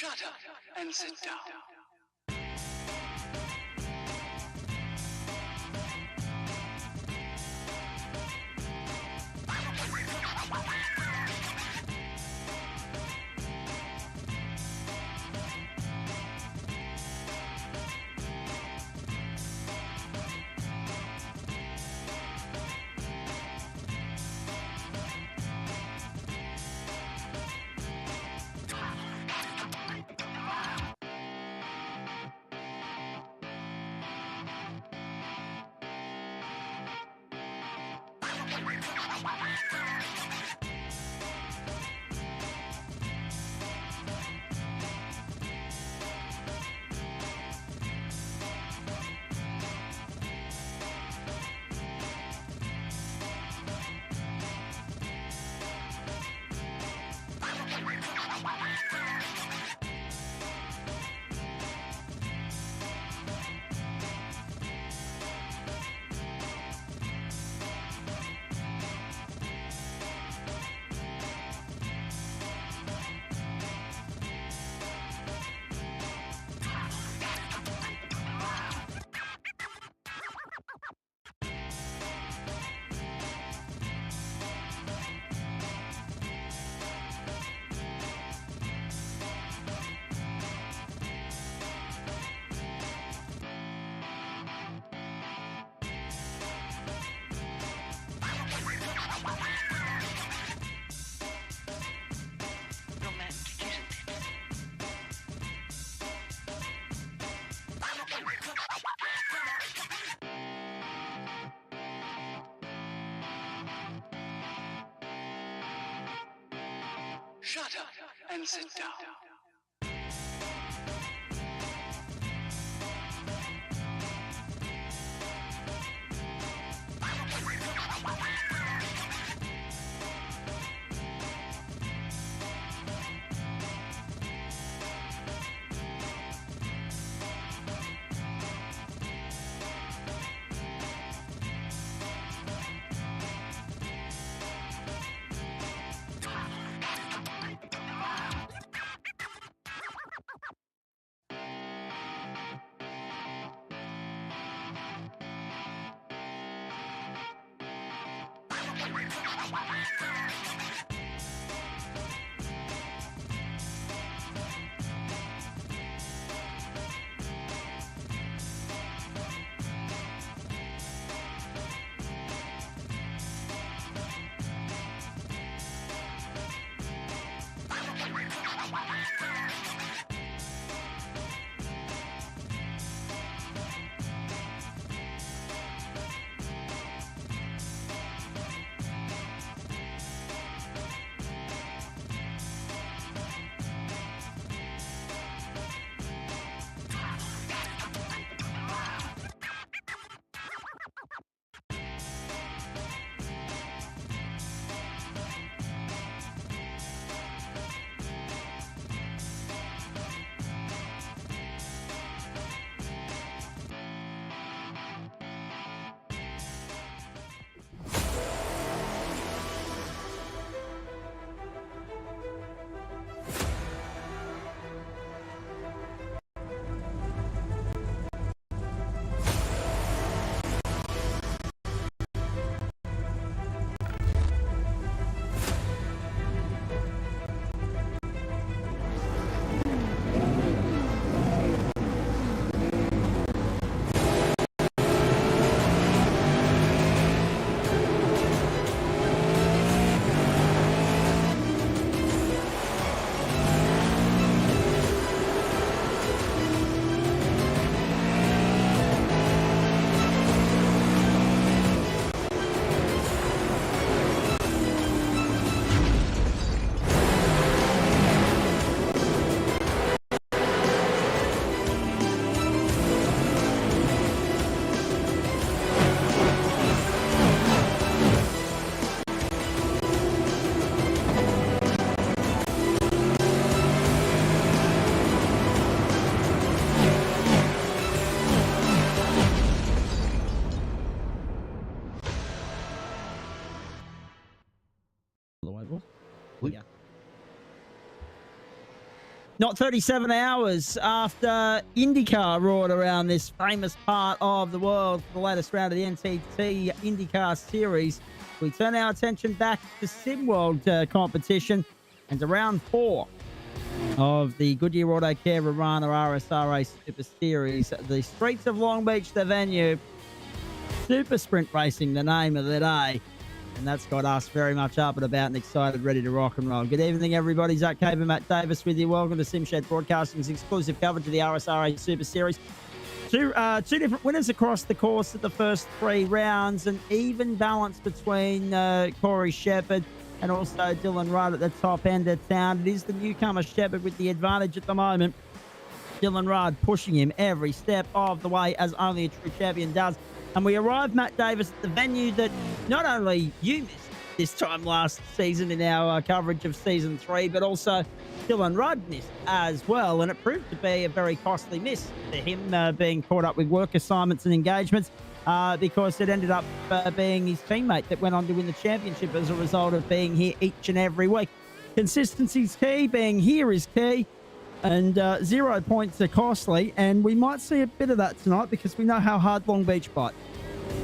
Shut up and sit down. Shut up and sit down. the way, Will. Yeah. Not 37 hours after IndyCar roared around this famous part of the world for the latest round of the NTT IndyCar Series, we turn our attention back to SimWorld competition and to round 4 of the Goodyear Autocare Warana SuperSeries Super Series. The streets of Long Beach, the venue. SuperSprint racing, the name of the day. And that's got us very much up and about and excited, ready to rock and roll. Good evening, everybody. Zach Caber, Matt Davis with you. Welcome to SimShed Broadcasting's exclusive coverage of the RSRA Super Series. Two different winners across the course of the first 3 rounds. An even balance between Corey Shepherd and also Dylan Rudd at the top end of town. It is the newcomer Shepherd with the advantage at the moment. Dylan Rudd pushing him every step of the way, as only a true champion does. And we arrived, Matt Davis, at the venue that not only you missed this time last season in our coverage of Season 3, but also Dylan Rudd missed as well. And it proved to be a very costly miss for him, being caught up with work assignments and engagements, because it ended up being his teammate that went on to win the championship as a result of being here each and every week. Consistency's key, being here is key. And 0 points are costly, and we might see a bit of that tonight because we know how hard Long Beach bite.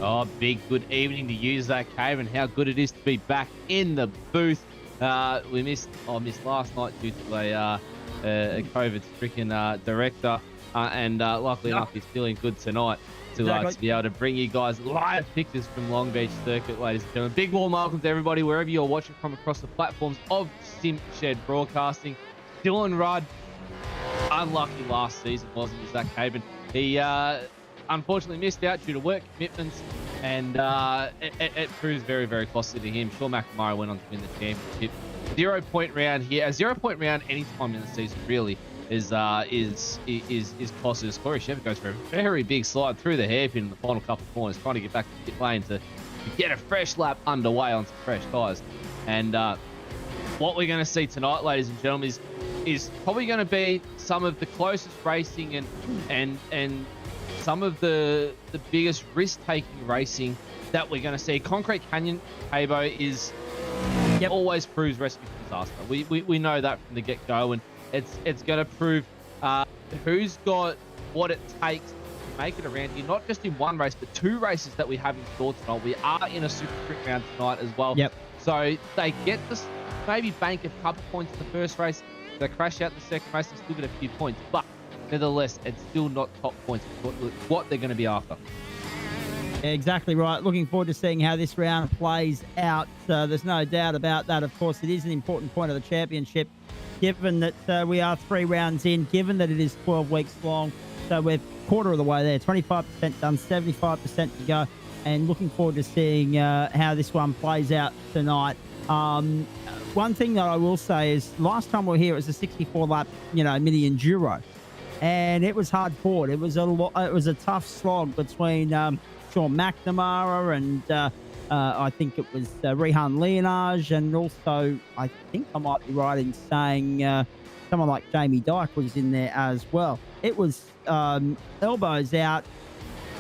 Oh, big good evening to you, Zach Cave, and how good it is to be back in the booth. I missed last night due to a COVID-stricken director, and luckily enough, he's feeling good tonight to be able to bring you guys live pictures from Long Beach Circuit, ladies and gentlemen. Big warm welcome to everybody wherever you're watching from across the platforms of SimShed Broadcasting. Dylan Rudd, unlucky last season, wasn't he, Zach Caben? He unfortunately missed out due to work commitments, and it proves very, very costly to him. Sean McNamara went on to win the championship. 0 point round here. A 0 point round any time in the season really is costly. Corey Shepherd goes for a very big slide through the hairpin in the final couple of corners, trying to get back to the pit lane to get a fresh lap underway on some fresh tyres. And what we're going to see tonight, ladies and gentlemen, is probably going to be some of the closest racing and some of the biggest risk-taking racing that we're going to see. Concrete Canyon, Cabo, is always proves recipe for disaster. We know that from the get-go, and it's going to prove who's got what it takes to make it around here, not just in one race, but 2 races that we have in store tonight. We are in a super sprint round tonight as well. So they get this, maybe bank a couple points in the first race. They crash out in the second race and still get a few points, but nevertheless, it's still not top points. What they're going to be after. Exactly right. Looking forward to seeing how this round plays out. There's no doubt about that. Of course, it is an important point of the championship, given that we are 3 rounds in, given that it is 12 weeks long. So we're quarter of the way there, 25% done, 75% to go, and looking forward to seeing how this one plays out tonight. One thing that I will say is last time we were here, it was a 64-lap, mini enduro, and it was hard fought. It was a tough slog between Sean McNamara and I think it was Rehan Leonage, and also I think I might be right in saying someone like Jamie Dyke was in there as well. It was elbows out,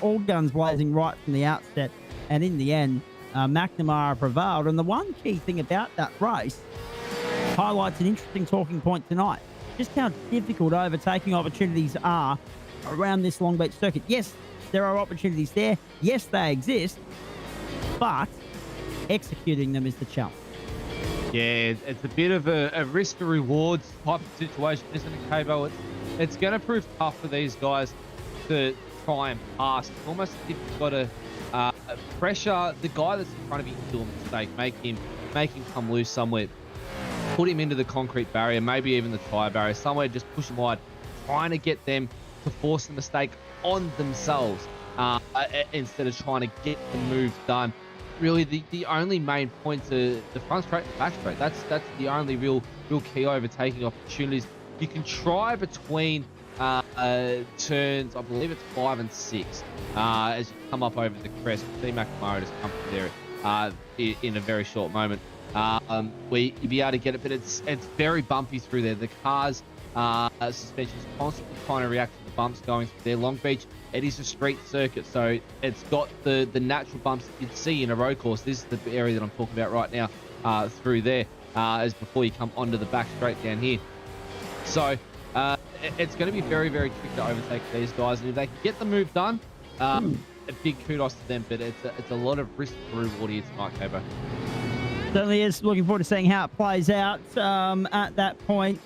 all guns blazing right from the outset, and in the end, McNamara prevailed. And the one key thing about that race highlights an interesting talking point tonight, just how difficult overtaking opportunities are around this Long Beach circuit. Yes, there are opportunities there. Yes, they exist, but executing them is the challenge. Yeah, it's a bit of a risk to rewards type of situation, isn't it, Cabo? It's going to prove tough for these guys to try and pass. It's almost as if you've got to pressure the guy that's in front of you to do a mistake, make him come loose somewhere, put him into the concrete barrier, maybe even the tyre barrier, somewhere, just push him wide, trying to get them to force the mistake on themselves instead of trying to get the move done. Really, the only main point to the front straight and back straight, that's the only real key overtaking opportunities. You can try between turns, I believe it's 5 and 6, as you come up over the crest. See McNamara just come through there in a very short moment. Where you'll be able to get it, but it's very bumpy through there. The car's suspension is constantly trying to react to the bumps going through there. Long Beach, it is a street circuit, so it's got the natural bumps you'd see in a road course. This is the area that I'm talking about right now, through there, as before you come onto the back straight down here. So it's going to be very, very tricky to overtake these guys, and if they can get the move done, a big kudos to them. But it's a lot of risk to reward here tonight, Cabo. Certainly is. Looking forward to seeing how it plays out. At that point,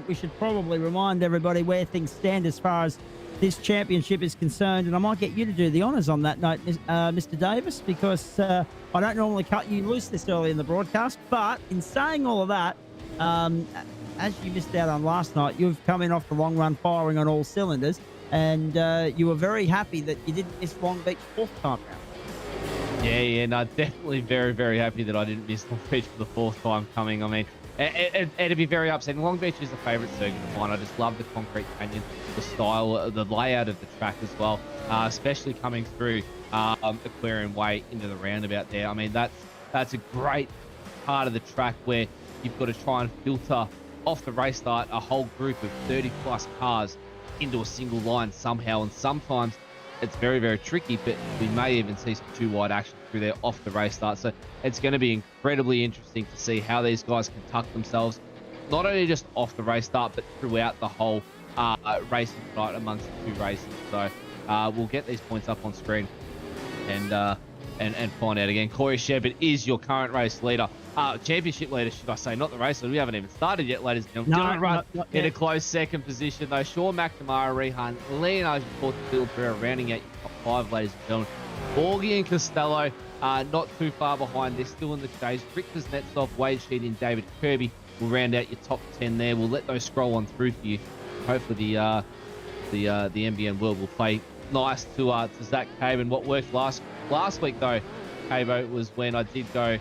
we should probably remind everybody where things stand as far as this championship is concerned, and I might get you to do the honours on that note, Mr. Davis, because I don't normally cut you loose this early in the broadcast. But in saying all of that, as you missed out on last night, you've come in off the long run firing on all cylinders, and you were very happy that you didn't miss Long Beach fourth time round. Yeah, no, definitely very, very happy that I didn't miss Long Beach for the fourth time coming. I mean, it'd be very upsetting. Long Beach is a favourite circuit of mine. I just love the concrete canyon, the style, the layout of the track as well, especially coming through Aquarium Way into the roundabout there. I mean, that's a great part of the track where you've got to try and filter off the race start a whole group of 30-plus cars into a single line somehow, and sometimes it's very, very tricky, but we may even see some too-wide action through there off the race start. So it's going to be incredibly interesting to see how these guys conduct themselves, not only just off the race start, but throughout the whole racing tonight amongst the two races. So we'll get these points up on screen and find out again. Corey Shepard is your current race leader. Championship leader, should I say, not the race leader. We haven't even started yet, ladies and gentlemen. Dylan Rudd in a close second position, though. Sean McNamara, Rehan, Leonard, fourth, Phil Pereira, rounding out your top five, ladies and gentlemen. Borgie and Costello not too far behind. They're still in the chase. Rick Kuznetsov, Wade Sheedy, and David Kirby will round out your top 10 there. We'll let those scroll on through for you. Hopefully the NBN world will play nice to Zach Cave. And what worked last week, though, Cabo, was when I did go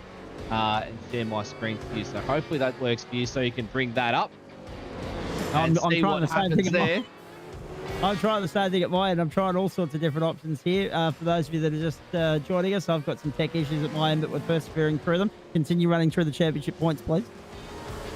and share my screen for you. So hopefully that works for you, so you can bring that up. I'm trying the same thing there. I'm trying the same thing at my end. I'm trying all sorts of different options here. For those of you that are just joining us, I've got some tech issues at my end, but we're persevering through them. Continue running through the championship points, please.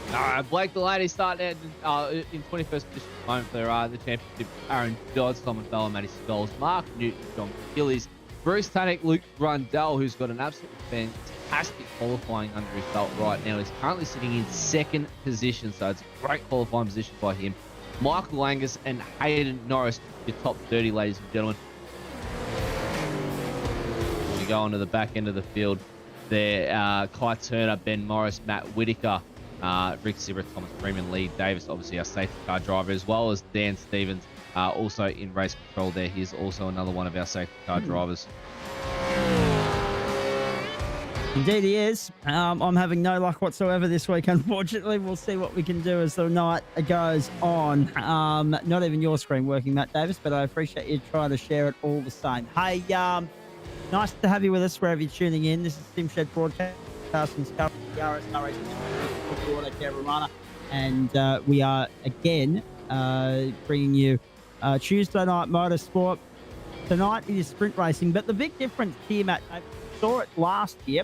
All right, Blake Delaney starting out in 21st position at the moment for the championship. Aaron Dodds, Simon Bell, Matty Scholes, Mark Newton, John Gillies, Bruce Tanek, Luke Rundell, who's got an absolutely fantastic qualifying under his belt right now. He's currently sitting in second position, so it's a great qualifying position by him. Michael Angus and Hayden Norris, your top 30, ladies and gentlemen. We go on to the back end of the field there. Kai Turner, Ben Morris, Matt Whitaker, Rick Sibber, Thomas Freeman, Lee Davis, obviously our safety car driver, as well as Dan Stevens, also in race control there. He's also another one of our safety car drivers. Indeed he is. I'm having no luck whatsoever this week, unfortunately. We'll see what we can do as the night goes on. Not even your screen working, Matt Davis, but I appreciate you trying to share it all the same. Hey, nice to have you with us wherever you're tuning in. This is SimShed Broadcasting's coverage of the RSR Goodyear Autocare Warana, and we are again bringing you Tuesday night motorsport. Tonight it is sprint racing, but the big difference here, Matt, I saw it last year.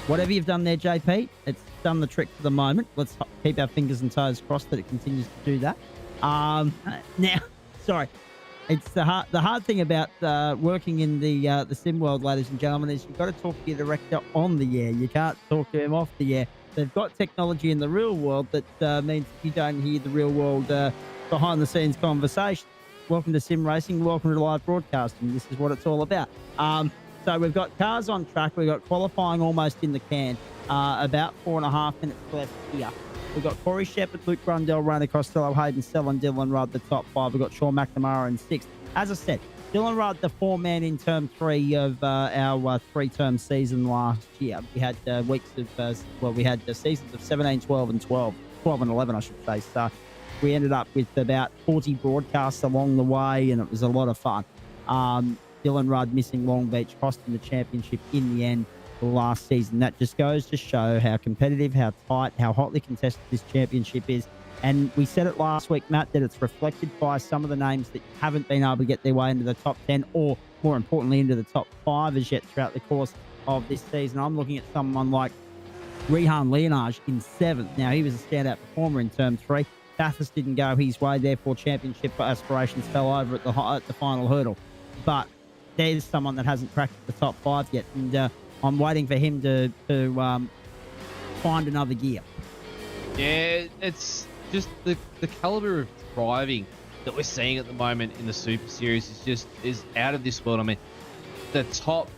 Whatever you've done there, JP, it's done the trick for the moment. Let's keep our fingers and toes crossed that it continues to do that. Now, sorry, it's the hard thing about working in the sim world, ladies and gentlemen, is you've got to talk to your director on the air. You can't talk to him off the air. They've got technology in the real world that means you don't hear the real world behind the scenes conversation. Welcome to sim racing. Welcome to live broadcasting. This is what it's all about. So we've got cars on track. We've got qualifying almost in the can. About 4.5 minutes left here. We've got Corey Shepard, Luke Rundell, Rainer Costello, Hayden Sell, and Dylan Rudd, the top five. We've got Sean McNamara in sixth. As I said, Dylan Rudd, the four-man in term 3 of our three-term season last year. We had weeks of, we had seasons of 17, 12, and 12 and 11, I should say. So we ended up with about 40 broadcasts along the way, and it was a lot of fun. Dylan Rudd missing Long Beach, costing the championship in the end last season. That just goes to show how competitive, how tight, how hotly contested this championship is. And we said it last week, Matt, that it's reflected by some of the names that haven't been able to get their way into the top 10 or, more importantly, into the top 5 as yet throughout the course of this season. I'm looking at someone like Rehan Leonage in 7th. Now, he was a standout performer in term 3. Bathurst didn't go his way, therefore championship aspirations fell over at the final hurdle. But there's someone that hasn't cracked the top 5 yet, and I'm waiting for him to find another gear. Yeah, it's just the caliber of driving that we're seeing at the moment in the Super Series is out of this world. I mean, the top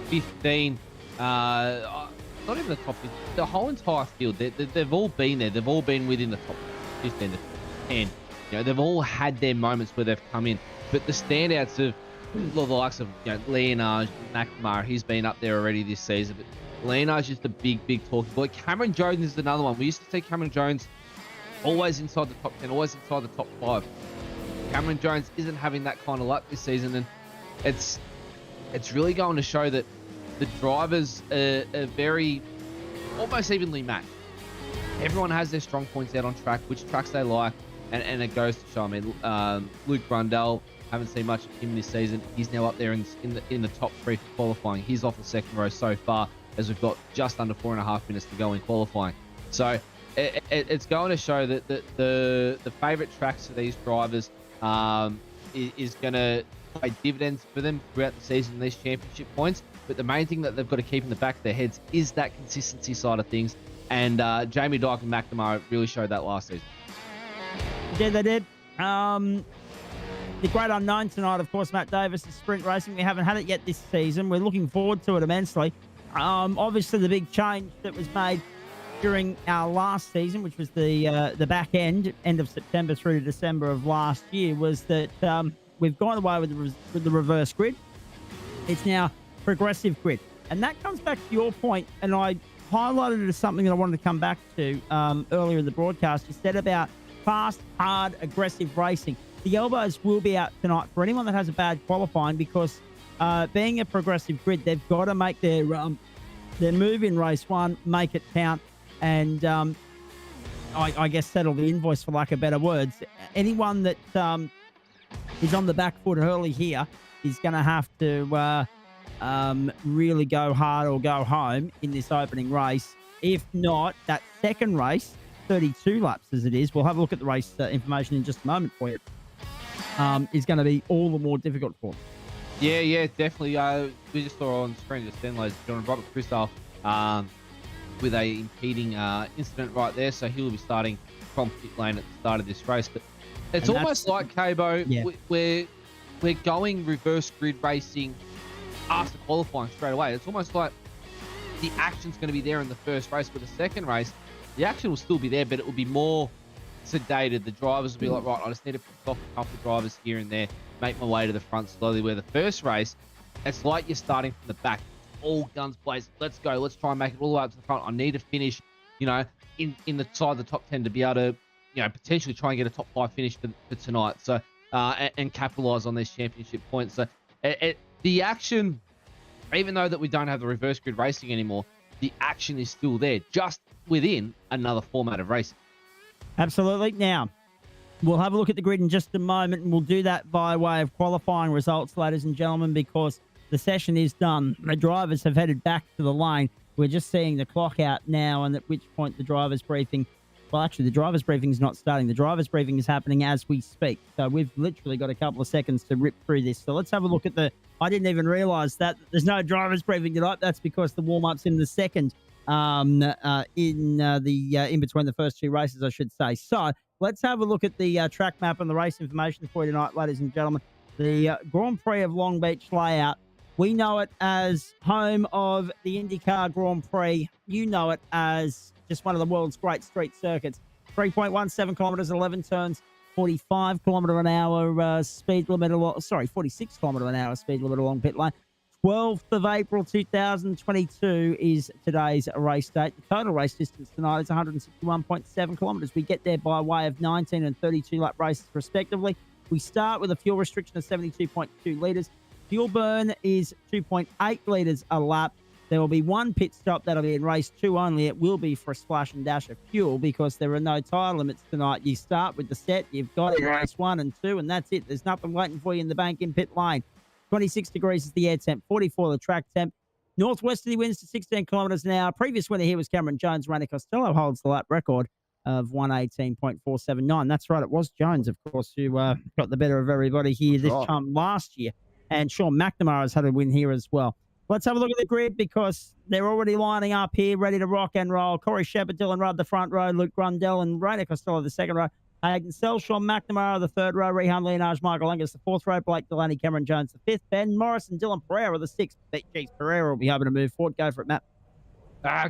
15, not even the top 15, the whole entire field, they've all been there. They've all been within the top 15 to 10. You know, they've all had their moments where they've come in. But the standouts of the likes of, you know, Leonard, McNamara, he's been up there already this season. But Leonard's just a big talking boy. Cameron Jones is another one. We used to see Cameron Jones always inside the top 10, always inside the top 5. Cameron Jones isn't having that kind of luck this season, and it's really going to show that the drivers are very almost evenly matched. Everyone has their strong points out on track, which tracks they like, and it goes to show. I mean, Luke Brundle, haven't seen much of him this season. He's now up there in the top 3 for qualifying. He's off the second row so far, as we've got just under 4.5 minutes to go in qualifying. So it's going to show that the favourite tracks for these drivers is going to pay dividends for them throughout the season, these championship points. But the main thing that they've got to keep in the back of their heads is that consistency side of things. And Jamie Dyke and McNamara really showed that last season. Yeah, they did. The great unknown tonight, of course, Matt Davis, is sprint racing. We haven't had it yet this season. We're looking forward to it immensely. Obviously, the big change that was made during our last season, which was the back end of September through to December of last year, was that we've gone away with the reverse grid. It's now progressive grid. And that comes back to your point, and I highlighted it as something that I wanted to come back to earlier in the broadcast. You said about fast, hard, aggressive racing. The elbows will be out tonight for anyone that has a bad qualifying, because being a progressive grid, they've got to make their move in race one, make it count, and I guess settle the invoice, for lack of better words. Anyone that is on the back foot early here is going to have to really go hard or go home in this opening race. If not, that second race, 32 laps as it is, we'll have a look at the race information in just a moment for you, is going to be all the more difficult for them. Yeah, definitely. We just saw on screen just then, ladies and gentlemen, Robert Christoph with a impeding incident right there, so he'll be starting from pit lane at the start of this race. But it's almost like, Cabo, yeah, we're going reverse grid racing after qualifying straight away. It's almost like the action's going to be there in the first race, but the second race, the action will still be there, but it will be more sedated. The drivers will be like, right, I just need to pick off a couple of drivers here and there, make my way to the front slowly. Where the first race, it's like you're starting from the back, all guns blazing. Let's go. Let's try and make it all the way up to the front. I need to finish, in the side of the top 10 to be able to, potentially try and get a top 5 finish for tonight. So, and capitalize on these championship points. So, the action, even though that we don't have the reverse grid racing anymore, the action is still there, just within another format of racing. Absolutely. Now, we'll have a look at the grid in just a moment, and we'll do that by way of qualifying results, ladies and gentlemen, because the session is done. The drivers have headed back to the lane. We're just seeing the clock out now, and at which point the driver's briefing, well, actually, the driver's briefing is not starting. The driver's briefing is happening as we speak. So we've literally got a couple of seconds to rip through this. So let's have a look at I didn't even realize that there's no driver's briefing tonight. That's because the warm-up's in the second, in between the first two races, I should say. So let's have a look at the track map and the race information for you tonight, ladies and gentlemen. The Grand Prix of Long Beach layout. We know it as home of the IndyCar Grand Prix. You know it as just one of the world's great street circuits. 3.17 kilometres, 11 turns, 45 kilometre an hour speed limit. 46 kilometre an hour speed limit along pit lane. 12th of April 2022 is today's race date. The total race distance tonight is 161.7 kilometres. We get there by way of 19 and 32 lap races respectively. We start with a fuel restriction of 72.2 litres. Fuel burn is 2.8 litres a lap. There will be one pit stop. That'll be in race 2 only. It will be for a splash and dash of fuel because there are no tyre limits tonight. You start with the set. You've got in race 1 and 2, and that's it. There's nothing waiting for you in the bank in pit lane. 26 degrees is the air temp, 44 the track temp. Northwesterly winds to 16 kilometres an hour. Previous winner here was Cameron Jones. Randy Costello holds the lap record. of 118.479. That's right. It was Jones, of course, who got the better of everybody here this time last year. And Sean McNamara has had a win here as well. Let's have a look at the grid because they're already lining up here, ready to rock and roll. Corey Shepherd, Dylan Rudd, the front row, Luke Grundell and Rainer Costello, the second row. Hayden Sell, Sean McNamara, the third row, Rehan Leonage, Michael Angus, the fourth row, Blake Delaney, Cameron Jones, the fifth, Ben Morris and Dylan Pereira, the sixth. Jeez, Pereira will be hoping to move forward. Go for it, Matt.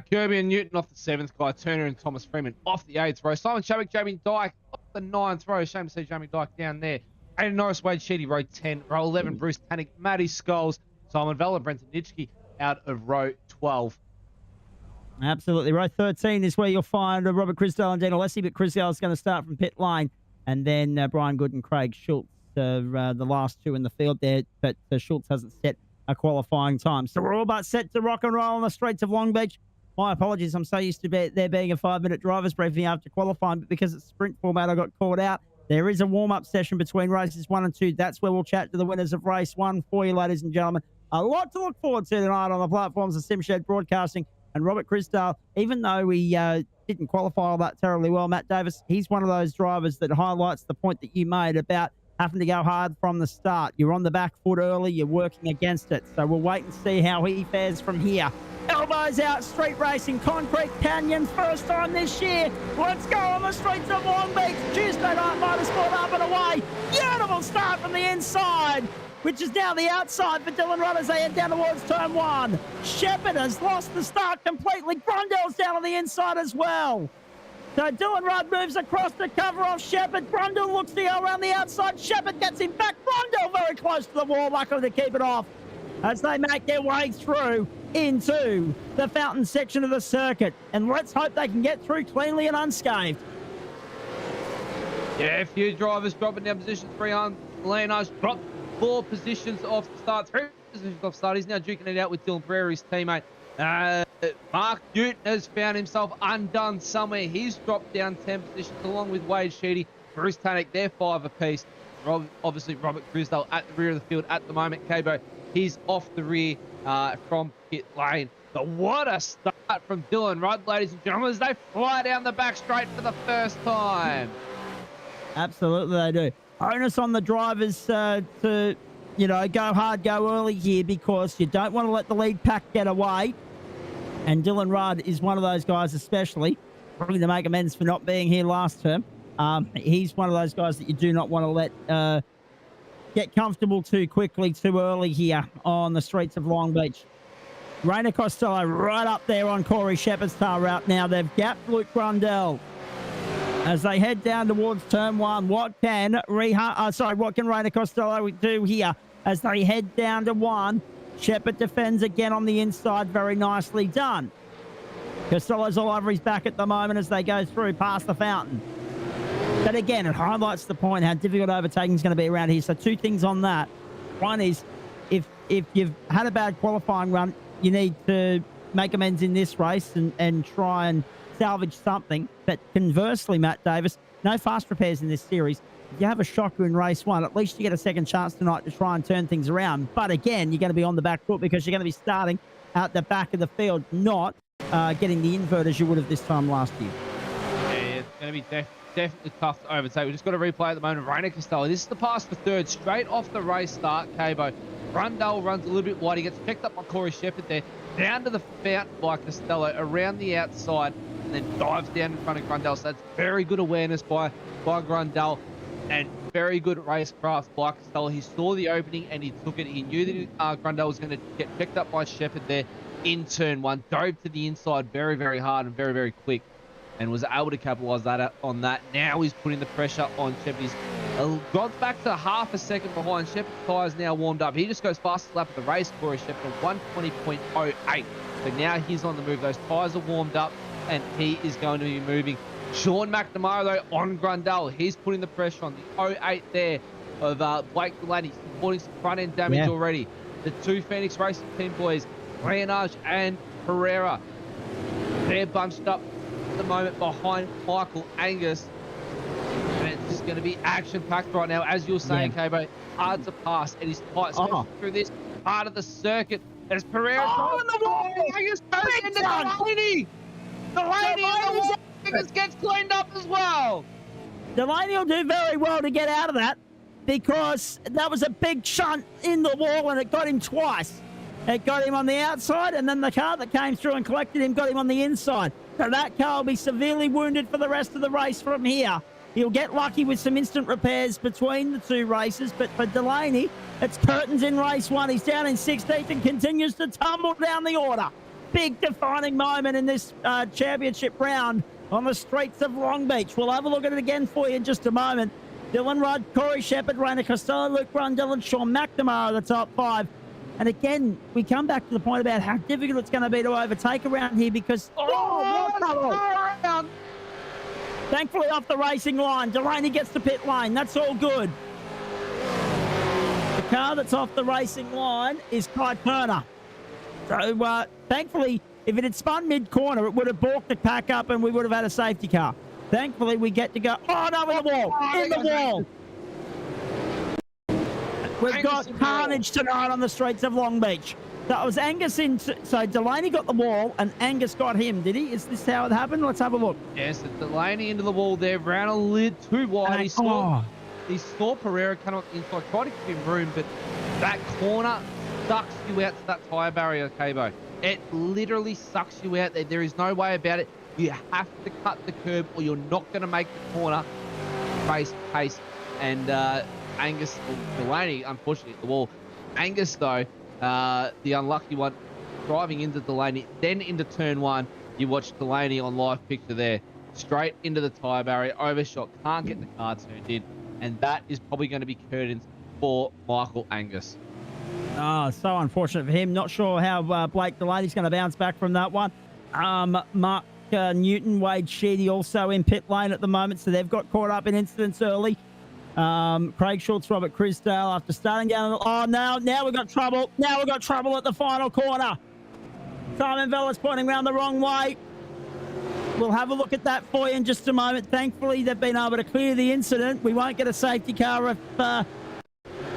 Kirby and Newton off the seventh, Guy Turner and Thomas Freeman off the eighth row. Simon Shabik, Jamie Dyke off the ninth row. Shame to see Jamie Dyke down there. Aiden Norris, Wade Sheedy, row 10. Row 11, Bruce Tannick, Matty Scholes, Simon Vella, Brenton Nitschke out of row 12. Absolutely. Row 13 is where you'll find Robert Crisdale and Daniel Lessie, but Crisdale is going to start from pit lane. And then Brian Good and Craig Schultz, the last two in the field there, but Schultz hasn't set a qualifying time. So we're all about set to rock and roll on the streets of Long Beach. My apologies. I'm so used to there being a 5-minute driver's briefing after qualifying, but because it's sprint format, I got caught out. There is a warm-up session between races 1 and 2. That's where we'll chat to the winners of race 1 for you, ladies and gentlemen. A lot to look forward to tonight on the platforms of SimShed Broadcasting. And Robert Crisdale, even though we didn't qualify all that terribly well, Matt Davis, he's one of those drivers that highlights the point that you made about having to go hard from the start. You're on the back foot early. You're working against it. So we'll wait and see how he fares from here. Elbows out, street racing, Concrete Canyon, first time this year. Let's go on the streets of Long Beach. Tuesday night motorsport up and away. Beautiful start from the inside, which is now the outside for Dylan Rudd as they head down towards turn 1. Shepherd has lost the start completely. Grundell's down on the inside as well. So Dylan Rudd moves across to cover off Shepherd. Grundell looks to go around the outside. Shepherd gets him back. Grundell very close to the wall, lucky to keep it off as they make their way through into the fountain section of the circuit. And let's hope they can get through cleanly and unscathed. Yeah, a few drivers dropping down position. 3 on Leonage dropped 4 positions off the start. 3 positions off start. He's now duking it out with Dylan Pereira, his teammate. Mark Newton has found himself undone somewhere. He's dropped down 10 positions along with Wade Sheedy, Bruce Tannick. They're 5 apiece. Obviously, Robert Crisdale at the rear of the field at the moment. Cabo, he's off the rear from pit lane. But what a start from Dylan Rudd, ladies and gentlemen, as they fly down the back straight for the first time. Absolutely, they do. Onus on the drivers to, go hard, go early here because you don't want to let the lead pack get away. And Dylan Rudd is one of those guys especially, probably to make amends for not being here last term. He's one of those guys that you do not want to let get comfortable too quickly, too early here on the streets of Long Beach. Rainer Costello right up there on Corey Shepherd's tail route now. They've gapped Luke Grundell. As they head down towards turn 1, what can Rainer Costello do here as they head down to 1? Shepherd defends again on the inside. Very nicely done. Costello's all over his back at the moment as they go through past the fountain. But again, it highlights the point how difficult overtaking is going to be around here. So 2 things on that. One is if you've had a bad qualifying run, you need to make amends in this race and try and salvage something. But conversely, Matt Davis, no fast repairs in this series. If you have a shocker in race 1, at least you get a second chance tonight to try and turn things around. But again, you're going to be on the back foot because you're going to be starting out the back of the field, not getting the invert as you would have this time last year. Yeah, it's going to be definitely tough to overtake. We've just got to replay at the moment. Rainer Costello, this is the pass for third, straight off the race start. Cabo Grundell runs a little bit wide. He gets picked up by Corey Shepherd there, down to the fountain by Costello, around the outside, and then dives down in front of Grundell. So that's very good awareness by Grundell and very good racecraft by Costello. He saw the opening and he took it. He knew that Grundell was going to get picked up by Shepherd there in turn 1. Dove to the inside very, very hard and very, very quick, and was able to capitalise on that. Now he's putting the pressure on Shepherd. He's dropped back to half a second behind. Shepherd's tyres now warmed up. He just goes fastest lap of the race, Corey Shepherd, 120.08. So now he's on the move. Those tyres are warmed up and he is going to be moving. Sean McNamara, though, on Grundell. He's putting the pressure on the 08 there of Blake Delaney. He's supporting some front-end damage already. The 2 Phoenix Racing Team boys, Leonage and Pereira, they're bunched up at the moment behind Michael Angus. And it's just going to be action-packed right now. As you're saying, Cabo, hard to pass. It is tight, especially through this part of the circuit. There's Pereira. Oh, the wall! Angus goes into Delaney! Delaney in the wall! Angus gets cleaned up as well. Delaney will do very well to get out of that because that was a big shunt in the wall and it got him twice. It got him on the outside, and then the car that came through and collected him got him on the inside. So that car will be severely wounded for the rest of the race from here. He'll get lucky with some instant repairs between the two races, but for Delaney, it's curtains in race 1. He's down in 16th and continues to tumble down the order. Big defining moment in this championship round on the streets of Long Beach. We'll have a look at it again for you in just a moment. Dylan Rudd, Corey Shepherd, Rainer Costello, Luke Rundle, and Sean McNamara are the top 5. And again, we come back to the point about how difficult it's going to be to overtake around here because... Thankfully, off the racing line. Delaney gets the pit lane. That's all good. The car that's off the racing line is Kai Turner. So, thankfully, if it had spun mid-corner, it would have balked the pack up and we would have had a safety car. Thankfully, we get to go... Oh, no, in the wall! In the wall! We've got carnage tonight on the streets of Long Beach. That was Angus in... So Delaney got the wall and Angus got him, did he? Is this how it happened? Let's have a look. Yes, Delaney into the wall there. Ran a little too wide. He saw Pereira come up inside. Tried to give him room, but that corner sucks you out to that tyre barrier, Cabo. It literally sucks you out there. There is no way about it. You have to cut the curb or you're not going to make the corner. Race pace. And Angus, Delaney, unfortunately, at the wall. Angus, though... the unlucky one, driving into Delaney, then into turn 1. You watch Delaney on live picture there, straight into the tyre barrier, overshot, can't get the car turned in, and that is probably going to be curtains for Michael Angus. Oh, so unfortunate for him. Not sure how Blake Delaney's going to bounce back from that one. Mark Newton, Wade Sheedy also in pit lane at the moment, so they've got caught up in incidents early. Craig Schultz, Robert Crisdale after starting down. Oh, now we've got trouble. Now we've got trouble at the final corner. Simon Vella's pointing around the wrong way. We'll have a look at that for you in just a moment. Thankfully, they've been able to clear the incident. We won't get a safety car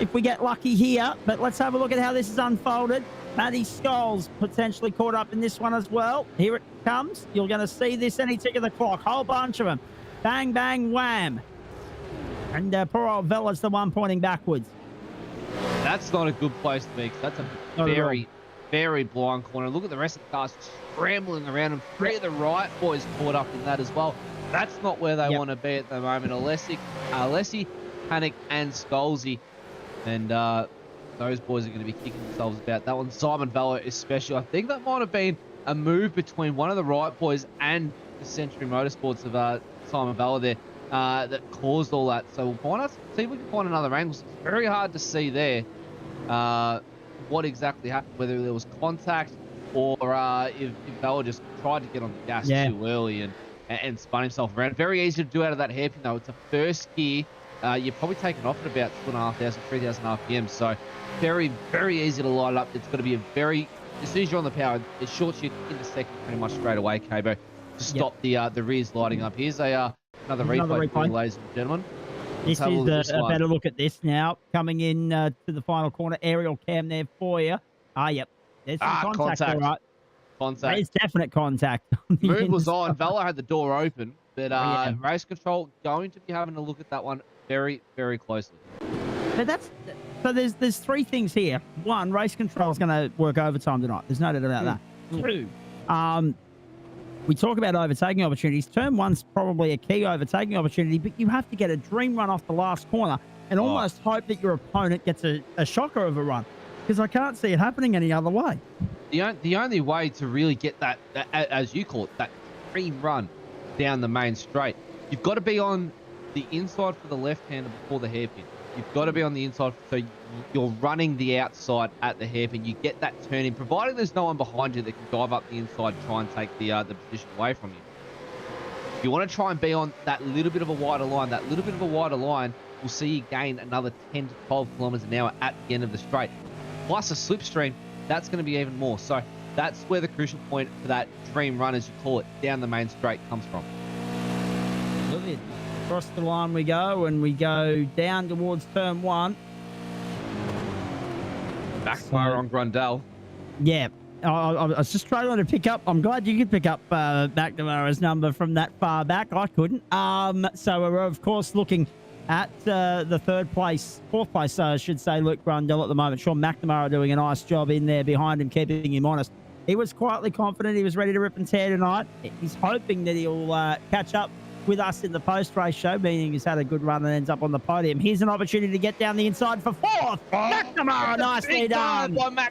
if we get lucky here, but let's have a look at how this is unfolded. Matty Scholes potentially caught up in this one as well. Here it comes. You're going to see this any tick of the clock. Whole bunch of them. Bang, bang, wham. And poor old Vella's the one pointing backwards. That's not a good place to be, because that's a very, very blind corner. Look at the rest of the cars scrambling around, and 3 of the right boys caught up in that as well. That's not where they want to be at the moment. Alessi, Panic, and Scholesy. And those boys are going to be kicking themselves about that one. Simon Vella especially. I think that might have been a move between one of the right boys and the Century Motorsports of Simon Vella there. That caused all that. So we'll see if we can find another angle. It's very hard to see there what exactly happened, whether there was contact or if Bella just tried to get on the gas too early and spun himself around. Very easy to do out of that hairpin though. It's a first gear. You're probably taking off at about 2,500, 3,000 RPM. So very, very easy to light up. It's got to be as soon as you're on the power, it shorts you into second pretty much straight away, Cabo, to stop the rears lighting up. Here's another replay for you, ladies and gentlemen. This is a better look at this now. Coming in to the final corner. Aerial cam there for you. Yep. There's some contact. All right. Contact. There's definite contact. Move was on. Vella had the door open, but race control going to be having a look at that one very, very closely. But so there's 3 things here. 1, race control is going to work overtime tonight. There's no doubt about that. 2, we talk about overtaking opportunities. Turn 1's probably a key overtaking opportunity, but you have to get a dream run off the last corner and almost hope that your opponent gets a shocker of a run, because I can't see it happening any other way. The only way to really get that, as you call it, that dream run down the main straight, you've got to be on the inside for the left-hander before the hairpin. You've got to be on the inside, so you're running the outside at the hairpin. You get that turn in, provided there's no one behind you that can dive up the inside and try and take the position away from you. You want to try and be on that little bit of a wider line. That little bit of a wider line will see you gain another 10 to 12 kilometers an hour at the end of the straight. Plus a slipstream, that's going to be even more. So that's where the crucial point for that dream run, as you call it, down the main straight comes from. Brilliant. Across the line we go, and we go down towards turn 1. Backfire on Grundle. Yeah. I was just trying to pick up. I'm glad you could pick up McNamara's number from that far back. I couldn't. So we're of course looking at the fourth place, I should say, Luke Grundle at the moment. Sean McNamara doing a nice job in there behind him, keeping him honest. He was quietly confident. He was ready to rip and tear tonight. He's hoping that he'll catch up with us in the post-race show, meaning he's had a good run and ends up on the podium. Here's an opportunity to get down the inside for fourth. McNamara, nicely done. That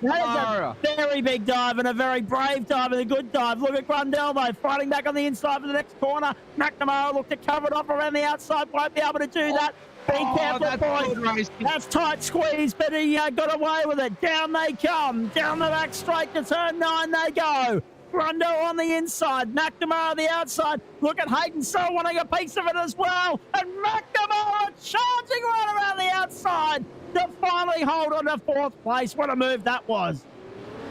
is a very big dive and a very brave dive and a good dive. Look at Grundle, though, fighting back on the inside for the next corner. McNamara looked to cover it off around the outside. Won't be able to do that. Be careful, boys. That's tight squeeze, but he got away with it. Down they come. Down the back straight to turn 9 they go. Grundle on the inside, McNamara on the outside. Look at Hayden Searle wanting a piece of it as well. And McNamara charging right around the outside to finally hold on to fourth place. What a move that was.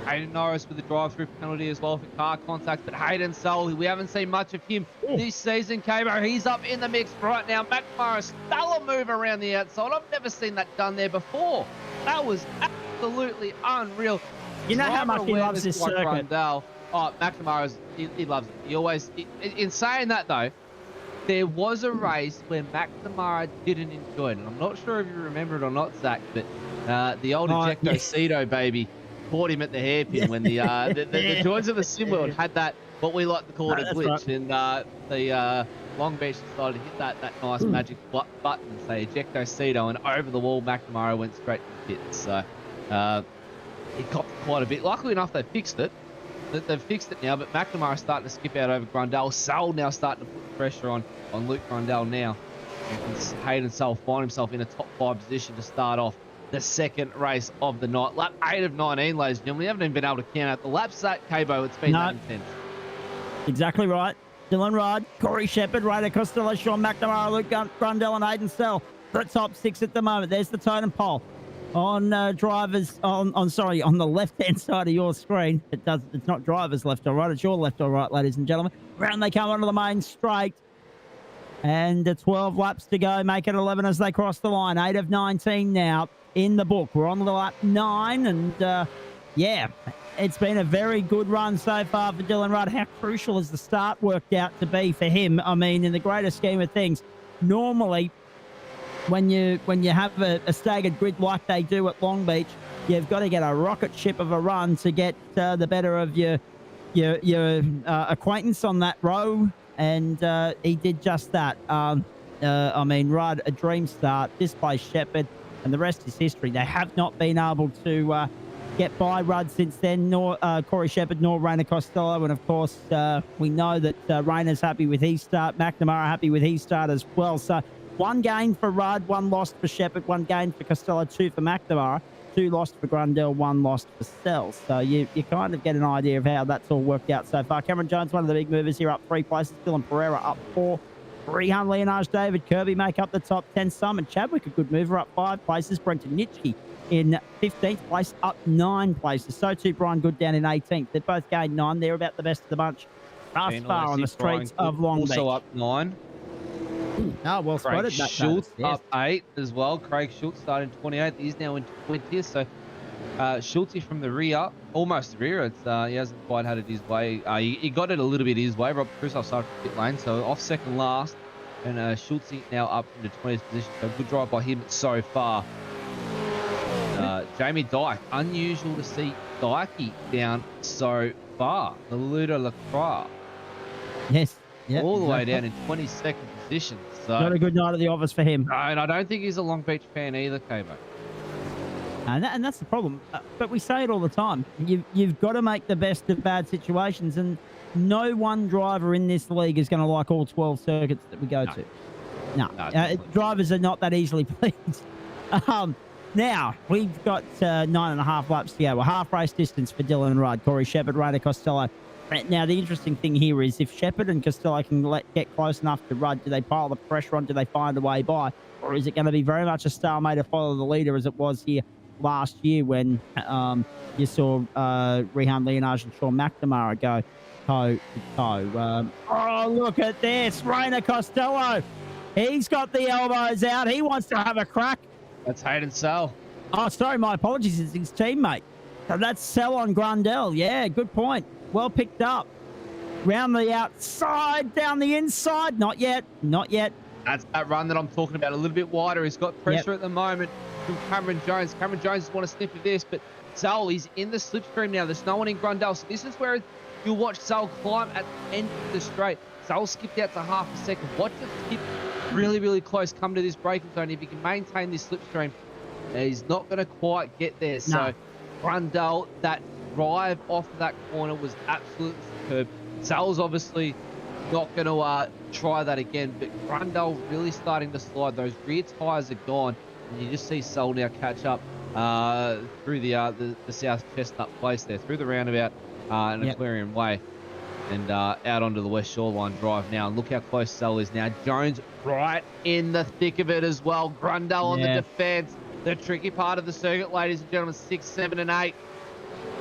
Hayden Norris with a drive-through penalty as well for car contact, but Hayden Searle, we haven't seen much of him this season, Cabo. He's up in the mix right now. McNamara, stellar move around the outside. I've never seen that done there before. That was absolutely unreal. You know how much he loves this circuit. Grundle. Oh, McNamara, he loves it. He always, in saying that though, there was a race where McNamara didn't enjoy it. And I'm not sure if you remember it or not, Zach, but the old Ejecto Cedo baby caught him at the hairpin when the joins of the sim world had that, what we like to call it a glitch. Right. And the Long Beach decided to hit that nice magic button and say Ejecto Cedo, and over the wall, McNamara went straight to the pit. So he copped quite a bit. Luckily enough, they fixed it. They've fixed it now, but McNamara's starting to skip out over Grundle. Searle now starting to put pressure on Luke Grundle now. And Hayden Searle find himself in a top 5 position to start off the second race of the night. Lap 8 of 19, ladies and gentlemen. We haven't even been able to count out the laps that, Cabo. It's been that intense. Exactly right. Dylan Rudd, Corey Shepherd, Ryder Costello, Sean McNamara, Luke Grundle, and Hayden Searle. The top 6 at the moment. There's the totem pole. On drivers on the left-hand side of your screen. It's not drivers left or right, it's your left or right, ladies and gentlemen. Round they come onto the main straight. And 12 laps to go. Make it 11 as they cross the line. 8 of 19 now in the book. We're on the lap 9, and yeah, it's been a very good run so far for Dylan Rudd. How crucial has the start worked out to be for him? I mean, in the greater scheme of things, normally when you have a staggered grid like they do at Long Beach, you've got to get a rocket ship of a run to get the better of your acquaintance on that row, and he did just that. I mean, Rudd, a dream start. This by Shepherd, and the rest is history. They have not been able to get by Rudd since then, nor Corey Shepherd, nor Rainer Costello. And of course, we know that Rainer's happy with his start. McNamara happy with his start as well. So 1 gain for Rudd, 1 lost for Shepherd, 1 gain for Costello, 2 for McNamara, 2 lost for Grundle, 1 lost for Searle. So you kind of get an idea of how that's all worked out so far. Cameron Jones, one of the big movers here, up 3 places. Dylan Pereira up 4. Rehan Leonage, David Kirby make up the top 10. Simon Chadwick, a good mover, up 5 places. Brenton Nitschke in 15th place, up 9 places. So too Brian Good down in 18th. They've both gained 9. They're about the best of the bunch thus far on the streets of Long Beach. Also up 9. Oh, well spotted. Craig Schultz up 8 as well. Craig Schultz started in 28th. He's now in 20th. So Schultz from the rear, almost the rear. It's, he hasn't quite had it his way. He got it a little bit his way. Rob Crusoe started from pit lane, so off second last. And Schultz now up into 20th position. So good drive by him so far. Jamie Dyke. Unusual to see Dyke down so far. The Luda Lacroix. Yes. Yep, all the way down in 22nd position. So not a good night at the office for him. No, and I don't think he's a Long Beach fan either, Cabo. And that's the problem. But we say it all the time. You've got to make the best of bad situations, and no one driver in this league is going to like all 12 circuits that we go to. No, drivers are not that easily pleased. Now, we've got 9.5 laps to go. We're half race distance for Dylan Rudd, Corey Shepherd, Rainer Costello. Now, the interesting thing here is if Shepherd and Costello can get close enough to Rudd, do they pile the pressure on? Do they find a way by? Or is it going to be very much a stalemate to follow the leader as it was here last year when you saw Rehan Leonage and Sean McNamara go toe to toe? Oh, look at this. Rainer Costello. He's got the elbows out. He wants to have a crack. That's Hayden Searle. Oh, sorry. My apologies. It's his teammate. So that's Sell on Grundle. Yeah, good point. Well picked up. Round the outside, down the inside. Not yet. Not yet. That's that run that I'm talking about. A little bit wider. He's got pressure at the moment from Cameron Jones. Cameron Jones want to sniff of this, but Zell is in the slipstream now. There's no one in Grundle. So this is where you'll watch Zell climb at the end of the straight. Zell skipped out to half a second. Watch it skip really, really close. Come to this braking zone. If he can maintain this slipstream, he's not going to quite get there. No. So Grundle, that drive off of that corner was absolutely superb. Zell's obviously not going to try that again, but Grundle really starting to slide. Those rear tyres are gone, and you just see Zell now catch up through the South Chestnut Place there, through the roundabout in Aquarium Way, and out onto the West Shoreline Drive now. And look how close Zell is now. Jones right in the thick of it as well. Grundle on the defence. The tricky part of the circuit, ladies and gentlemen, 6, 7, and 8.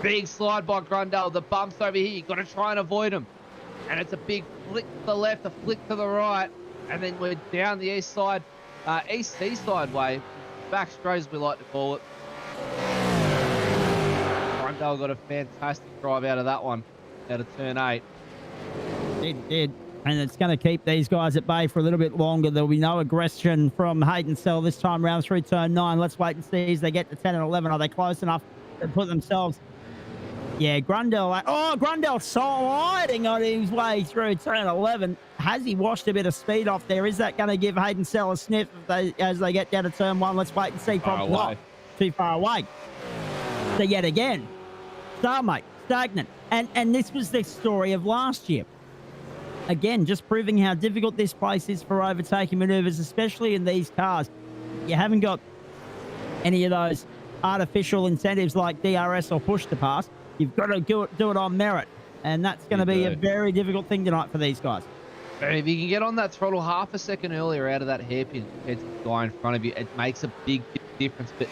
Big slide by Grundle. The bumps over here, you've got to try and avoid them. And it's a big flick to the left, a flick to the right. And then we're down the east side, east-seaside way. Back straight, as we like to call it. Grundle got a fantastic drive out of that one, out of turn 8. It did. And it's going to keep these guys at bay for a little bit longer. There'll be no aggression from Hayden Sell this time round through turn 9. Let's wait and see as they get to 10 and 11. Are they close enough to put themselves... Yeah, Grundle. Oh, Grundle sliding on his way through turn 11. Has he washed a bit of speed off there? Is that going to give Hayden Sell a sniff as they get down to turn 1? Let's wait and see. Probably not. Too far away. So yet again, stalemate, stagnant. And this was the story of last year. Again, just proving how difficult this place is for overtaking maneuvers, especially in these cars. You haven't got any of those artificial incentives like DRS or push to pass. You've got to do it on merit, and that's going to be a very difficult thing tonight for these guys. If you can get on that throttle half a second earlier out of that hairpin compared to the guy in front of you, it makes a big difference. But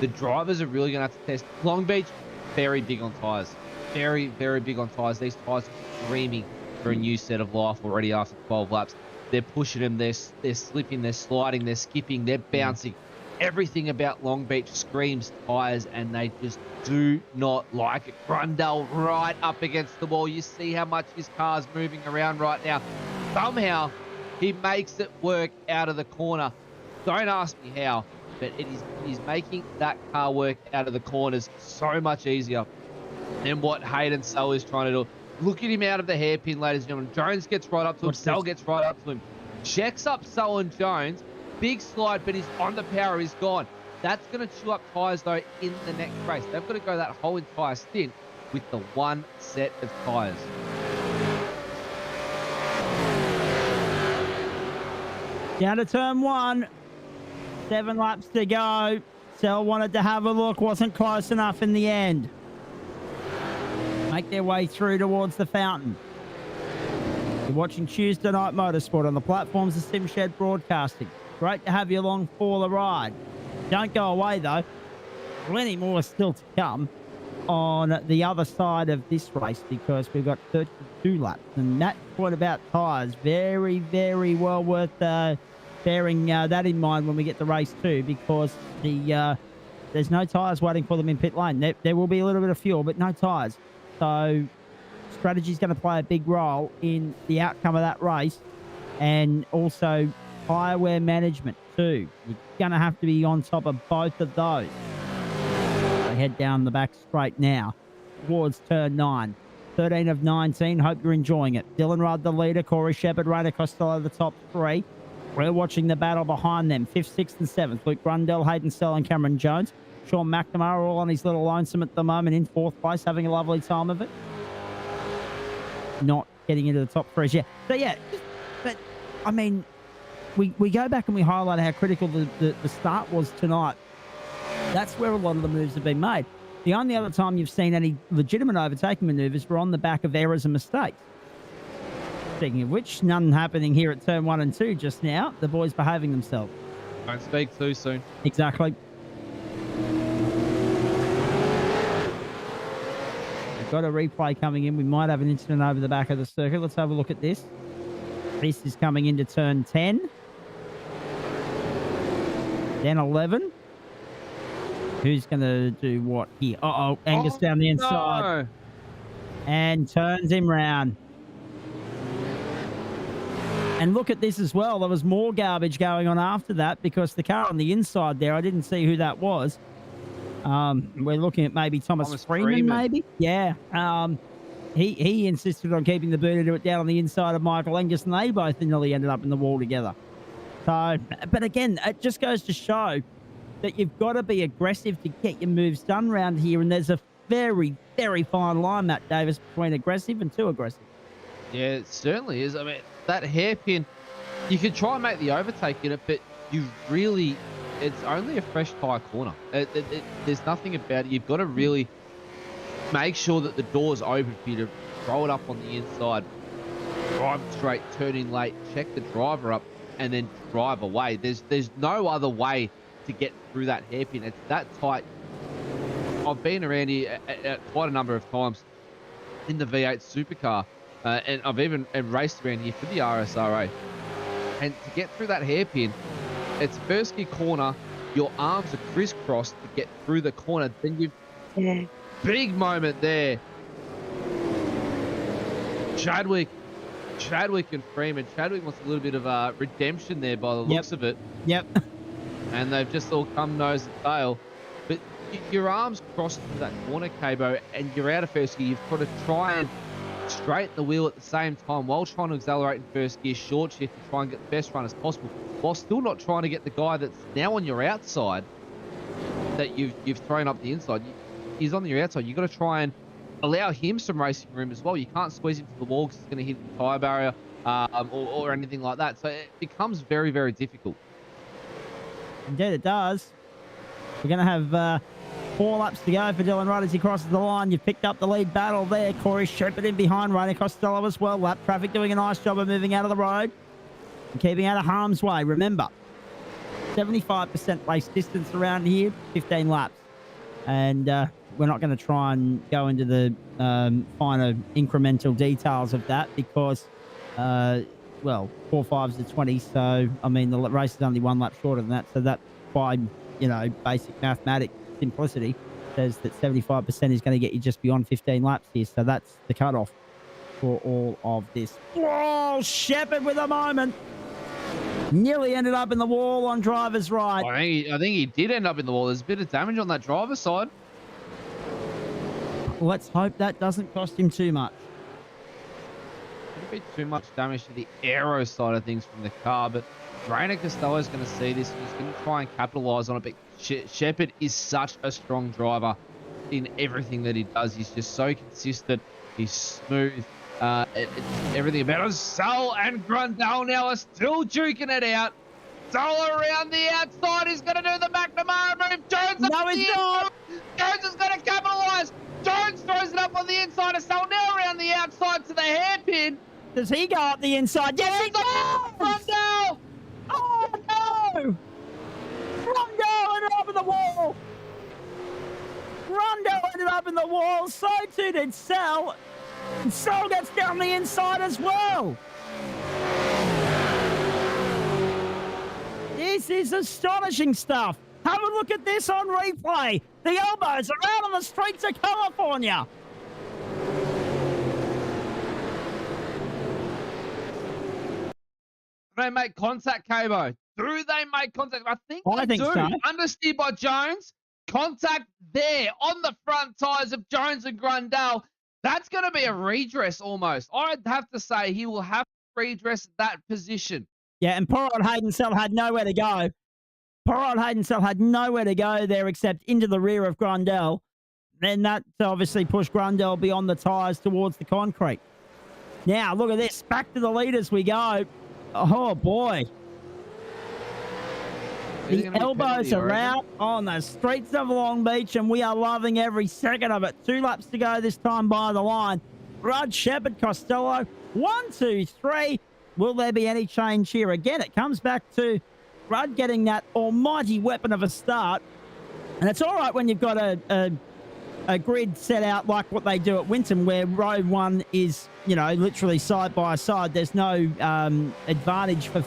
the drivers are really going to have to test. Long Beach, very big on tyres. Very, very big on tyres. These tyres are screaming for a new set of life already after 12 laps. They're pushing them, they're slipping, they're sliding, they're skipping, they're bouncing. Everything about Long Beach screams tyres, and they just do not like it. Grundle right up against the wall. You see how much his car's moving around right now. Somehow, he makes it work out of the corner. Don't ask me how, but he's making that car work out of the corners so much easier than what Hayden Sell is trying to do. Look at him out of the hairpin, ladies and gentlemen. Jones gets right up to him. Sell gets right up to him. Checks up Sell and Jones. Big slide, but he's on the power. He's gone. That's going to chew up tyres, though, in the next race. They've got to go that whole entire stint with the one set of tyres. Down to turn 1. 7 laps to go. Sell wanted to have a look. Wasn't close enough in the end. Make their way through towards the fountain. You're watching Tuesday Night Motorsport on the platforms of SimShed Broadcasting. Great to have you along for the ride. Don't go away, though. Plenty more still to come on the other side of this race, because we've got 32 laps. And that point about tyres, very, very well worth bearing that in mind when we get to race 2, because there's no tyres waiting for them in pit lane. There will be a little bit of fuel, but no tyres. So strategy is going to play a big role in the outcome of that race, and also tyre wear management too. You're going to have to be on top of both of those. They head down the back straight now towards turn 9. 13 of 19. Hope you're enjoying it. Dylan Rudd, the leader. Corey Shepard, Rainer Costello, the top 3. We're watching the battle behind them. 5th, 6th, and 7th. Luke Grundle, Hayden Sell, and Cameron Jones. Sean McNamara all on his little lonesome at the moment in 4th place, having a lovely time of it. Not getting into the top 3s yet. So, yeah, but, I mean, we go back and we highlight how critical the start was tonight. That's where a lot of the moves have been made. The only other time you've seen any legitimate overtaking manoeuvres were on the back of errors and mistakes. Speaking of which, none happening here at turn 1 and 2 just now. The boys behaving themselves. Don't speak too soon. Exactly. We've got a replay coming in. We might have an incident over the back of the circuit. Let's have a look at this. This is coming into turn 10. Then 11. Who's going to do what here? Uh-oh, Angus down the inside. No. And turns him round. And look at this as well. There was more garbage going on after that because the car on the inside there, I didn't see who that was. We're looking at maybe Thomas Freeman, maybe. Yeah. He insisted on keeping the boot to it down on the inside of Michael Angus, and they both nearly ended up in the wall together. So, but again, it just goes to show that you've got to be aggressive to get your moves done around here, and there's a very, very fine line, Matt Davis, between aggressive and too aggressive. Yeah, it certainly is. I mean, that hairpin, you can try and make the overtake in it, but you really, it's only a fresh tyre corner. There's nothing about it. You've got to really make sure that the door's open for you to throw it up on the inside, drive straight, turn in late, check the driver up, and then drive away. There's no other way to get through that hairpin. It's that tight. I've been around here quite a number of times in the V8 Supercar, and I've even raced around here for the RSRA. And to get through that hairpin, it's first gear corner, your arms are crisscrossed to get through the corner. Then you've big moment there. Chadwick and Freeman. Chadwick wants a little bit of redemption there by the looks of it. Yep. And they've just all come nose and tail. But your arms crossed through that corner, Cabo, and you're out of first gear. You've got to try and straighten the wheel at the same time while trying to accelerate in first gear, short shift, and try and get the best run as possible, while still not trying to get the guy that's now on your outside that you've thrown up the inside. He's on your outside. You've got to try and allow him some racing room as well. You can't squeeze him to the wall because it's going to hit the tyre barrier or anything like that. So it becomes very, very difficult. Indeed it does. We're going to have 4 laps to go for Dylan Rudd as he crosses the line. You've picked up the lead battle there. Corey Shepherd in behind, Ronnie Costello as well. Lap traffic doing a nice job of moving out of the road and keeping out of harm's way. Remember, 75% race distance around here, 15 laps. And we're not going to try and go into the finer incremental details of that because, well, 4 5s are 20. So, I mean, the race is only 1 lap shorter than that. So that, by, you know, basic mathematics simplicity, says that 75% is going to get you just beyond 15 laps here. So that's the cutoff for all of this. Oh, Shepherd with a moment. Nearly ended up in the wall on driver's right. I think he did end up in the wall. There's a bit of damage on that driver's side. Let's hope that doesn't cost him too much. Could be too much damage to the aero side of things from the car, but Rainer Costello is going to see this and he's going to try and capitalise on it. But Shepherd is such a strong driver in everything that he does. He's just so consistent. He's smooth. Everything about it. Sol and Grundle now are still duking it out. Sol around the outside. He's going to do the McNamara move. Jones no, he's not. Jones is going to capitalise. Jones throws it up on the inside of Sol. Now around the outside to the hairpin. Does he go up the inside? Yes, he does! Grundle! Oh, no! Grundle ended up in the wall. Grundle ended up in the wall. So too did Sol. And Sol gets down the inside as well. This is astonishing stuff. Have a look at this on replay. The elbows are out on the streets of California. Do they make contact, Cabo? Do they make contact? I think they do. So. Understeer by Jones. Contact there on the front tyres of Jones and Grundle. That's going to be a redress almost. I'd have to say he will have to redress that position. Yeah, and poor old Hayden Sell had nowhere to go. Poor old Hayden Sell had nowhere to go there except into the rear of Grundle. Then that obviously pushed Grundle beyond the tyres towards the concrete. Now, look at this. Back to the lead as we go. Oh, boy. The elbows are out on the streets of Long Beach, and we are loving every second of it. 2 laps to go this time by the line. Rudd, Shepherd, Costello. 1, 2, 3. Will there be any change here? Again, it comes back to Rudd getting that almighty weapon of a start. And it's all right when you've got a grid set out like what they do at Winton, where row 1 is, you know, literally side by side. There's no advantage for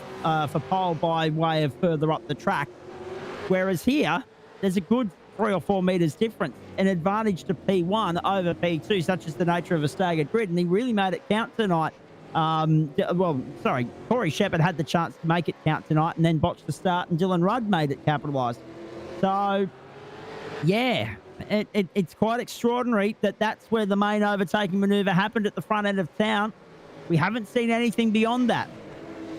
pole by way of further up the track. Whereas here, there's a good 3 or 4 meters difference, an advantage to P1 over P2, such as the nature of a staggered grid. And he really made it count tonight. Corey Shepherd had the chance to make it count tonight and then botched the start, and Dylan Rudd made it capitalise. So, yeah, it's quite extraordinary that that's where the main overtaking manoeuvre happened at the front end of town. We haven't seen anything beyond that.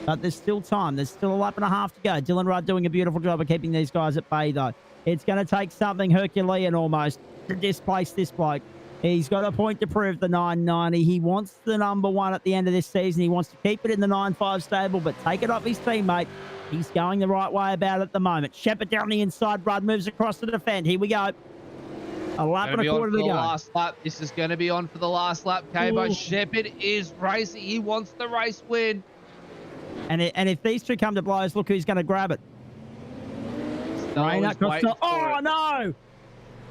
But there's still time. There's still a lap and a half to go. Dylan Rudd doing a beautiful job of keeping these guys at bay, though. It's going to take something Herculean almost to displace this bloke. He's got a point to prove, the 990. He wants the number 1 at the end of this season. He wants to keep it in the 9.5 stable, but take it off his teammate. He's going the right way about it at the moment. Shepherd down the inside. Rudd moves across to defend. Here we go. A lap and a quarter to go. Last lap. This is going to be on for the last lap, Cabo. Shepherd is racing. He wants the race win. And if these two come to blows, look who's going to grab it. Oh, no!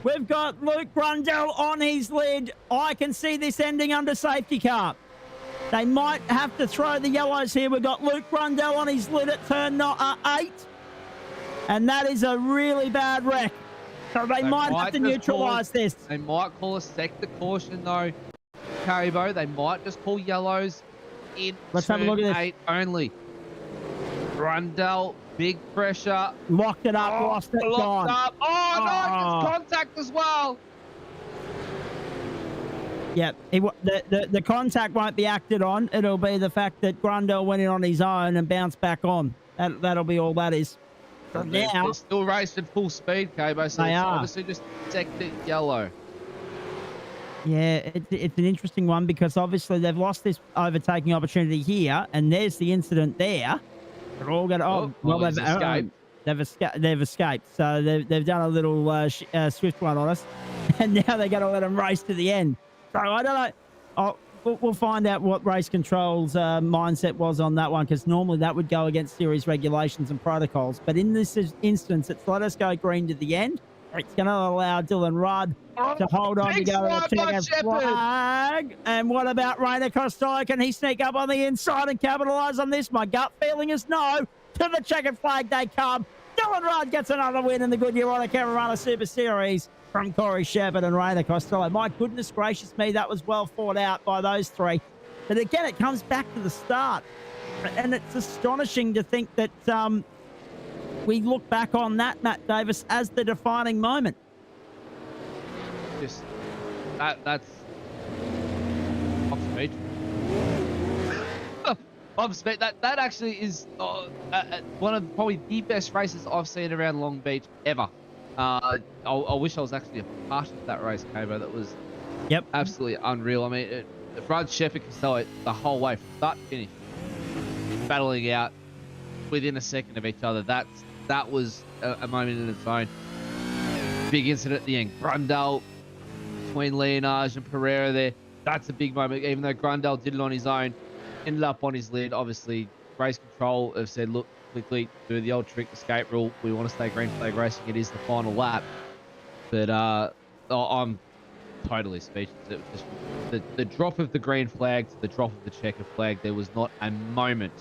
We've got Luke Brundle on his lid. I can see this ending under safety car. They might have to throw the yellows here. We've got Luke Brundle on his lid at turn 8. And that is a really bad wreck. So they might have to neutralise this. They might call a sector caution, though, Cabo. They might just call yellows in Let's have a look at this. 8 only. Brundle, big pressure. Locked it up, lost it, gone. Up. Oh, no, it's contact as well. Yeah, the contact won't be acted on. It'll be the fact that Grundle went in on his own and bounced back on. That'll be all that is. So now they're still racing full speed, Cabo. So it's obviously just sector yellow. Yeah, it's an interesting one because obviously they've lost this overtaking opportunity here, and there's the incident there. They're all going to they've escaped. So they've done a little swift one on us, and now they're going to let them race to the end. So I don't know. We'll find out what race control's mindset was on that one, because normally that would go against series regulations and protocols. But in this instance, it's let us go green to the end. It's going to allow Dylan Rudd to hold on to go to the checkered flag. And what about Rainer Costello? Can he sneak up on the inside and capitalise on this? My gut feeling is no. To the checkered flag they come. Dylan Rudd gets another win in the Goodyear Autocare Warana SuperSeries from Corey Shepherd and Rainer Costello. My goodness gracious me, that was well fought out by those three. But again, it comes back to the start. And it's astonishing to think that we look back on that, Matt Davis, as the defining moment. Just that's that actually is one of probably the best races I've seen around Long Beach ever. I wish I was actually a part of that race, Cabo. That was absolutely unreal. I mean, Rudd, Shepherd, Costello the whole way from start to finish, battling out within a second of each other. That was a moment in its own. Big incident at the end. Grundle between Leonage and Pereira there. That's a big moment. Even though Grundle did it on his own, ended up on his lid. Obviously, race control have said, look, quickly do the old trick escape rule. We want to stay green flag racing. It is the final lap. But I'm totally speechless. It was just the drop of the green flag to the drop of the checkered flag. There was not a moment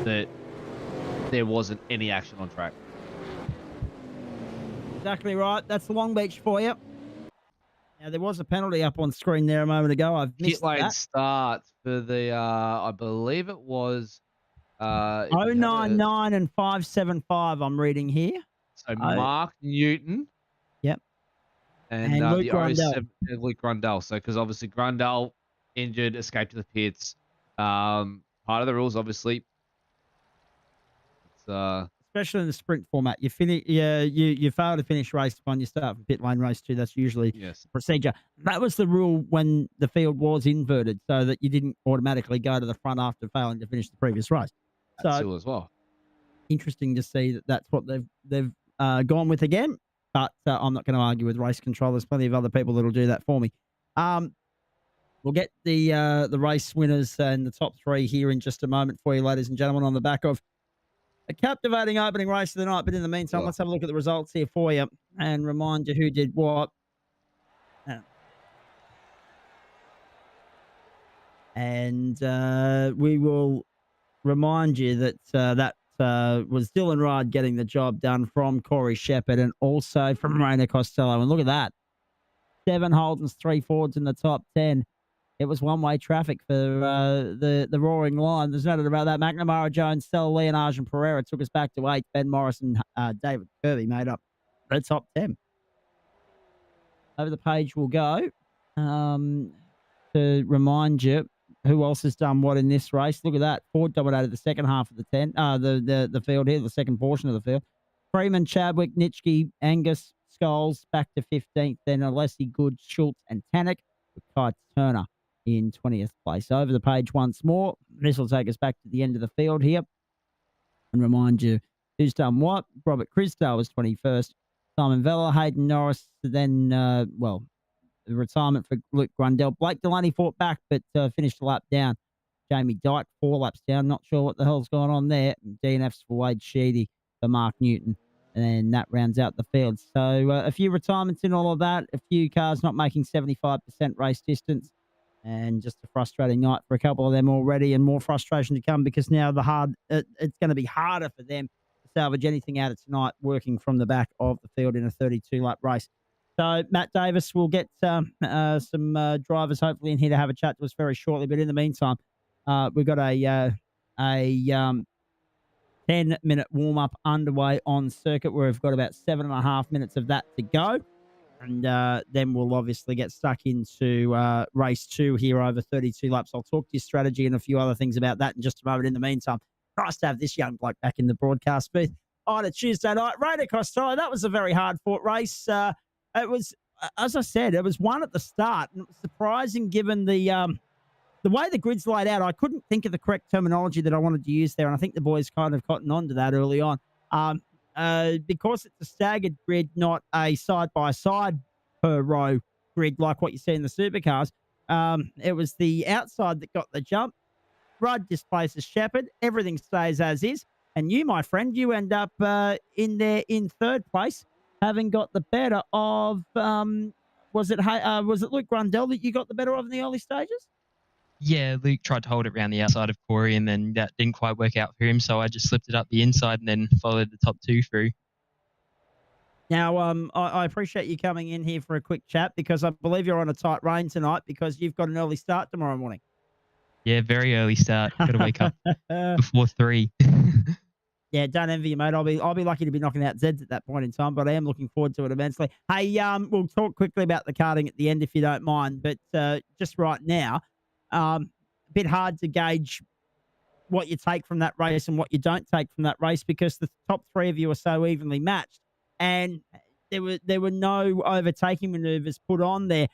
that there wasn't any action on track. Exactly right. That's the Long Beach for you. Now, there was a penalty up on screen there a moment ago. I've missed Pit lane that. starts for the, I believe it was... 099 and 575 I'm reading here. So Mark Newton. Yep. And Luke the Grundle. 07 Luke Grundle. So, because obviously Grundle injured, escaped to the pits. Part of the rules, obviously. It's, especially in the sprint format, you fail to finish race 1, you start from pit lane race 2. That's usually the procedure. That was the rule when the field was inverted, so that you didn't automatically go to the front after failing to finish the previous race. That's so as well. Interesting to see that that's what they've gone with again. But I'm not going to argue with race control. There's plenty of other people that'll do that for me. We'll get the race winners and the top 3 here in just a moment for you, ladies and gentlemen, on the back of a captivating opening race of the night. But in the meantime, let's have a look at the results here for you and remind you who did what. And we will remind you that that was Dylan Ride getting the job done from Corey Shepherd and also from Rainer Costello. And look at that. 7 Holdens, 3 Fords in the top 10. It was one-way traffic for the roaring line. There's no doubt about that. McNamara, Jones, Stella, Leonage, and Pereira took us back to 8. Ben Morris and David Kirby made up the top 10. Over the page we'll go. To remind you who else has done what in this race. Look at that. Ford dominated the second half of the the field here, the second portion of the field. Freeman, Chadwick, Nitschke, Angus, Scholes back to 15th. Then Alessi, Good, Schultz, and Tannock with Kai Turner in 20th place. Over the page once more. This will take us back to the end of the field here and remind you who's done what. Robert Crisdale was 21st. Simon Vella, Hayden Norris, then, the retirement for Luke Grundell. Blake Delaney fought back, but finished a lap down. Jamie Dyke, 4 laps down. Not sure what the hell's going on there. DNF's for Wade Sheedy, for Mark Newton. And then that rounds out the field. So a few retirements in all of that. A few cars not making 75% race distance. And just a frustrating night for a couple of them already. And more frustration to come because now it's going to be harder for them to salvage anything out of tonight working from the back of the field in a 32-lap race. So Matt Davis will get some drivers hopefully in here to have a chat to us very shortly. But in the meantime, we've got a 10-minute warm-up underway on circuit where we've got about 7.5 minutes of that to go. And then we'll obviously get stuck into race 2 here over 32 laps. I'll talk to your strategy and a few other things about that in just a moment. In the meantime, nice to have this young bloke back in the broadcast booth on a Tuesday night. Rainer Costello, that was a very hard-fought race. It was, as I said, it was one at the start, and it was surprising given the way the grid's laid out. I couldn't think of the correct terminology that I wanted to use there, and I think the boys kind of cottoned on to that early on. Because it's a staggered grid, not a side-by-side per row grid like what you see in the supercars, it was the outside that got the jump. Rudd displaces Shepherd. Everything stays as is. And you, my friend, you end up in there in third place, having got the better of, was it Luke Grundell that you got the better of in the early stages? Yeah, Luke tried to hold it around the outside of Corey, and then that didn't quite work out for him, so I just slipped it up the inside and then followed the top 2 through. Now, I appreciate you coming in here for a quick chat because I believe you're on a tight rein tonight because you've got an early start tomorrow morning. Yeah, very early start. Got to wake up before 3. Yeah, don't envy you, mate. I'll be lucky to be knocking out Zeds at that point in time, but I am looking forward to it immensely. Hey, we'll talk quickly about the karting at the end if you don't mind, but just right now, a bit hard to gauge what you take from that race and what you don't take from that race because the top 3 of you are so evenly matched, and there were no overtaking maneuvers put on there,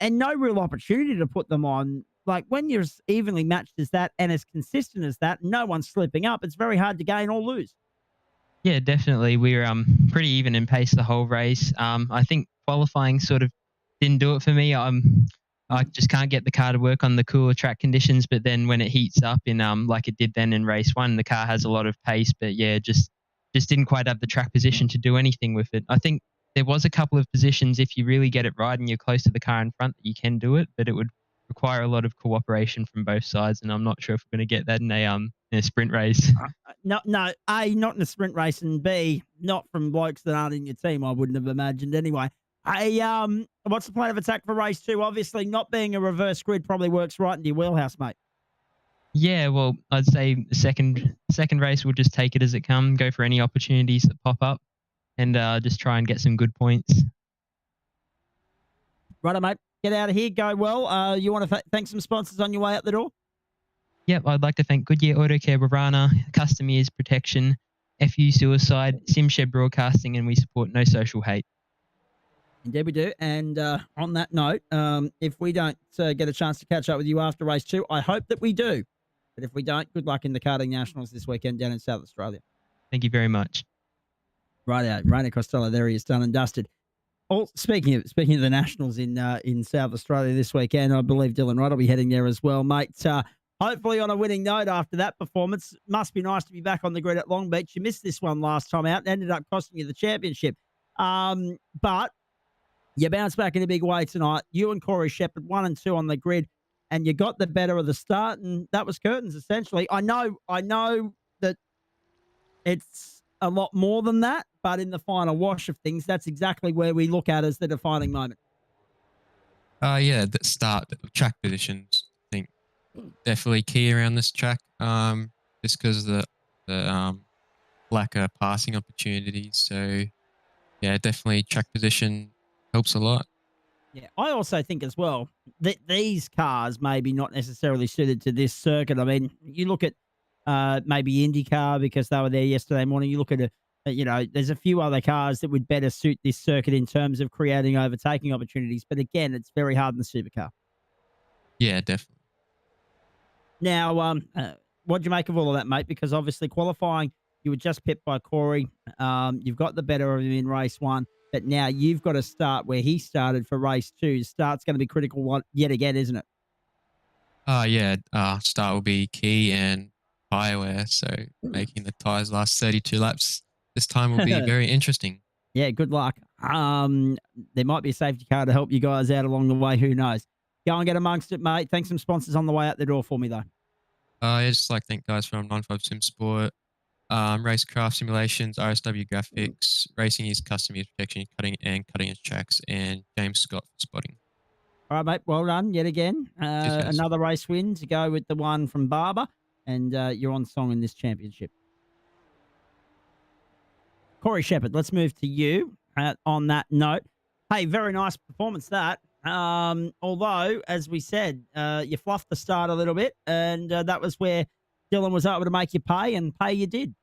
and no real opportunity to put them on. Like when you're as evenly matched as that and as consistent as that, no one's slipping up. It's very hard to gain or lose. Yeah, definitely. We were pretty even in pace the whole race. I think qualifying sort of didn't do it for me. I just can't get the car to work on the cooler track conditions, but then when it heats up in like it did then in race 1, the car has a lot of pace, but yeah, just didn't quite have the track position to do anything with it. I think there was a couple of positions if you really get it right and you're close to the car in front that you can do it, but it would require a lot of cooperation from both sides, and I'm not sure if we're going to get that in a sprint race. No, A, not in a sprint race, and B, not from blokes that aren't in your team, I wouldn't have imagined anyway. Hey, what's the plan of attack for race 2? Obviously, not being a reverse grid probably works right into your wheelhouse, mate. Yeah, well, I'd say the second race we'll just take it as it comes, go for any opportunities that pop up, and just try and get some good points. Righto, mate. Get out of here. Go well. You want to thank some sponsors on your way out the door? Yep, I'd like to thank Goodyear Autocare Warana, Custom Ears Protection, FU Suicide, SimShed Broadcasting, and we support No Social Hate. Indeed we do. And on that note, if we don't get a chance to catch up with you after race 2, I hope that we do. But if we don't, good luck in the karting nationals this weekend down in South Australia. Thank you very much. Right out. Rainer Costello, there he is, done and dusted. Oh, speaking of the nationals in South Australia this weekend, I believe Dylan Wright will be heading there as well, mate. Hopefully on a winning note after that performance. Must be nice to be back on the grid at Long Beach. You missed this one last time out and ended up costing you the championship. But you bounced back in a big way tonight. You and Corey Shepherd, 1 and 2 on the grid, and you got the better of the start, and that was curtains essentially. I know that it's a lot more than that, but in the final wash of things, that's exactly where we look at as the defining moment. Yeah, the start track positions. I think definitely key around this track. Just because of the lack of passing opportunities. So yeah, definitely track position helps a lot. Yeah, I also think as well that these cars maybe not necessarily suited to this circuit. I mean, you look at maybe IndyCar because they were there yesterday morning. You look at there's a few other cars that would better suit this circuit in terms of creating overtaking opportunities. But again, it's very hard in the supercar. Yeah, definitely. Now, what do you make of all of that, mate? Because obviously qualifying, you were just pipped by Corey. You've got the better of him in race one, but now you've got to start where he started for race two. Start's going to be critical yet again, isn't it? Yeah, start will be key and tyre wear. So making the tyres last 32 laps this time will be very interesting. Yeah, good luck. There might be a safety car to help you guys out along the way. Who knows? Go and get amongst it, mate. Thanks some sponsors on the way out the door for me, though. I just like to thank guys from 95 Sim Sport, Racecraft Simulations, RSW Graphics, Racing is Custom Use Protection, Cutting Edge Tracks, and James Scott for spotting. All right, mate. Well done yet again. Cheers, guys. Another race win to go with the one from Barber, and you're on song in this championship. Corey Shepherd, let's move to you on that note. Hey, very nice performance that. Although, as we said, you fluffed the start a little bit, and that was where Dylan was able to make you pay, and pay you did.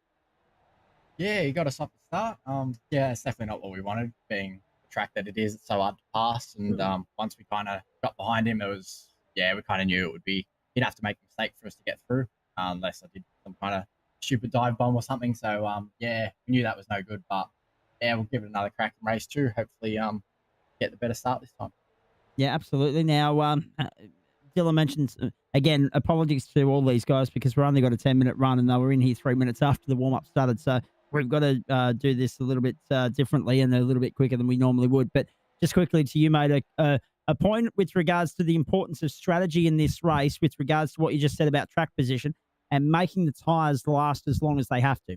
Yeah, he got us off the start. Yeah, it's definitely not what we wanted, being the track that it is. It's so hard to pass, and once we kind of got behind him, we kind of knew it would be, he'd have to make a mistake for us to get through, unless I did some kind of stupid dive bomb or something. So, yeah, we knew that was no good, but yeah, we'll give it another crack in race two. Hopefully, get the better start this time. Yeah, absolutely. Now, Dylan mentions, again, apologies to all these guys because we've only got a 10-minute run and they were in here 3 minutes after the warm-up started. So we've got to do this a little bit differently and a little bit quicker than we normally would. But just quickly to you, mate, a point with regards to the importance of strategy in this race with regards to what you just said about track position and making the tyres last as long as they have to.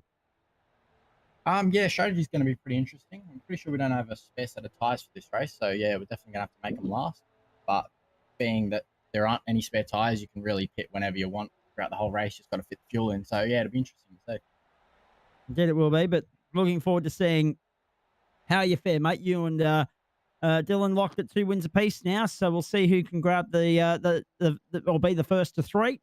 Yeah, strategy's going to be pretty interesting. I'm pretty sure we don't have a spare set of tyres for this race. So, yeah, we're definitely going to have to make them last. But being that there aren't any spare tyres, you can really pit whenever you want throughout the whole race. Just got to fit the fuel in. So, yeah, it'll be interesting to see. Indeed it will be, but looking forward to seeing how you fare, mate. You and Dylan locked at 2 wins apiece now, so we'll see who can grab or be the first to 3.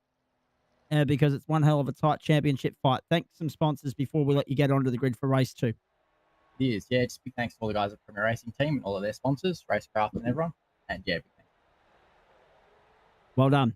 Because it's one hell of a tight championship fight. Thanks some sponsors before we let you get onto the grid for race 2. It is, yeah. Just big thanks to all the guys at Premier Racing Team and all of their sponsors, Racecraft and everyone. And yeah, big thanks. Well done.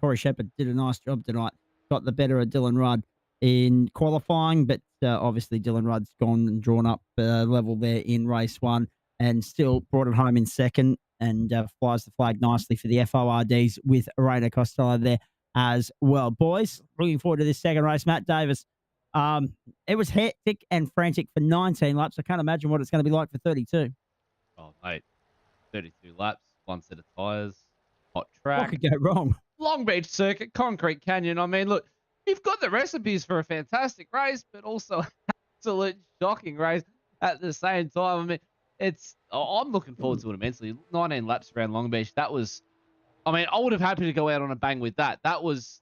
Corey Shepherd did a nice job tonight. Got the better of Dylan Rudd in qualifying, but obviously Dylan Rudd's gone and drawn up level there in race 1 and still brought it home in second and flies the flag nicely for the FORDs with Rainer Costello there as well. Boys, looking forward to this second race. Matt Davis, it was hectic and frantic for 19 laps. I can't imagine what it's going to be like for 32. Oh, mate, 32 laps, one set of tyres, hot track. What could go wrong? Long Beach circuit, concrete canyon. I mean, look, you've got the recipes for a fantastic race, but also absolute shocking race at the same time. I mean, I'm looking forward to it immensely. 19 laps around Long Beach. That was, I mean, I would have happy to go out on a bang with that. That was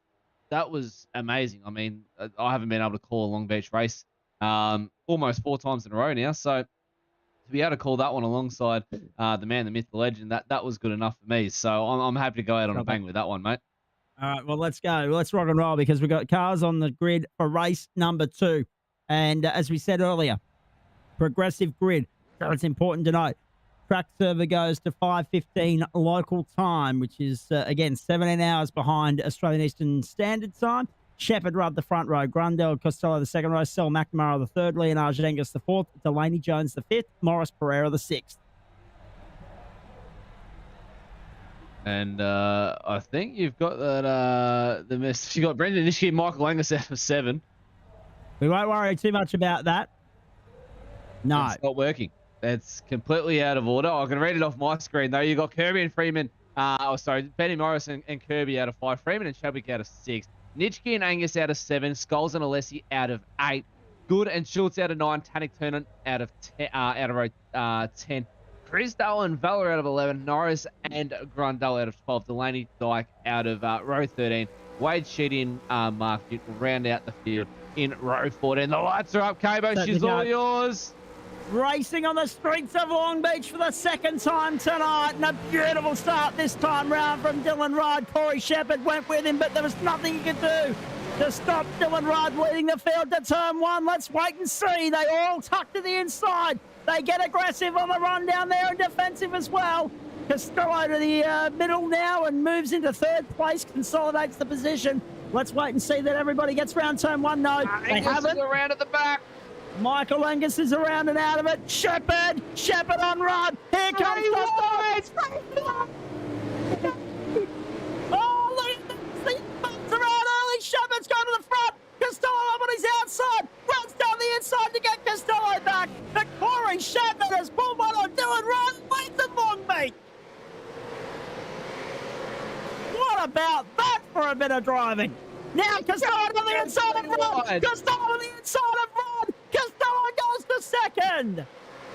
amazing. I mean, I haven't been able to call a Long Beach race almost 4 times in a row now. So to be able to call that one alongside the man, the myth, the legend, that was good enough for me. So I'm happy to go out on a bang with that one, mate. All right, well, let's go. Let's rock and roll because we've got cars on the grid for race number 2. And as we said earlier, progressive grid. So it's important to note. Track server goes to 5:15 local time, which is, again, 17 hours behind Australian Eastern Standard Time. Shepherd Rudd the front row, Grundle Costello the second row, Sel McNamara the third, Leonard Angus the fourth, Delaney Jones the fifth, Morris Pereira the sixth. And I think you've got that the message. You got Brendan Nishiki, Michael Angus out for 7. We won't worry too much about that. No. It's not working. It's completely out of order. I can read it off my screen, though. You got Kirby and Freeman. Benny Morris and Kirby out of 5. Freeman and Chadwick out of 6. Nitschke and Angus out of 7. Scholes and Alessi out of 8. good, and Schultz out of 9, Tannic Turner out of 10, row 10, Crisdale and Vella out of 11, Norris and Grundle out of 12, Delaney Dyke out of row 13, Wade Sheedy and Mark Newton round out the field in row 14. The lights are up, Cabo. She's all yours. Racing on the streets of Long Beach for the second time tonight, and a beautiful start this time round from Dylan Rudd. Corey Shepherd went with him, but there was nothing he could do to stop Dylan Rudd leading the field to turn one. Let's wait and see. They all tuck to the inside. They get aggressive on the run down there and defensive as well. Costello to the middle now and moves into third place, consolidates the position. Let's wait and see that everybody gets round turn one. No, they haven't. Around at the back. Michael Angus is around and out of it. Shepherd on Rudd. Here comes Costello. Oh, look at this. Bumps around early. Shepherd's gone to the front. Costello up on his outside. Runs down the inside to get Costello back. But Corey Shepherd has pulled one on Dylan Rudd. Leads at Long Beach. What about that for a bit of driving? Now Costello on the inside of Rudd. Costello on the inside of Rudd. Costello goes to second.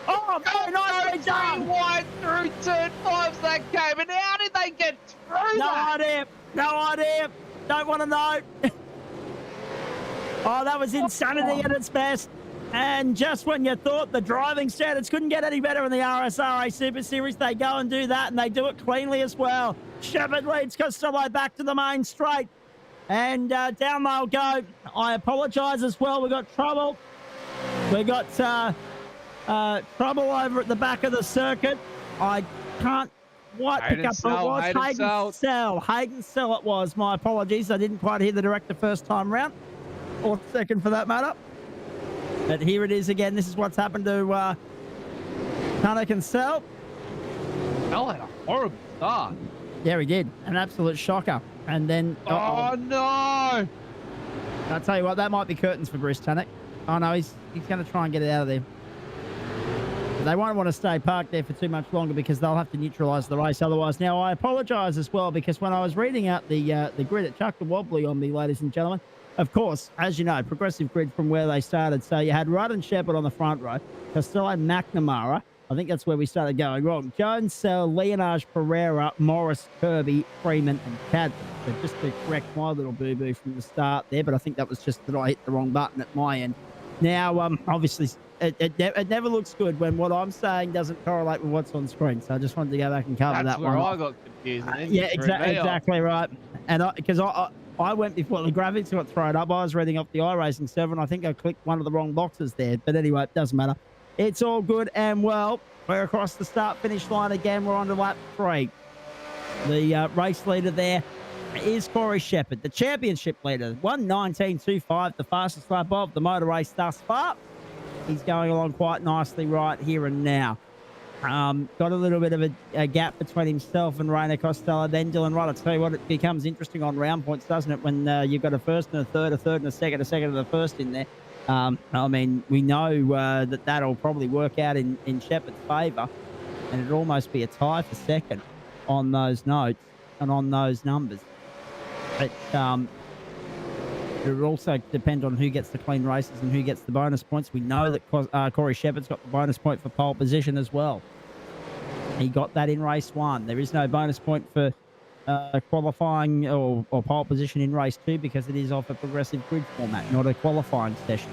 Oh, very nicely done. Wide through turn 5's that came. And how did they get through that? No idea. Don't want to know. Oh, that was insanity at its best. And just when you thought the driving standards couldn't get any better in the RSRA Super Series, they go and do that, and they do it cleanly as well. Shepherd leads Costello back to the main straight. And down they'll go. I apologise as well. We got trouble. We got trouble over at the back of the circuit. I can't quite pick up what it was. Hayden Sell it was. My apologies. I didn't quite hear the director first time round, or second for that matter. But here it is again. This is what's happened to Tannic and Sell. Sell had a horrible start. Yeah, he did. An absolute shocker. And then... Oh, no! I'll tell you what, that might be curtains for Bruce Tannic. Oh, no, he's going to try and get it out of there. But they won't want to stay parked there for too much longer because they'll have to neutralise the race otherwise. Now, I apologise as well because when I was reading out the grid, it chucked a wobbly on me, ladies and gentlemen. Of course, as you know, progressive grid from where they started. So you had Rudd and Shepherd on the front row. Costello, McNamara. I think that's where we started going wrong. Jones, Sell, Leonage, Pereira, Morris, Kirby, Freeman, and Cadden. So just to correct my little boo-boo from the start there, but I think that was just that I hit the wrong button at my end. Now, obviously, it never looks good when what I'm saying doesn't correlate with what's on screen. So I just wanted to go back and cover that one. That's where I got confused. Yeah, exactly right. And because I went before the graphics got thrown up. I was reading off the iRacing server, and I think I clicked one of the wrong boxes there. But anyway, it doesn't matter. It's all good and well. We're across the start-finish line again. We're on to lap 3. The race leader there is Corey Shepherd, the championship leader. 1:19.25, the fastest lap of the motor race thus far. He's going along quite nicely right here and now. Got a little bit of a gap between himself and Rainer Costello. Then Dylan Rudd. I'll tell you what, it becomes interesting on round points, doesn't it, when you've got a first and a third and a second and a first in there. I mean, we know that'll probably work out in Shepherd's favour, and it'll almost be a tie for second on those notes and on those numbers. But it'll also depend on who gets the clean races and who gets the bonus points. We know that Corey Shepherd's got the bonus point for pole position as well. He got that in race 1. There is no bonus point for qualifying or pole position in race 2 because it is off a progressive grid format, not a qualifying session.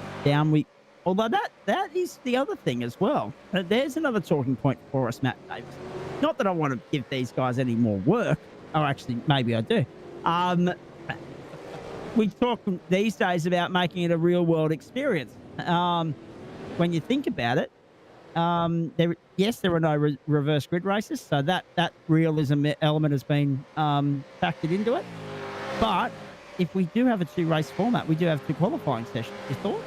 Although that is the other thing as well. There's another talking point for us, Matt Davis. Not that I want to give these guys any more work. Oh, actually, maybe I do. We talk these days about making it a real world experience. When you think about it, there are no reverse grid races, so that realism element has been factored into it. But if we do have a 2-race format, we do have 2 qualifying sessions. Your thought?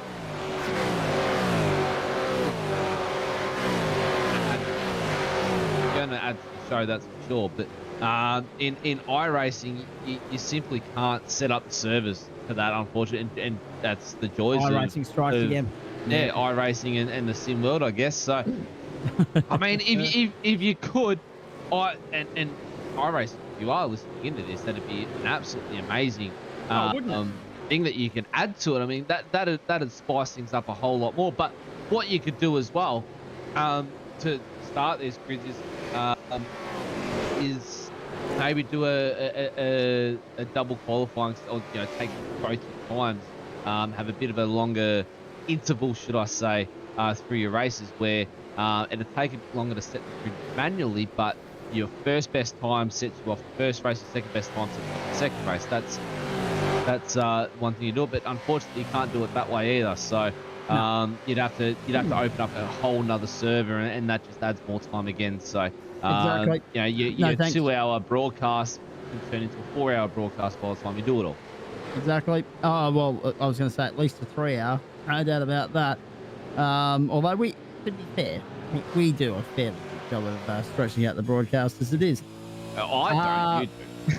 Going to add to the show, that's for sure. But in iRacing, you simply can't set up the servers for that, unfortunately, and that's the joys iRacing strikes again. Yeah, iRacing and the sim world, I guess. So, I mean, if you could, and iRacing, if you are listening into this, that'd be an absolutely amazing thing that you can add to it. I mean, that'd spice things up a whole lot more. But what you could do as well, to start this, Chris, is maybe do a double qualifying, or take both your times, have a bit of a longer interval, should I say, through your races, where it'll take a bit longer to set the grid manually, but your first best time sets you off the first race, your second best time sets you off the second race. That's one thing you do, but unfortunately you can't do it that way either. So you'd have to open up a whole nother server, and that just adds more time again. So Exactly. your 2-hour broadcast can turn into a 4-hour broadcast by the time you do it all. Exactly. Oh, well, I was going to say at least a 3-hour. No doubt about that. Although to be fair, we do a fairly good job of stretching out the broadcast as it is. I don't. You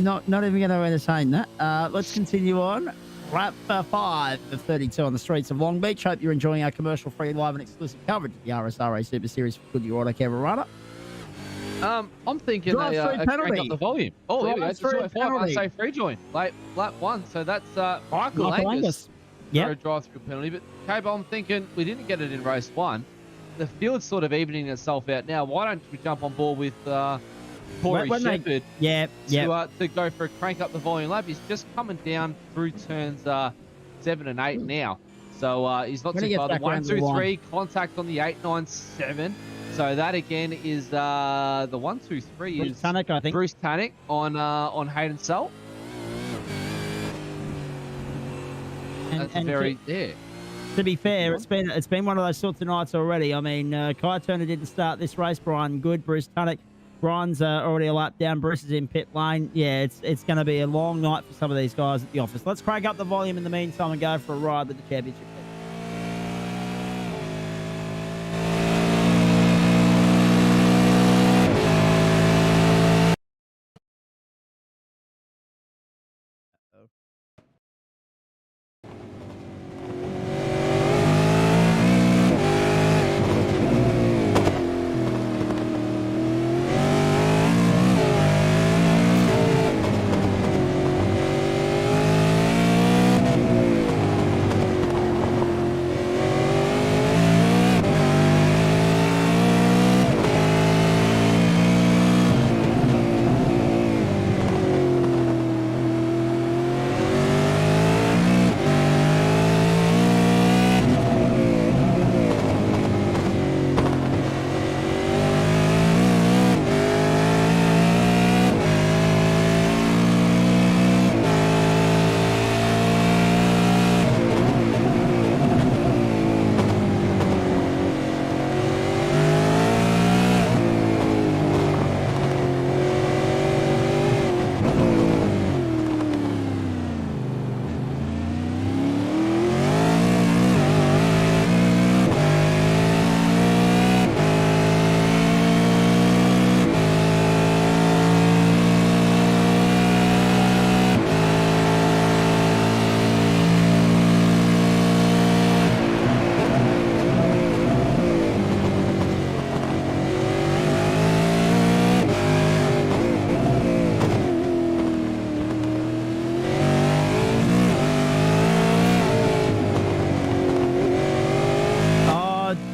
do. Not even going to entertain that. Let's continue on. Lap 5 of 32 on the streets of Long Beach. Hope you're enjoying our commercial-free, live and exclusive coverage of the RSRA Super Series for Goodyear Autocare Warana. I'm thinking Drive through crank penalty. up the volume. Oh, there we go. Drive through 205 penalty. unsafe rejoin. Lap 1. So that's Michael Angus. for a drive-through penalty. But Cable, I'm thinking we didn't get it in race 1. The field's sort of evening itself out now. Why don't we jump on board with Corey Shepherd? To go for a crank up the volume lap. He's just coming down through turns 7 and 8 now. So he's not too far. The 1, 2, 3 contact on the 8, 9, 7. So that again is the 1, 2, 3 Bruce is Tannock, I think. Bruce Tannock on Hayden Sell. That's To be fair, it's been one of those sorts of nights already. I mean, Kai Turner didn't start this race. Brian Good, Bruce Tannock. Brian's already a lap down. Bruce is in pit lane. Yeah, it's going to be a long night for some of these guys at the office. Let's crank up the volume in the meantime and go for a ride with the championship.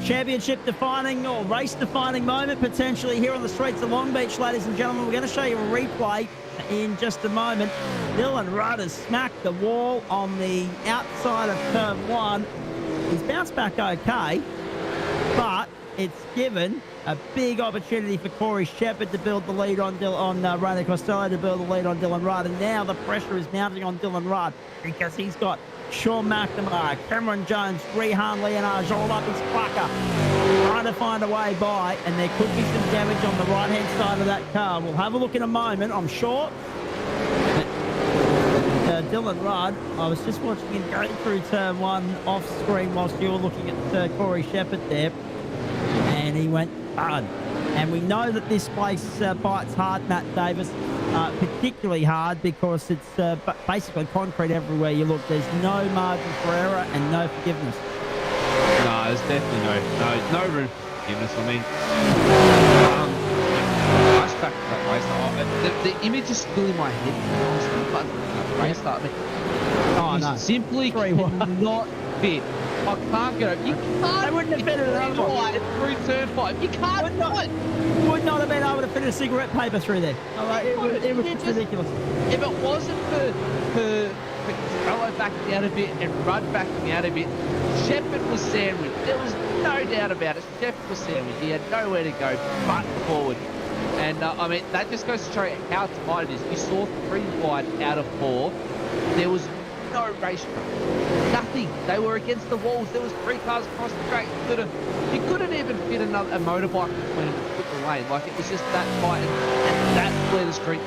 Championship defining or race defining moment potentially here on the streets of Long Beach, ladies and gentlemen. We're going to show you a replay in just a moment. Dylan Rudd has smacked the wall on the outside of turn 1. He's bounced back okay, but it's given a big opportunity for Corey Shepherd to build the lead on Ronnie Costello to build the lead on Dylan Rudd, and now the pressure is mounting on Dylan Rudd because he's got Sean McNamara, Cameron Jones, Rehan Leonage all up his clucker, trying to find a way by, and there could be some damage on the right-hand side of that car. We'll have a look in a moment. I'm sure Dylan Rudd, I was just watching him go through turn 1 off screen whilst you were looking at Corey Shepherd there, and he went hard. And we know that this place bites hard, Matt Davis, particularly hard because it's basically concrete everywhere you look. There's no margin for error and no forgiveness. No, there's definitely no room for forgiveness. I mean, I stuck to that honest, the image is still in my head. But race start. Oh, no. Simply 3-1. cannot fit. I can't get it. You can't. They wouldn't have fitted another one. Through turn 5. You can't. Would not have been able to fit a cigarette paper through there. It was just ridiculous. If it wasn't for Trello backing out a bit and Rudd backing out a bit, Shepherd was sandwiched. There was no doubt about it. Shepherd was sandwiched. He had nowhere to go but forward. And, I mean, that just goes to show you how tight it is. You saw 3 wide out of 4. There was no racetrack. Nothing. They were against the walls. There was 3 cars across the track. You couldn't even fit a motorbike between them to put the lane. Like, it was just that tight. And that's where the street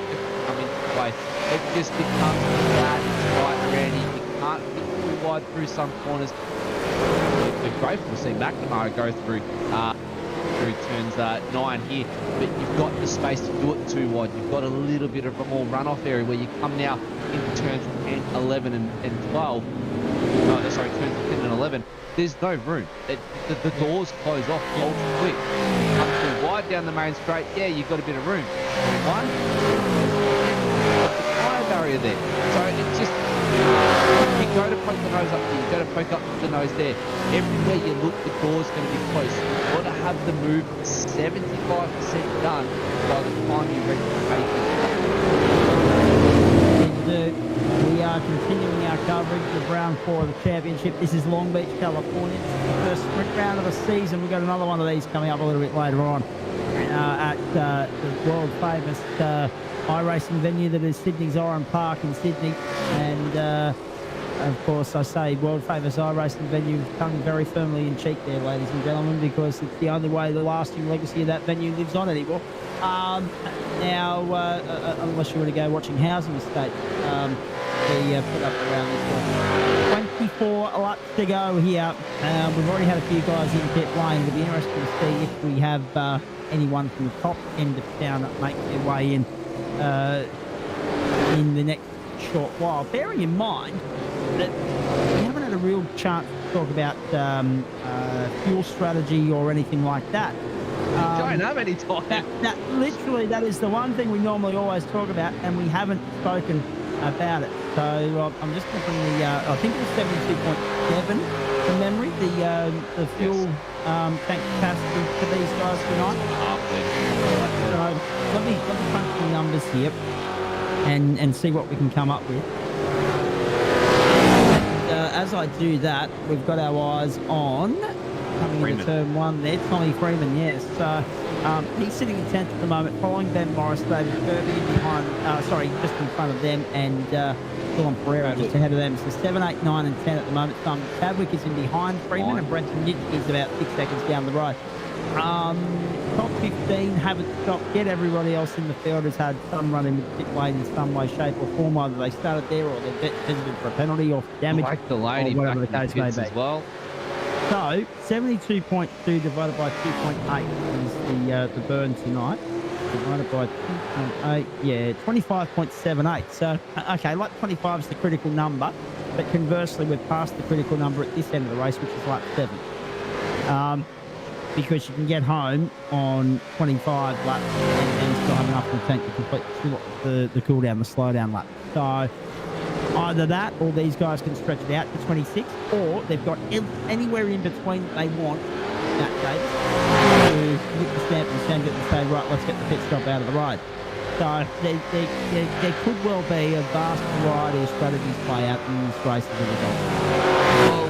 come into play. It just becomes that tight around you. You can't fit too wide through some corners. We're grateful to see McNamara go through turns 9 here, but you've got the space to do it too wide. You've got a little bit of a more runoff area where you come now into turns 10, 11 and 12. No, sorry, turns 10 and 11. There's no room. The doors close off ultra quick. Up too wide down the main straight, yeah, you've got a bit of room. One, tyre barrier there. So it's just, you go to poke the nose up here, you go to poke up the nose there. Everywhere you look, the door's going to be close. You've got to have the move 75% done by the time you reach the paper. We are continuing our coverage of round 4 of the championship. This is Long Beach, California. This is the first sprint round of the season. We've got another one of these coming up a little bit later on at the world famous iRacing venue that is Sydney's Oran Park in Sydney. And of course, I say world famous iRacing venue coming very firmly in cheek there, ladies and gentlemen, because it's the only way the lasting legacy of that venue lives on anymore. Now, unless you want to go watching Housing Estate, they put up around this one. 24 laps to go here. We've already had a few guys in pit lane. It'll be interesting to see if we have anyone from the top end of town that makes their way in the next short while. Bearing in mind that we haven't had a real chance to talk about fuel strategy or anything like that. Don't have any time. That literally, that is the one thing we normally always talk about, and we haven't spoken about it. So I'm just looking the, I think it was 72.7 from memory, the fuel tank capacity for these guys tonight. So let me crunch the numbers here and see what we can come up with. As I do that, we've got our eyes on coming into turn 1 there, Tommy Freeman, yes. He's sitting in 10th at the moment, following Ben Morris, David Kirby behind, just in front of them, and Dylan Pereira just ahead of them. So 7, 8, 9 and 10 at the moment. Chadwick is in behind Freeman, and Brenton Nitsch is about 6 seconds down the road. Top 15 haven't stopped yet. Everybody else in the field has had some run in the pit lane in some way, shape or form. Either they started there or they're visited for a penalty or for damage, like the lady or whatever the back case in the may pits be. as well. So 72.2 divided by 2.8 is the burn tonight. Divided by 2.8, yeah, 25.78. So, okay, like 25 is the critical number, but conversely, we've passed the critical number at this end of the race, which is like 7. Because you can get home on 25 laps and still have enough content to complete the cool down, the slow down lap. So either that or these guys can stretch it out to 26, or they've got anywhere in between that they want that day to hit the stamp and send it and say, right, let's get the pit stop out of the ride. So there could well be a vast variety of strategies play out in this race as a result. Well,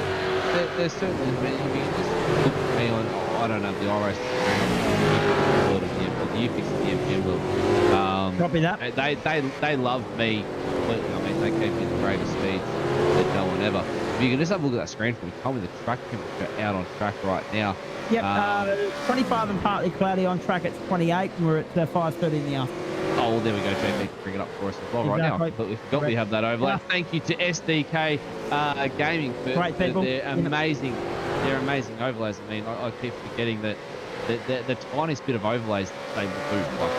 there's certainly, if you can just look at me on, I don't know, the iRace, the UFIX, the MPM will. Copy that. They love me. I mean, they keep me the greatest speeds that no one ever. If you can just have a look at that screen for me, tell me the track temperature out on track right now. Yep, 25 and partly cloudy on track. It's 28, and we're at 5:30 in the afternoon. Oh, well, there we go, JP. Bring it up for us as well right now. I completely forgot we have that overlay. Yeah. Thank you to SDK Gaming for their amazing, overlays. I mean, I keep forgetting that the tiniest bit of overlays they will do. Like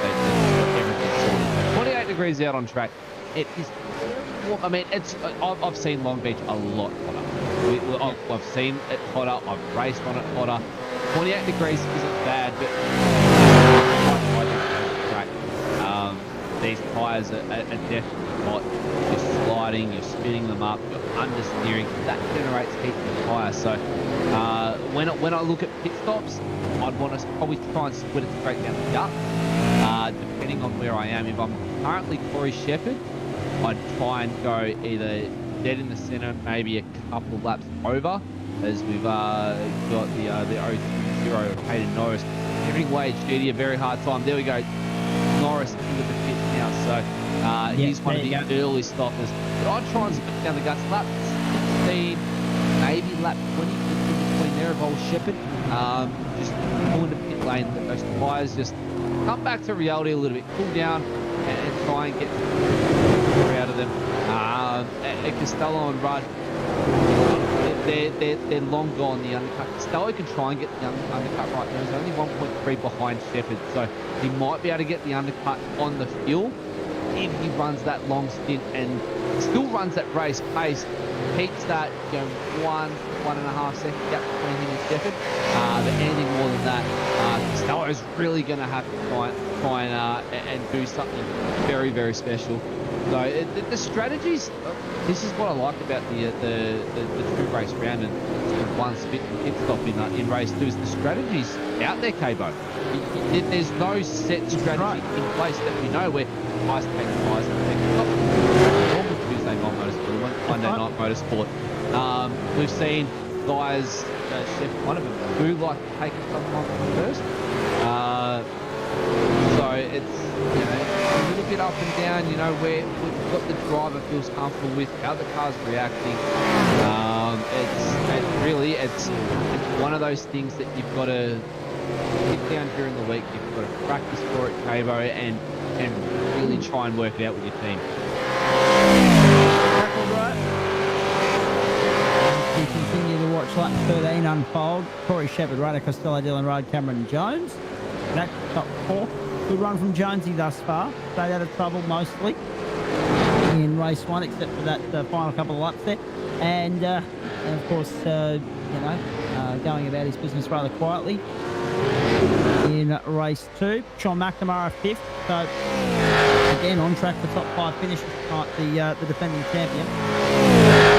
everything sorted. 28 degrees out on track. It is. I mean, I've seen Long Beach a lot hotter. I've seen it hotter. I've raced on it hotter. 28 degrees isn't bad, but these tyres are definitely hot. You're sliding, you're spinning them up, you're understeering. That generates heat in the tyre. So when I look at pit stops, I'd want to probably try and split it straight down the gut. Depending on where I am, if I'm currently Corey Shepherd, I'd try and go either dead in the center, maybe a couple laps over, as we've got the 020 Hayden Norris giving way GD a very hard time. There we go, Norris into the pit now, so he's one of the early stoppers. But I'd try and split down the guts, lap 16, maybe lap 20 between there of old Shepherd. Just pull into pit lane, let those tyres just come back to reality a little bit, cool down, and try and get out of them. Costello and Rudd, they're long gone, the undercut. Costello can try and get the undercut right now. He's only 1.3 behind Shepherd, so he might be able to get the undercut on the fuel if he runs that long stint and still runs that race pace, keeps that 1.5 second gap between him and Shepherd. But anything more than that, Costello is really going to have to try and do something very, very special. So the strategies, this is what I like about the true race round and one pit stop in race 2 is the strategies out there, Cabo. There's no set strategy in place that we know where guys take guys and take normal Tuesday night motorsport, Monday night motorsport. We've seen guys, one of them, do like to take it sometime first. So it's a little bit up and down, where what the driver feels comfortable with, how the car's reacting. It's one of those things that you've got to sit down during the week. You've got to practice for it, Cabo, and really try and work it out with your team. We continue to watch lap 13 unfold. Corey Shepherd, Ryder Costello, Dylan Rudd, Cameron Jones. That's top 4. Good run from Jonesy thus far. Stayed out of trouble mostly in race 1, except for that final couple of laps there. And of course, going about his business rather quietly in race 2. Sean McNamara 5th. So again, on track for top 5 finish tonight, the defending champion.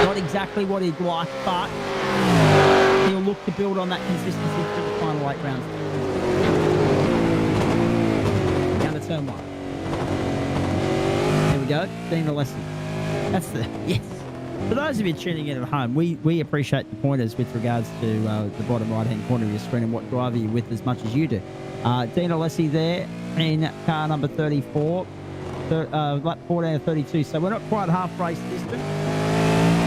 Not exactly what he'd like, but he'll look to build on that consistency for the final 8 rounds. Down to turn 1. There we go. Dean Alessi. That's yes. For those of you tuning in at home, we appreciate the pointers with regards to the bottom right-hand corner of your screen and what driver you're with as much as you do. Dean Alessi there in car number 34, lap 14 of 32. So we're not quite half race distance.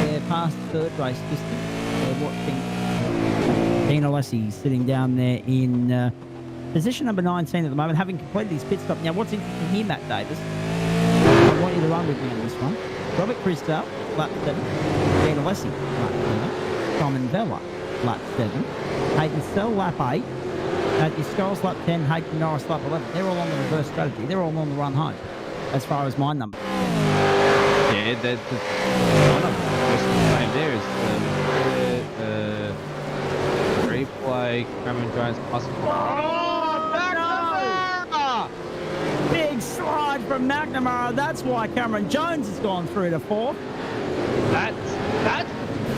We're past third race distance. We're watching Dean Alessi sitting down there in position number 19 at the moment, having completed his pit stop. Now, what's interesting here, Matt Davis, I want you to run with me on this one. Robert Christoph, lap 7. Dean Alessi, lap 7. Simon Vella, lap 7. Hayden Sell, lap 8. Matthew Scholes, lap 10. Hayden Norris, lap 11. They're all on the reverse strategy. They're all on the run home, as far as my number. Yeah, that's one of them. The same there is replay. Cameron Jones plus. Big slide from McNamara. That's why Cameron Jones has gone through to 4th. That's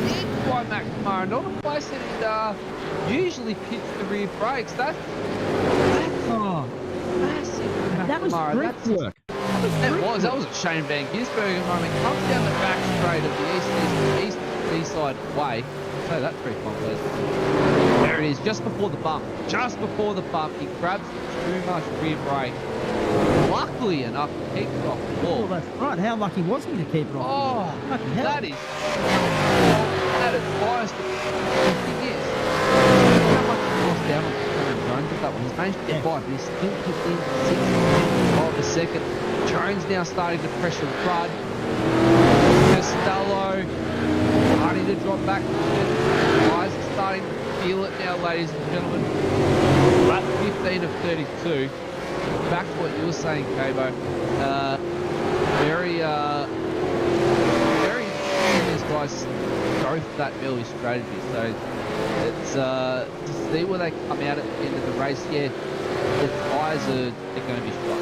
big by McNamara. Not a place that he usually pits the rear brakes. That's massive. That was great work. That was a Shane Van Gisbergen moment. Comes down the back straight of the east side way. Oh, that's pretty complex. There it is, just before the bump. Just before the bump, he grabs too much rear brake. Luckily enough, to keep it off the wall. Oh, that's right. How lucky was he to keep it off? Oh, that is at its highest. The thing is, how much he lost out on Cameron Jones with that one. He's managed to get by, but he's still within 6th of a second. Jones now starting to pressure Rudd. Costello starting to drop back. Guys are starting to feel it now, ladies and gentlemen. Lap 15 of 32. Back to what you were saying, Cabo. Very these guys go for that early strategy. So it's to see where they come out at the end of the race. Yeah, the tyres are going to be shot.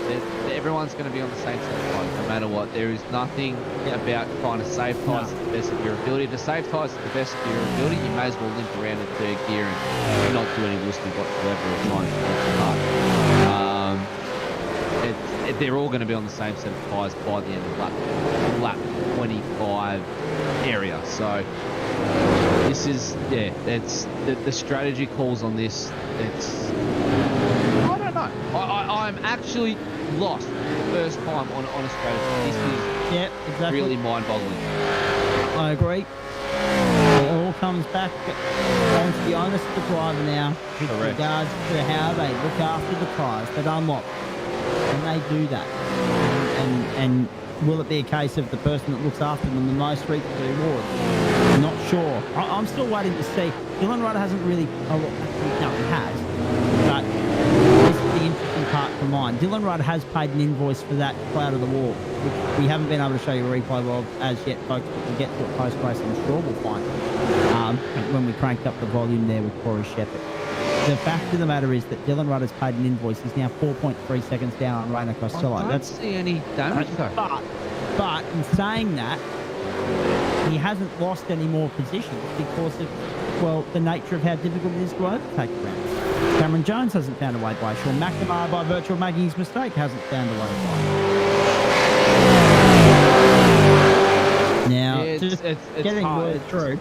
Everyone's going to be on the same set of tyres no matter what. There is nothing about trying to save tyres to the best of your ability. To save tyres to the best of your ability, you may as well limp around in third gear and not do any listening whatsoever or try and fall apart. They're all going to be on the same set of tyres by the end of lap 25 area. So this is, it's the strategy calls on this. It's, I don't know. I'm actually lost for the first time on a strategy. This is exactly. really mind-boggling. I agree. It all comes back down to the onus of the driver now with Correct. regards to how they look after the tyres that unlock. And they do that. And will it be a case of the person that looks after them the most reaps the reward? I'm not sure. I'm still waiting to see. Dylan Ryder hasn't really... no, he has. But this is the interesting part for mine. Dylan Ryder has paid an invoice for that Cloud of the Wall, which we haven't been able to show you a replay of as yet, folks, but we'll get to it post-race. I'm sure we'll find it when we cranked up the volume there with Corey Shepherd. The fact of the matter is that Dylan Ryder's paid an invoice. He's now 4.3 seconds down on Reina Costello. I don't see any damage though. But in saying that, he hasn't lost any more positions because of, well, the nature of how difficult it is to overtake rounds. Cameron Jones hasn't found a way by. Sean McNamara, by virtue of making his mistake, hasn't found a way by. Now, it's getting hard. word through.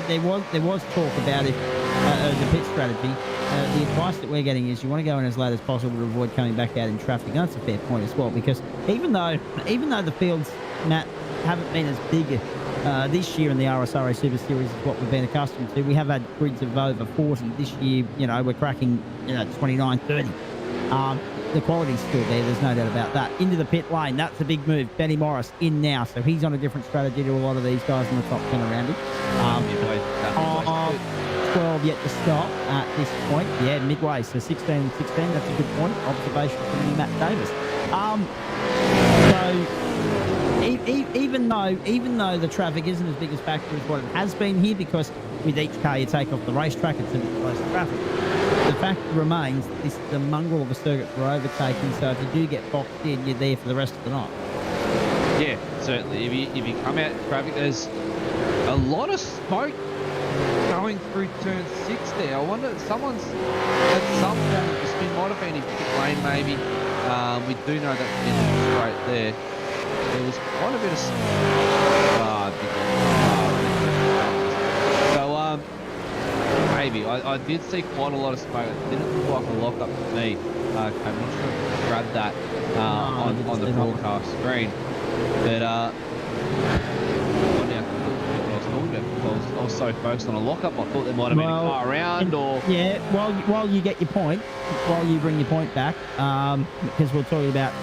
There was talk about if the pit strategy. The advice that we're getting is you want to go in as late as possible to avoid coming back out in traffic. And that's a fair point as well, because even though the fields, Matt, haven't been as big this year in the RSRA Super Series as what we've been accustomed to, we have had grids of over 40. This year, we're cracking 29, 30. The quality's still there's no doubt about that. Into the pit lane, that's a big move. Benny Morris in now, so he's on a different strategy to a lot of these guys in the top 10 around him. 12 yet to stop at this point. Yeah, midway, so 16 and 16, that's a good point. Observation from Matt Davis. So even though the traffic isn't as big a factor as what it has been here, because with each car you take off the racetrack, it's a bit close to traffic. The fact remains that this is a mongrel of a circuit for overtaking, so if you do get boxed in, you're there for the rest of the night. Yeah, certainly. If you come out in traffic, there's a lot of smoke going through turn 6 there. I wonder, someone's at some point of the spin, might have been in pit lane maybe. We do know that in straight there. There was quite a bit of maybe. I did see quite a lot of smoke. It didn't look like a lock-up to me. I'm not sure if I grabbed that on the broadcast screen. But I was so focused on a lock-up, I thought there might have been a car around or... Yeah, while you get your point, while you bring your point back, because we're talking about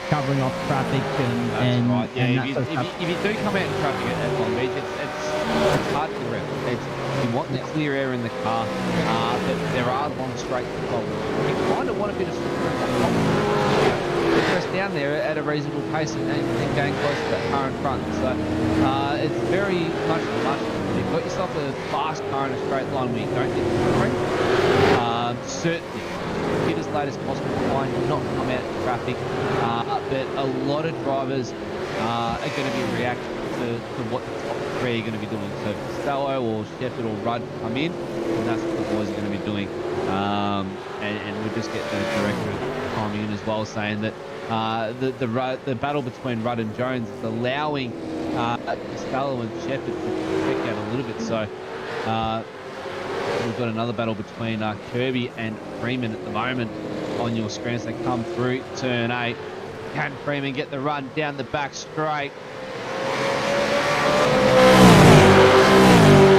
covering off traffic and right. Yeah, and if you do come out in traffic at Long Beach, it's hard to grab. You want the clear air in the car, but there are long straight controls. You kind of want a bit of press down there at a reasonable pace and going close to that car in front. So it's very much a much. You've got yourself a fast car in a straight line where you don't get the free. Certainly, get as late as possible. Try and not come out in traffic. But a lot of drivers are going to be reacting to what the top three are going to be doing. So Costello or Shepherd or Rudd come in, and that's what the boys are going to be doing. And we'll just get the director chiming in as well, saying that the battle between Rudd and Jones is allowing Costello and Shepherd to check out a little bit. So we've got another battle between Kirby and Freeman at the moment on your screen as they come through turn 8. Can Freeman get the run down the back straight?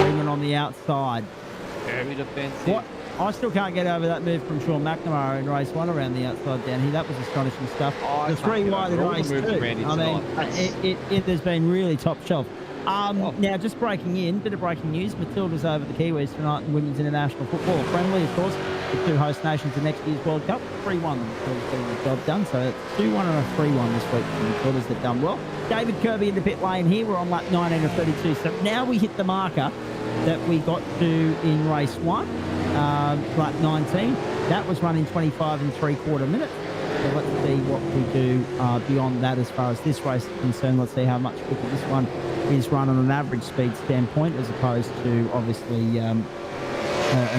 Freeman on the outside. Very defensive. What? I still can't get over that move from Sean McNamara in race 1 around the outside down here. That was astonishing stuff. The 3 wide in race 2. I mean, there's been really top shelf. Now, just breaking in, bit of breaking news. Matilda's over the Kiwis tonight in Women's International Football. Friendly, of course, the 2 host nations of next year's World Cup. 3-1, Matilda's getting the job done. So it's 2-1 and a 3-1 this week for the Matildas that done well. David Kirby in the pit lane here. We're on lap 19 of 32. So now we hit the marker that we got to in race 1, lap 19, that was running 25 and 3/4 minutes. So let's see what we do beyond that as far as this race is concerned. Let's see how much quicker this one is run on an average speed standpoint, as opposed to obviously an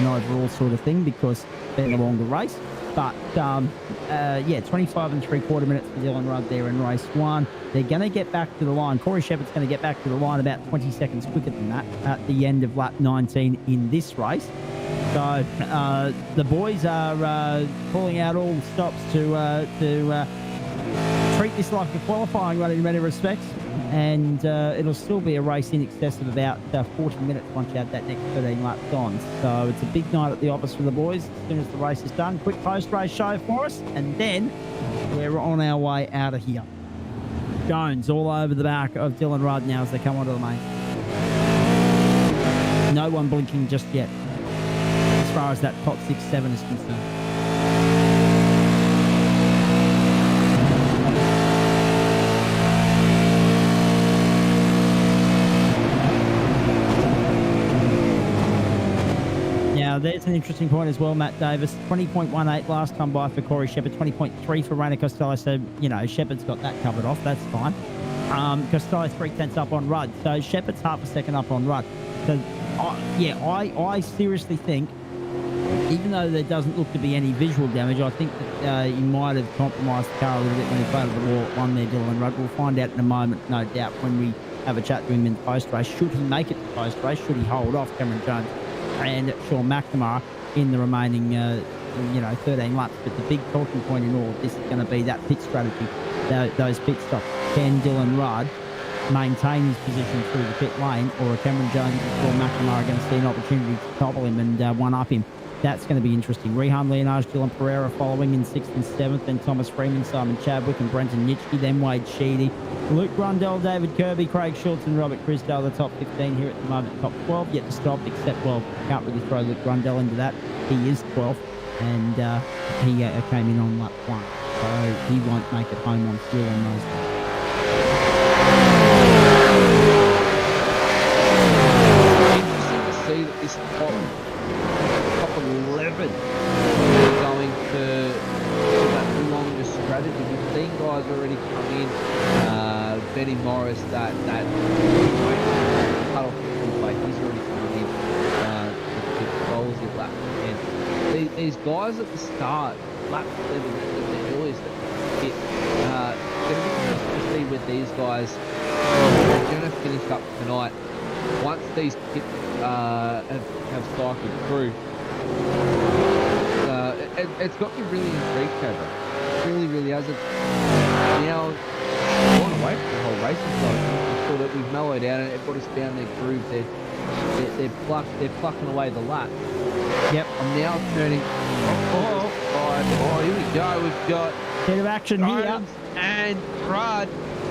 overall sort of thing, because being a longer race. But yeah, 25 and 3/4 minutes for Dylan Rudd there in race 1. They're going to get back to the line. Corey Shepherd's going to get back to the line about 20 seconds quicker than that at the end of lap 19 in this race. So the boys are pulling out all stops to treat this like a qualifying run in many respects. And it'll still be a race in excess of about 40 minutes once you add that next 13 laps on. So it's a big night at the office for the boys. As soon as the race is done, quick post-race show for us, and then we're on our way out of here. Jones all over the back of Dylan Rudd now as they come onto the main. No one blinking just yet, as far as that top 6-7 is concerned. Now, there's an interesting point as well, Matt Davis. 20.18 last time by for Corey Shepherd, 20.3 for Rainer Costello. So, you know, Shepherd's got that covered off. That's fine. Costello 3/10 up on Rudd. So, Shepherd's half a second up on Rudd. So, I seriously think, even though there doesn't look to be any visual damage, I think that he might have compromised the car a little bit when he played the wall at one there, Dylan Rudd. We'll find out in a moment, no doubt, when we have a chat to him in the post-race. Should he make it to post-race? Should he hold off Cameron Jones and Sean McNamara in the remaining, 13 laps? But the big talking point in all of this is going to be that pit strategy, those pit stops. Can Dylan Rudd maintain his position through the pit lane, or are Cameron Jones and Sean McNamara going to see an opportunity to topple him and one-up him? That's going to be interesting. Rehan Leonage, Dylan Pereira following in 6th and 7th, then Thomas Freeman, Simon Chadwick and Brenton Nitschke, then Wade Sheedy, Luke Rundell, David Kirby, Craig Schultz and Robert Crisdale, the top 15 here at the moment. Top 12 yet to stop, except, well, can't really throw Luke Rundell into that. He is 12th, and he came in on lap 1, so he won't make it home on fuel on those. Interesting to see that this top 11 going for that longer strategy. We've seen guys already come in. Benny Morris, that cut off the full plate, he's already come in. The goals at lap 10. These guys at the start, lap 11, the earliest that hit, going to be interesting to see with these guys. They're going to finish up tonight. Once these pits have cycled through, it's got me really intrigued, Cobra. Really, really has. It's now gone away from the whole racing side. I feel that we've mellowed out and everybody's found their groove. They're plucking away the lap. Yep. I'm now turning. Oh, here we go. We've got Bit of action Jones here. And Rudd.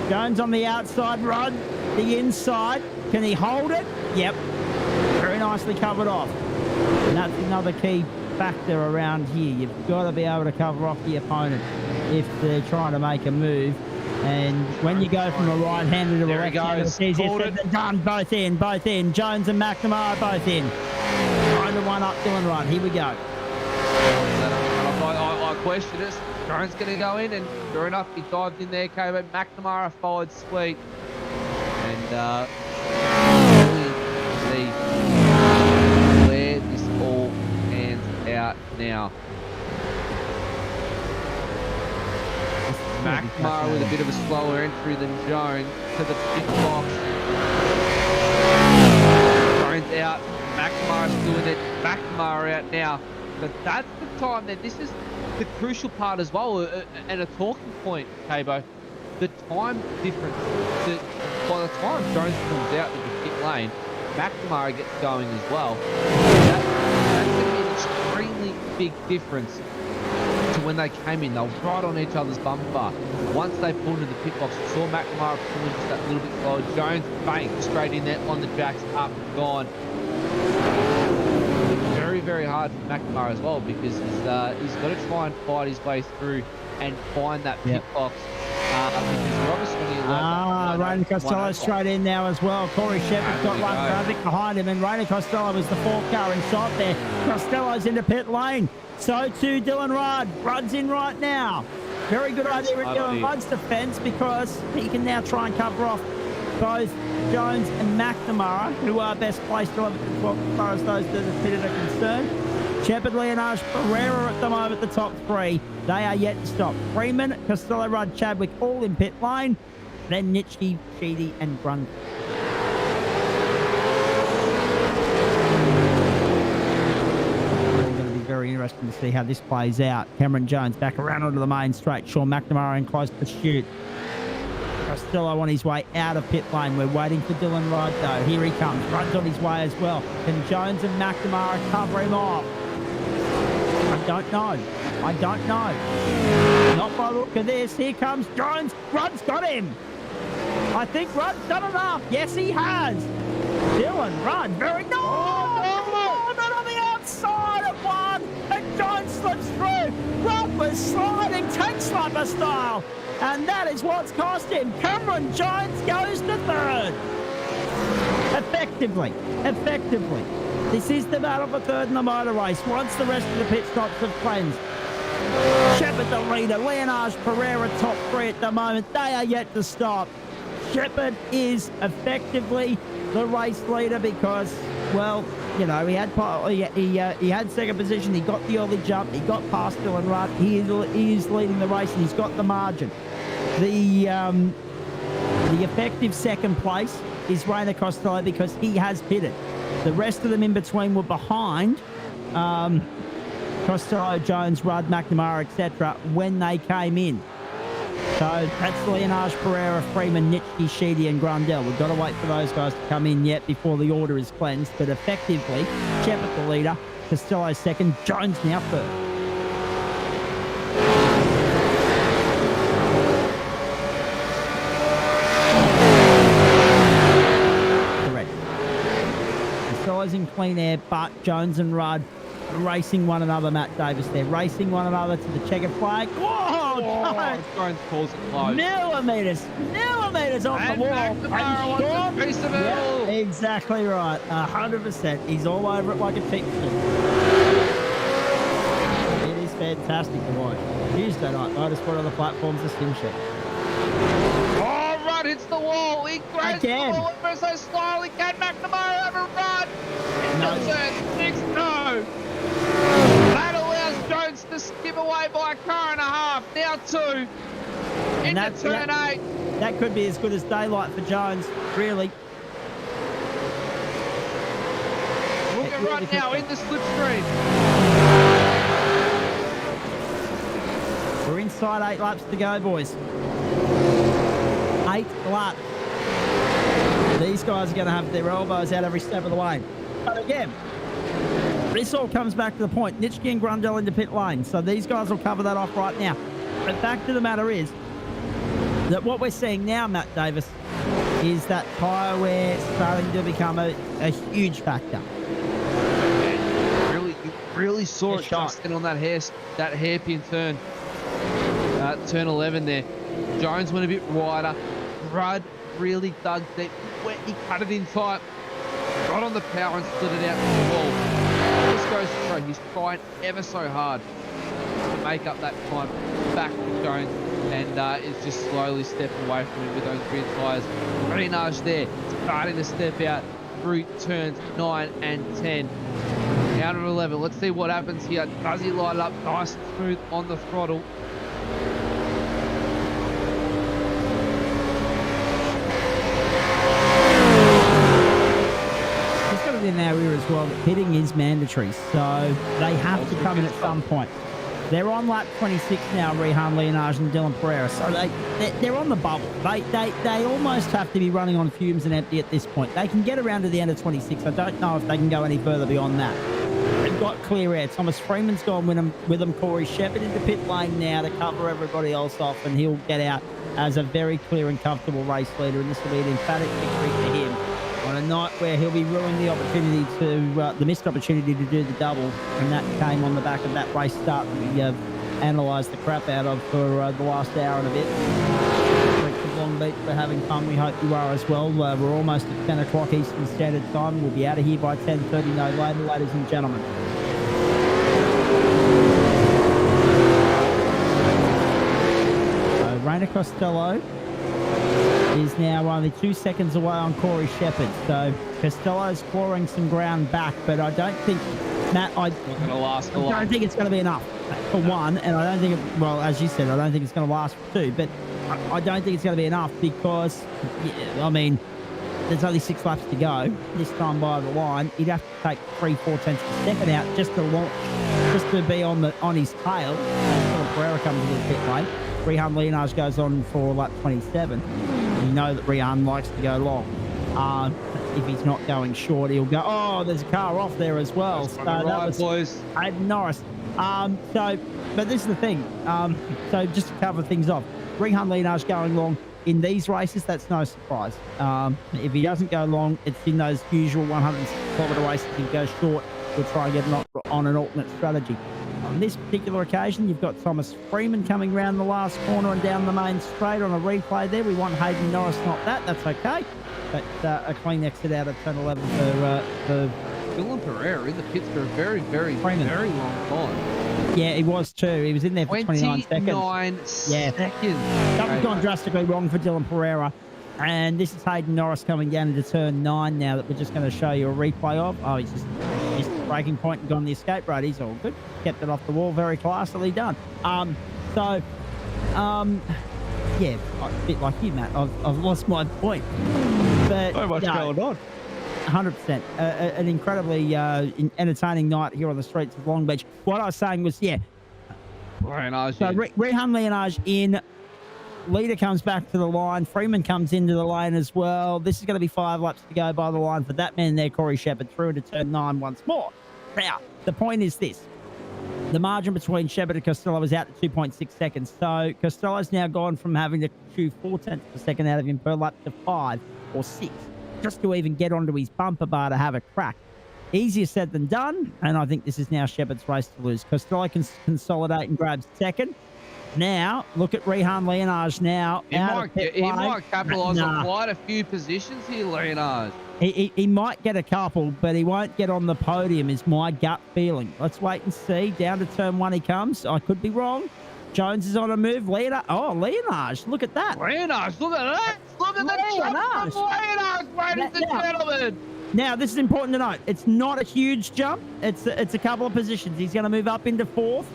Jones on the outside, Rudd the inside. Can he hold it? Yep. Very nicely covered off. And that's another key factor around here. You've got to be able to cover off the opponent if they're trying to make a move. And when you go from a right-hander to a left-hander, it's easier said than done. Both in. Jones and McNamara both in. Trying to one up Dylan Rudd. Here we go. I question it. Jones going to go in, and sure enough, he dived in there. But McNamara followed sweet. And see where this all pans out now. McNamara with a bit of a slower entry than Jones to the pit box. Jones out. McNamara's doing it. McNamara out now. But that's the time that this is the crucial part as well, and a talking point, Cabo. The time difference. By the time Jones comes out with the pit lane, McNamara gets going as well. That's going to be an extremely big difference to when they came in. They were right on each other's bumper. Once they pulled into the pit box, we saw McNamara pulling just that little bit slower. Jones, bang, straight in there on the jacks, up and gone. Very, very hard for McNamara as well, because he's got to try and fight his way through and find that pit box. Because you're obviously going to Rainer Costello straight in now as well. Corey Shepherd's got one traffic behind him, and Rainer Costello was the fourth car in shot there. Costello's into pit lane. So too Dylan Rudd. Rudd's in right now. Very good idea at Dylan Rudd's defence, because he can now try and cover off both Jones and McNamara, who are best placed 11 to 12 as far as those that are pitted are concerned. Shepard, Leonage, Pereira at the moment, the top three. They are yet to stop. Freeman, Costello, Rudd, Chadwick all in pit lane. Then Nitschke, Sheedy and Grundy. Going to be very interesting to see how this plays out. Cameron Jones back around onto the main straight. Sean McNamara in close pursuit. Costello on his way out of pit lane. We're waiting for Dylan Rudd though. Here he comes. Rudd's on his way as well. Can Jones and McNamara cover him off? I don't know. I don't know. Not by the look of this. Here comes Jones. Rudd's got him. I think Rudd's done enough. Yes, he has. Dylan Rudd, very... No! Oh, not on the outside of one. And Jones slips through. Rudd was sliding tank sniper style. And that is what's cost him. Cameron Jones goes to third. Effectively. This is the battle for third in the motor race. Once the rest of the pit stops have cleansed. Shepard the leader. Leonage, Pereira top three at the moment. They are yet to stop. Shepard is effectively the race leader because, well, you know, he had second position. He got the early jump. He got past Dylan Rudd. He is leading the race, and he's got the margin. The effective second place is Rainer Costello because he has pitted. The rest of them in between were behind Costello, Jones, Rudd, McNamara, etc. when they came in. So that's Leonage, Pereira, Freeman, Nitschke, Sheedy and Grundell. We've got to wait for those guys to come in yet before the order is cleansed. But effectively, Shepard the leader, Costello second, Jones now third. Correct. Costello's in clean air, but Jones and Rudd racing one another. Matt Davis there, racing one another to the checkered flag. Whoa! Jones calls it close. Millimeters off the wall. And piece of it all. Exactly right. 100%. He's all over it like a picture. It is fantastic to watch. Tuesday night motorsport on the platforms of SimShed. Oh, Rudd hits the wall. He grabs the wall ever so slowly. Can McNamara overrun? No. No. That allows Jones to skip away by a car and a half. Now two. Into turn 8. That could be as good as daylight for Jones, really. Look at Rudd now in the slipstream. We're inside 8 laps to go, boys. 8 laps. These guys are going to have their elbows out every step of the way. But again, this all comes back to the point. Nitschke and Grundell into pit lane. So these guys will cover that off right now. The fact of the matter is that what we're seeing now, Matt Davis, is that tyre wear starting to become a huge factor. You really saw it Justin on that hairpin turn. Turn 11 there. Jones went a bit wider. Rudd really dug deep. He cut it in tight. Got on the power and split it out from the wall. This goes to show he's trying ever so hard to make up that time back to Jones, and is just slowly stepping away from him with those rear tyres. Renage there, starting to step out through turns 9 and 10. Out of 11. Let's see what happens here. Does he light it up nice and smooth on the throttle? In our ear as well, that pitting is mandatory, so they have to come in at some point. They're on lap 26 now, Rehan Leonage and Dylan Pereira, so they're on the bubble. They almost have to be running on fumes and empty at this point. They can get around to the end of 26. I don't know if they can go any further beyond that. They've got clear air. Thomas Freeman's gone with them. Corey Shepard into pit lane now to cover everybody else off, and he'll get out as a very clear and comfortable race leader, and this will be an emphatic victory for him on a night where he'll be ruining the opportunity to, the missed opportunity to do the double, and that came on the back of that race start that we analysed the crap out of for the last hour and a bit. Long Beach. We're having fun. We hope you are as well. We're almost at 10 o'clock Eastern Standard Time. We'll be out of here by 10:30, no later, ladies and gentlemen. So Rainer Costello is now only 2 seconds away on Corey Shepherd. So Costello's clawing some ground back, but I don't think, Matt, I Not going to last a don't lot. think it's going to be enough for one, and I don't think, well, as you said, I don't think it's going to last for two, but I don't think it's going to be enough because, I mean, there's only 6 laps to go. This time by the line, he'd have to take 3-4 tenths of a second out just to launch, just to be on his tail. Until Pereira comes into the pit lane. Rehan Leonage goes on for lap 27. You know that Rehan likes to go long. If he's not going short, he'll go, oh, there's a car off there as well. So that was boys. Hayden Norris. But this is the thing. So just to cover things off, Rehan Leonage going long in these races, that's no surprise. If he doesn't go long, it's in those usual 106-kilometre races. If he goes short, we'll try and get on an alternate strategy. On this particular occasion, you've got Thomas Freeman coming round the last corner and down the main straight on a replay there. We want Hayden Norris, not that. That's okay. But a clean exit out of turn 11 for Dylan Pereira in the pits for a very, very, Freeman. very long time. Yeah, he was too. He was in there for 29 seconds. 29 seconds. Something's gone drastically wrong for Dylan Pereira. And this is Hayden Norris coming down into turn 9 now that we're just going to show you a replay of. Oh, he's just missed the braking point and gone the escape road. He's all good. Kept it off the wall. Very classily done. Yeah, a bit like you, Matt. I've lost my point. But So much going on. 100%. An incredibly entertaining night here on the streets of Long Beach. What I was saying was, yeah. Leonage. So Rehan Leonage in. Leader comes back to the line. Freeman comes into the lane as well. This is going to be 5 laps to go by the line for that man there, Corey Shepherd, through into turn 9 once more. Now, the point is this. The margin between Shepherd and Costello is out to 2.6 seconds. So Costello's now gone from having to chew 4 tenths of a second out of him per lap to 5 or 6 just to even get onto his bumper bar to have a crack. Easier said than done, and I think this is now Shepherd's race to lose. Costello can consolidate and grab second. Now, look at Rehan Leonage now. He might capitalise on quite a few positions here, Leonage. He might get a couple, but he won't get on the podium is my gut feeling. Let's wait and see. Down to turn 1 he comes. I could be wrong. Jones is on a move. Leonage, look at that. Leonage, look at that. Look at the jump from Leonage, ladies and gentlemen. Now, this is important to note. It's not a huge jump. It's a couple of positions. He's going to move up into 4th.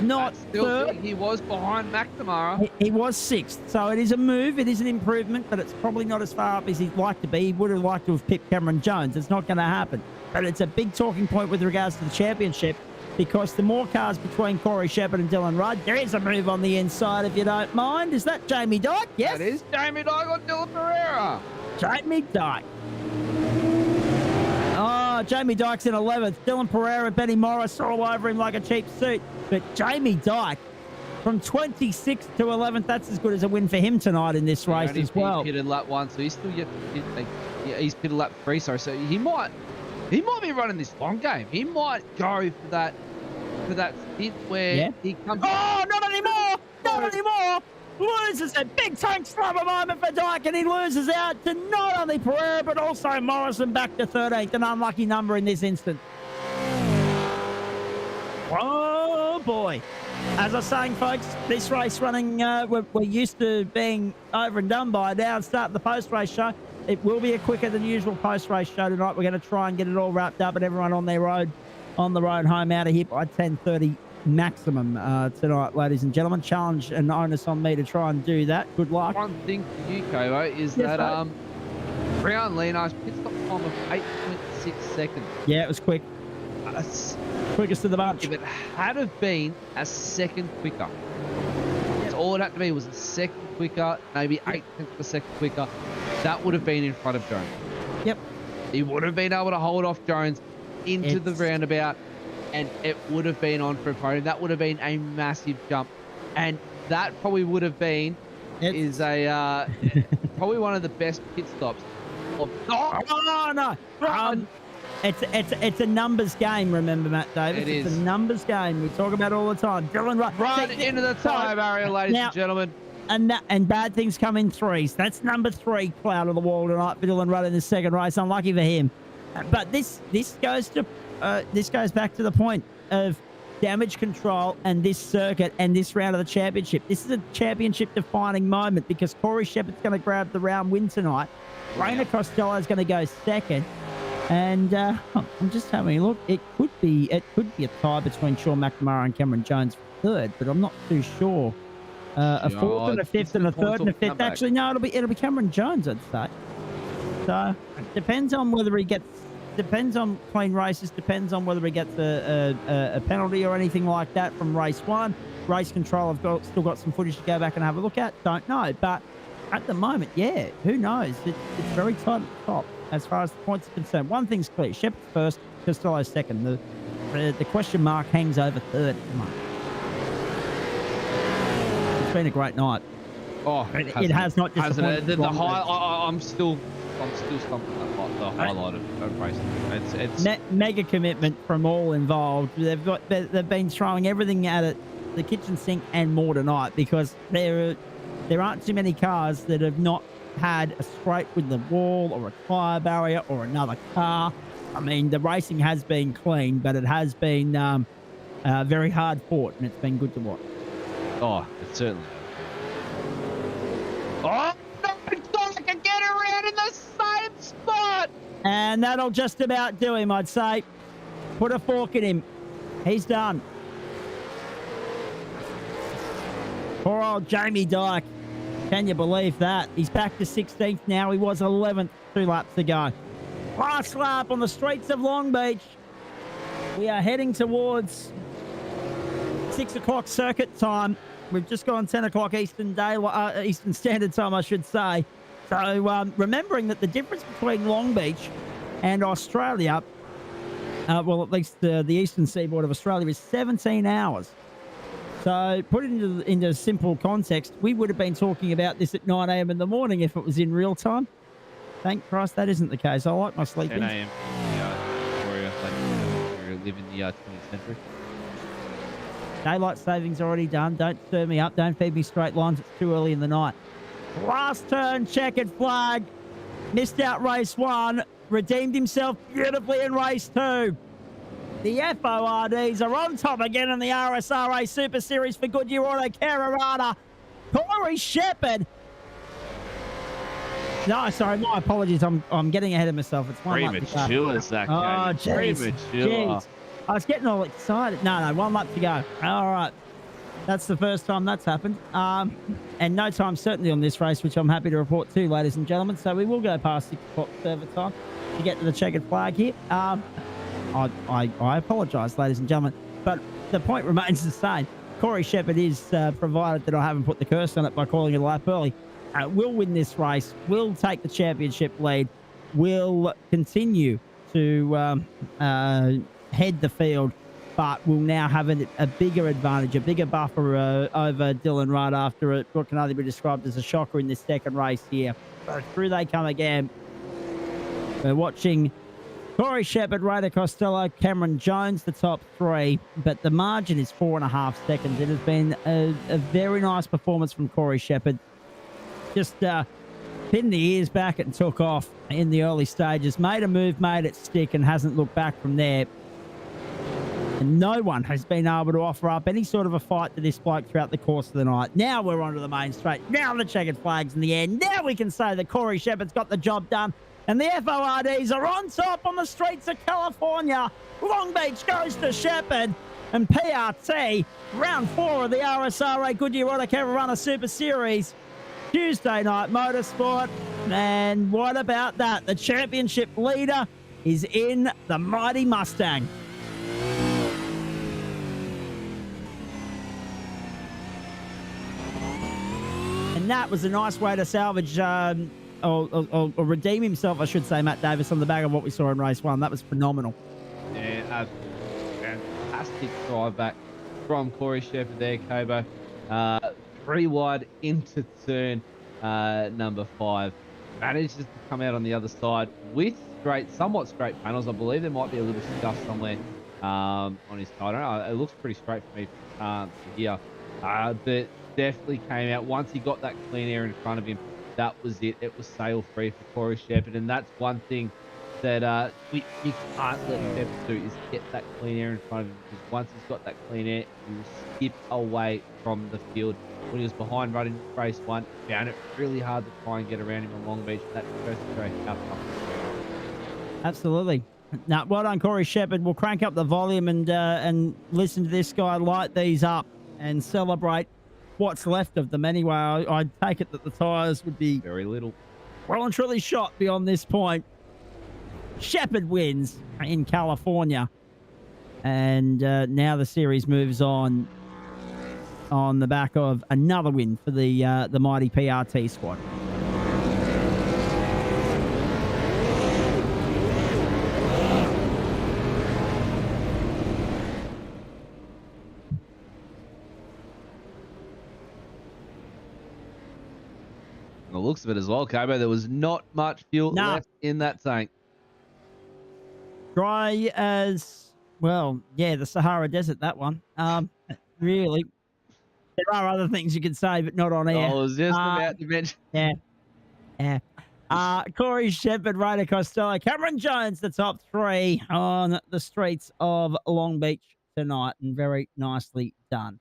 Not third. He was behind McNamara. He was 6th. So it is a move. It is an improvement, but it's probably not as far up as he'd like to be. He would have liked to have picked Cameron Jones. It's not going to happen. But it's a big talking point with regards to the championship because the more cars between Corey Shepherd and Dylan Rudd, there is a move on the inside, if you don't mind. Is that Jamie Dyke? Yes. That is Jamie Dyke on Dylan Pereira. Jamie Dyke. Oh, Jamie Dyke's in 11th. Dylan Pereira and Benny Morris all over him like a cheap suit. But Jamie Dyke, from 26th to 11th, that's as good as a win for him tonight in this race as well. He pitted lap 1, so he's still yet to pit. He's pitted lap 3, sorry. So he might be running this long game. He might go for that stint where he comes. Oh, not anymore! Not anymore! Loses a big tank slumber moment for Dyke, and he loses out to not only Pereira but also Morrison back to 13th, an unlucky number in this instance. Oh boy! As I was saying, folks, this race running, we're used to being over and done by now. And starting the post-race show, it will be a quicker than usual post-race show tonight. We're going to try and get it all wrapped up and everyone on the road home out of here by 10:30. Maximum tonight, ladies and gentlemen. Challenge and onus on me to try and do that. Good luck. One thing for you, Kovo, is that Rehan Leonage pit stop time of 8.6 seconds. Yeah, it was quick. Quickest of the bunch. If it had have been a second quicker, that's all it had to be was a second quicker, maybe 8 tenths of a second quicker, that would have been in front of Jones. Yep. He would have been able to hold off Jones into the roundabout, and it would have been on for a podium. That would have been a massive jump, and that probably would have been probably one of the best pit stops. No. It's a numbers game, remember, Matt Davis? It's a numbers game. We talk about it all the time. Dylan Rudd. Run into the time area, ladies and gentlemen. and bad things come in threes. That's number 3 cloud of the wall tonight for Dylan Rudd in the second race. Unlucky for him. But this goes back to the point of damage control and this circuit and this round of the championship. This is a championship defining moment because Corey Shepherd's going to grab the round win tonight. Rainer Costello is going to go second. And I'm just having a look. It could be a tie between Sean McNamara and Cameron Jones for third, but I'm not too sure. A fourth and a fifth and a third and a fifth. Actually, no, it'll be Cameron Jones, I'd say. So it depends on whether he gets. Depends on clean races. Depends on whether he gets a penalty or anything like that from race 1. Race control. I've still got some footage to go back and have a look at. Don't know, but at the moment, yeah, who knows? It's very tight at the top as far as the points are concerned. One thing's clear: Shepherd first, Costello second. The question mark hangs over third at the moment. It's been a great night. Oh, it has not disappointed. I'm still stumped at the highlight of racing. It's mega commitment from all involved. They've been throwing everything at it, the kitchen sink and more tonight, because there aren't too many cars that have not had a scrape with the wall or a tyre barrier or another car. I mean, the racing has been clean, but it has been very hard fought, and it's been good to watch. Oh, it certainly. Oh, no, I can get around in the same spot. And that'll just about do him, I'd say. Put a fork in him. He's done. Poor old Jamie Dyke. Can you believe that? He's back to 16th now. He was 11th 2 laps ago. Last lap on the streets of Long Beach. We are heading towards 6 o'clock circuit time. We've just gone 10 o'clock Eastern Standard Time, I should say. So remembering that the difference between Long Beach and Australia, well, at least the eastern seaboard of Australia, is 17 hours. So put it into simple context, we would have been talking about this at 9 a.m. in the morning if it was in real time. Thank Christ that isn't the case. I like my sleep 10 a.m. Victoria, we live in the 20th century. Daylight savings already done. Don't stir me up. Don't feed me straight lines. It's too early in the night. Last turn, checkered flag. Missed out race 1. Redeemed himself beautifully in race 2. The FORDs are on top again in the RSRA Super Series for Goodyear Autocare Warana. Corey Shepherd. No, sorry, my apologies. I'm getting ahead of myself. It's one lap to go. Premature, Zach. Oh, jeez. Premature. I was getting all excited. No, 1 lap to go. All right. That's the first time that's happened. And no time certainly on this race, which I'm happy to report too, ladies and gentlemen. So we will go past 6 o'clock server time to get to the checkered flag here. I apologise, ladies and gentlemen, but the point remains the same. Corey Shepherd is, provided that I haven't put the curse on it by calling it a lap early, will win this race, will take the championship lead, will continue to head the field, but will now have a bigger advantage, a bigger buffer over Dylan Rudd after what can only be described as a shocker in this second race here. So through they come again. We're watching Corey Shepherd, Rainer Costello, Cameron Jones, the top 3, but the margin is 4.5 seconds. It has been a very nice performance from Corey Shepherd. Just pinned the ears back and took off in the early stages, made a move, made it stick, and hasn't looked back from there. And no one has been able to offer up any sort of a fight to this bloke throughout the course of the night. Now we're onto the main straight. Now the checkered flag's in the air. Now we can say that Corey Shepherd's got the job done. And the FORDs are on top on the streets of California. Long Beach goes to Shepherd. And PRT, round 4 of the RSRA Goodyear Autocare Warana SuperSeries. Tuesday night motorsport. And what about that? The championship leader is in the mighty Mustang. And that was a nice way to salvage... Or redeem himself, I should say, Matt Davis, on the back of what we saw in race 1. That was phenomenal. Yeah, fantastic drive back from Corey Shepherd there, Kobo. 3 wide into turn number 5. Manages to come out on the other side with somewhat straight panels. I believe there might be a little scuff somewhere on his car. I don't know. It looks pretty straight for me to here. But definitely came out. Once he got that clean air in front of him, that was it. It was sail free for Corey Shepherd, and that's one thing that you can't let Shepherd do is get that clean air in front of him, because once he's got that clean air, he will skip away from the field. When he was behind running race one, found it really hard to try and get around him on Long Beach. That first race outcome. Absolutely. Now, well done, Corey Shepherd. We'll crank up the volume and listen to this guy light these up and celebrate what's left of them. Anyway, I take it that the tyres would be Very little. well and truly shot beyond this point. Shepherd wins in California. And now the series moves on the back of another win for the mighty PRT squad. The looks of it as well, Cabo, there was not much fuel left in that tank. Dry as, well, yeah, the Sahara Desert, that one. Really. There are other things you could say, but not on air. I was just about to mention. Yeah. Corey Shepherd, Ryder Costello, Cameron Jones, the top three on the streets of Long Beach tonight, and very nicely done.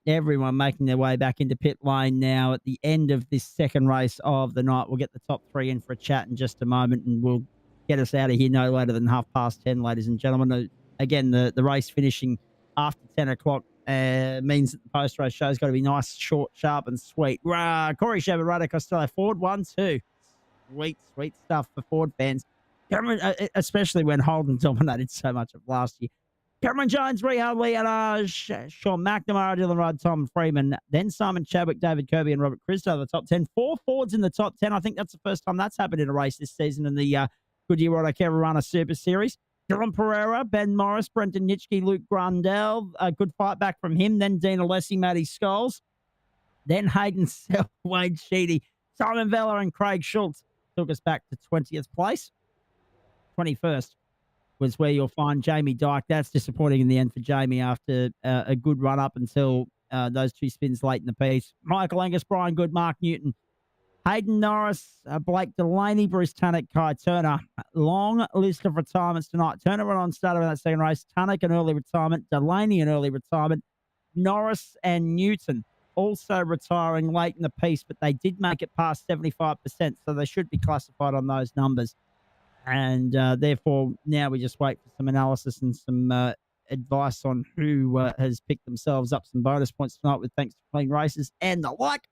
Everyone making their way back into pit lane now at the end of this second race of the night. We'll get the top three in for a chat in just a moment, and we'll get us out of here no later than 10:30, ladies and gentlemen. Again, the race finishing after 10 o'clock means that the post-race show's got to be nice, short, sharp, and sweet. Corey Shepherd, Ryder Costello, Ford 1-2. Sweet stuff for Ford fans. Cameron, especially when Holden dominated so much of last year. Cameron Jones, Rehal Leonage, Sean McNamara, Dylan Rudd, Tom Freeman, then Simon Chadwick, David Kirby, and Robert Christo, the top 10. 4 Fords in the top 10. I think that's the first time that's happened in a race this season in the Goodyear Autocare Warana SuperSeries. Dylan Pereira, Ben Morris, Brendan Nitschke, Luke Grundell. A good fight back from him. Then Dean Alessi, Matty Scholes. Then Hayden Self, Wade Sheedy, Simon Vella, and Craig Schultz took us back to 20th place. 21st was where you'll find Jamie Dyke. That's disappointing in the end for Jamie after a good run up until those two spins late in the piece. Michael Angus, Brian Good, Mark Newton, Hayden Norris, Blake Delaney, Bruce Tunnock, Kai Turner. Long list of retirements tonight. Turner went on started in that second race. Tunnock, an early retirement. Delaney, an early retirement. Norris and Newton also retiring late in the piece, but they did make it past 75%, so they should be classified on those numbers. And therefore, now we just wait for some analysis and some advice on who has picked themselves up some bonus points tonight with thanks to clean races and the like.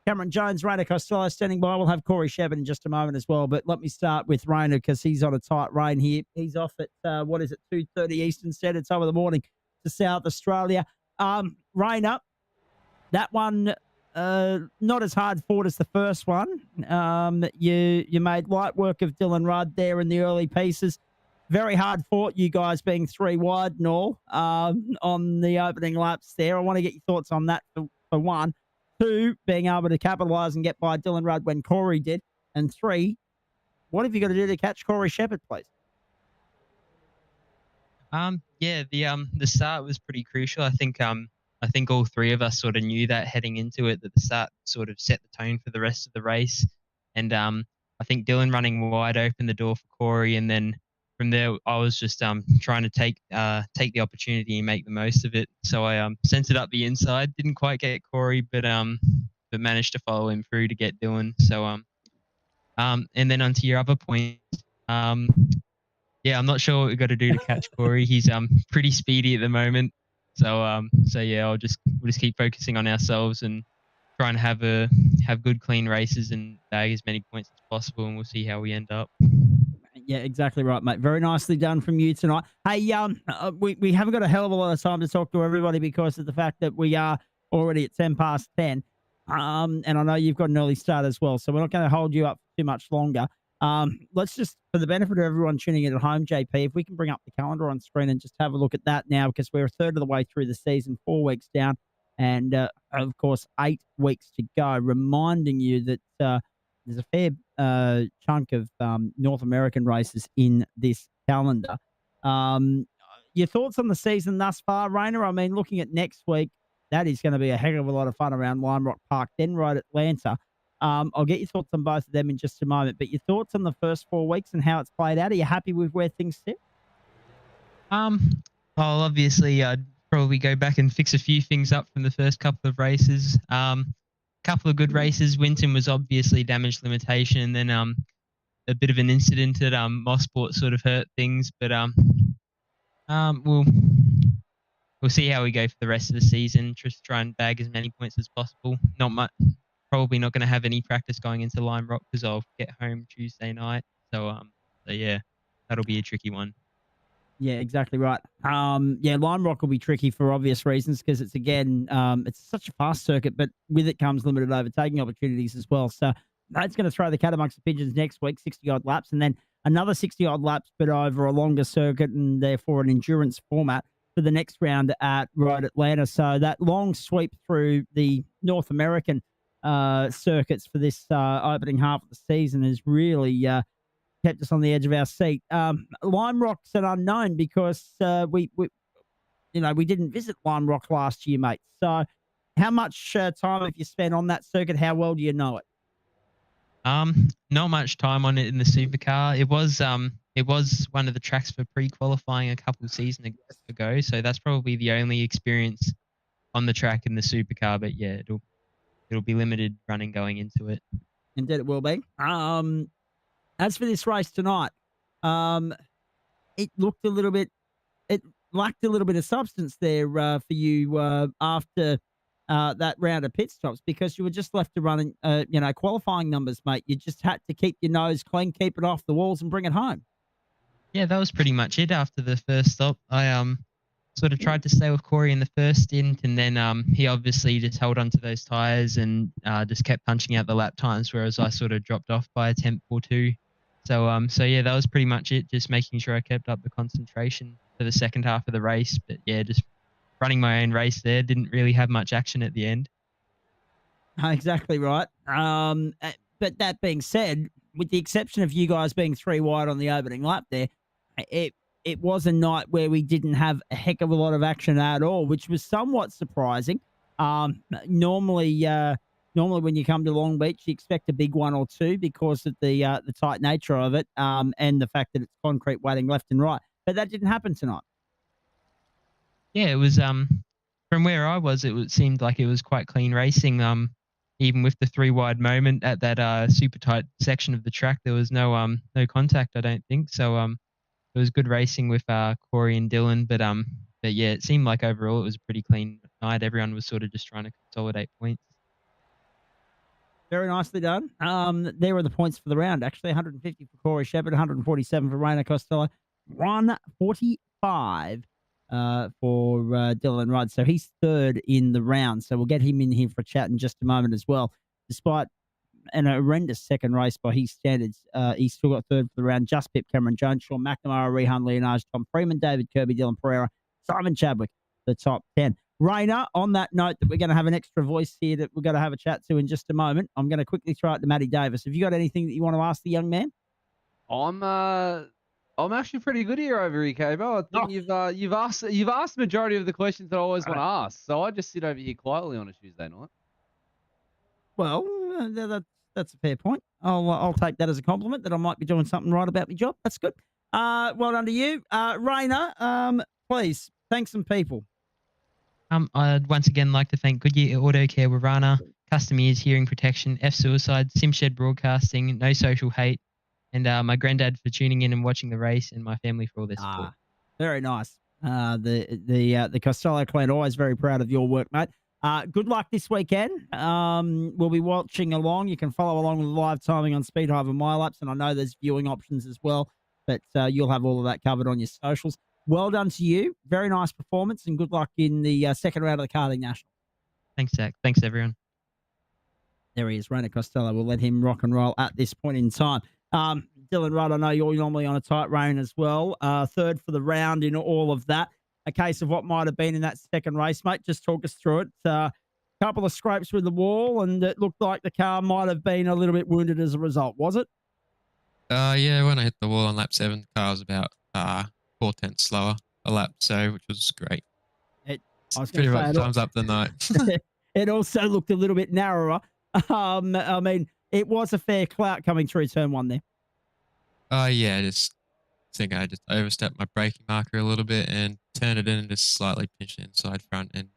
Cameron Jones, Rainer Costello standing by. We'll have Corey Shepherd in just a moment as well. But let me start with Rainer because he's on a tight rein here. He's off at, 2:30 Eastern Standard Time of the morning to South Australia. Rainer, that one, not as hard fought as the first one. You made light work of Dylan Rudd there in the early pieces. Very hard fought, you guys being 3 wide and all on the opening laps there. I want to get your thoughts on that for one. 2, being able to capitalise and get by Dylan Rudd when Corey did. And 3, what have you got to do to catch Corey Shepherd, please? Yeah, the start was pretty crucial. I think all three of us sort of knew that heading into it, that the start sort of set the tone for the rest of the race. And I think Dylan running wide opened the door for Corey, and then from there I was just trying to take the opportunity and make the most of it. So I sent it up the inside, didn't quite get Corey, but managed to follow him through to get Dylan. So and then onto your other point, yeah, I'm not sure what we've got to do to catch Corey. He's pretty speedy at the moment. So yeah, we'll just keep focusing on ourselves and trying to have good clean races and bag as many points as possible, and we'll see how we end up. Yeah, exactly right, mate. Very nicely done from you tonight. Hey, we haven't got a hell of a lot of time to talk to everybody because of the fact that we are already at 10:10. And I know you've got an early start as well, so we're not going to hold you up too much longer. Let's just, for the benefit of everyone tuning in at home, JP, if we can bring up the calendar on screen and just have a look at that now, because we're a third of the way through the season, 4 weeks down, and of course 8 weeks to go. Reminding you that there's a fair chunk of North American races in this calendar. Your thoughts on the season thus far, Rainer? I mean, looking at next week, that is going to be a heck of a lot of fun around Lime Rock Park, then Ride Atlanta. I'll get your thoughts on both of them in just a moment, but your thoughts on the first 4 weeks and how it's played out. Are you happy with where things sit? Well, obviously, I'd probably go back and fix a few things up from the first couple of races. Couple of good races. Winton was obviously damage limitation, and then a bit of an incident at Mossport sort of hurt things. But we'll see how we go for the rest of the season. Just try and bag as many points as possible. Not much. Probably not going to have any practice going into Lime Rock because I'll get home Tuesday night. So yeah, that'll be a tricky one. Yeah, exactly right. Yeah, Lime Rock will be tricky for obvious reasons because it's it's such a fast circuit, but with it comes limited overtaking opportunities as well. So that's going to throw the cat amongst the pigeons next week, 60 odd laps, and then another 60 odd laps, but over a longer circuit and therefore an endurance format for the next round at Road Atlanta. So that long sweep through the North American circuits for this opening half of the season has really kept us on the edge of our seat. Lime Rock's an unknown because we didn't visit Lime Rock last year, mate. So how much time have you spent on that circuit? How well do you know it? Not much time on it in the supercar. It was one of the tracks for pre-qualifying a couple of seasons ago, so that's probably the only experience on the track in the supercar. But yeah, it'll be limited running going into it. Indeed, it will be. As for this race tonight, it lacked a little bit of substance there for you after that round of pit stops because you were just left to run, qualifying numbers, mate. You just had to keep your nose clean, keep it off the walls, and bring it home. Yeah, that was pretty much it after the first stop. I sort of tried to stay with Corey in the first stint, and then he obviously just held onto those tyres and just kept punching out the lap times, whereas I sort of dropped off by a tenth or two. So yeah, that was pretty much it. Just making sure I kept up the concentration for the second half of the race. But yeah, just running my own race there. Didn't really have much action at the end. Exactly right. But that being said, with the exception of you guys being 3 wide on the opening lap there, it was a night where we didn't have a heck of a lot of action at all, which was somewhat surprising. Normally when you come to Long Beach, you expect a big 1 or 2 because of the tight nature of it and the fact that it's concrete waiting left and right. But that didn't happen tonight. Yeah, it was from where I was, seemed like it was quite clean racing. Even with the 3 wide moment at that super tight section of the track, there was no contact, I don't think. So it was good racing with Corey and Dylan. But yeah, it seemed like overall it was a pretty clean night. Everyone was sort of just trying to consolidate points. Very nicely done. There are the points for the round. Actually, 150 for Corey Shepherd, 147 for Rainer Costello, 145 for Dylan Rudd. So he's third in the round. So we'll get him in here for a chat in just a moment as well. Despite an horrendous second race by his standards, he's still got third for the round. Just Pip, Cameron Jones, Sean McNamara, Rehan Leonage, Tom Freeman, David Kirby, Dylan Pereira, Simon Chadwick, the top 10. Rainer, on that note that we're going to have an extra voice here that we're going to have a chat to in just a moment, I'm going to quickly throw it to Matty Davis. Have you got anything that you want to ask the young man? I'm actually pretty good here over here, Cabo. I think you've asked the majority of the questions that I always want to ask. So I just sit over here quietly on a Tuesday night. Well, that's a fair point. I'll take that as a compliment that I might be doing something right about my job. That's good. Well done to you, Rainer. Please thank some people. I'd once again like to thank Goodyear Autocare Warana, Custom Ears Hearing Protection, F Suicide, SimShed Broadcasting, No Social Hate, and my granddad for tuning in and watching the race, and my family for all their support. Very nice. The Costello clan, always very proud of your work, mate. Good luck this weekend. We'll be watching along. You can follow along with live timing on Speed Hive and MyLaps, and I know there's viewing options as well, but you'll have all of that covered on your socials. Well done to you. Very nice performance, and good luck in the second round of the Karting National. Thanks, Zach. Thanks, everyone. There he is, Rainer Costello. We'll let him rock and roll at this point in time. Dylan Rudd, I know you're normally on a tight rein as well. Third for the round in all of that. A case of what might have been in that second race, mate. Just talk us through it. Couple of scrapes with the wall, and it looked like the car might have been a little bit wounded as a result, was it? Yeah, when I hit the wall on lap 7, the car was about 4/10 slower a lap, so which was great. I was Pretty going to much say sums up the night. it also looked a little bit narrower. I mean, it was a fair clout coming through turn one there. Yeah, I just think I just overstepped my braking marker a little bit and turned it in and just slightly pinched the inside front and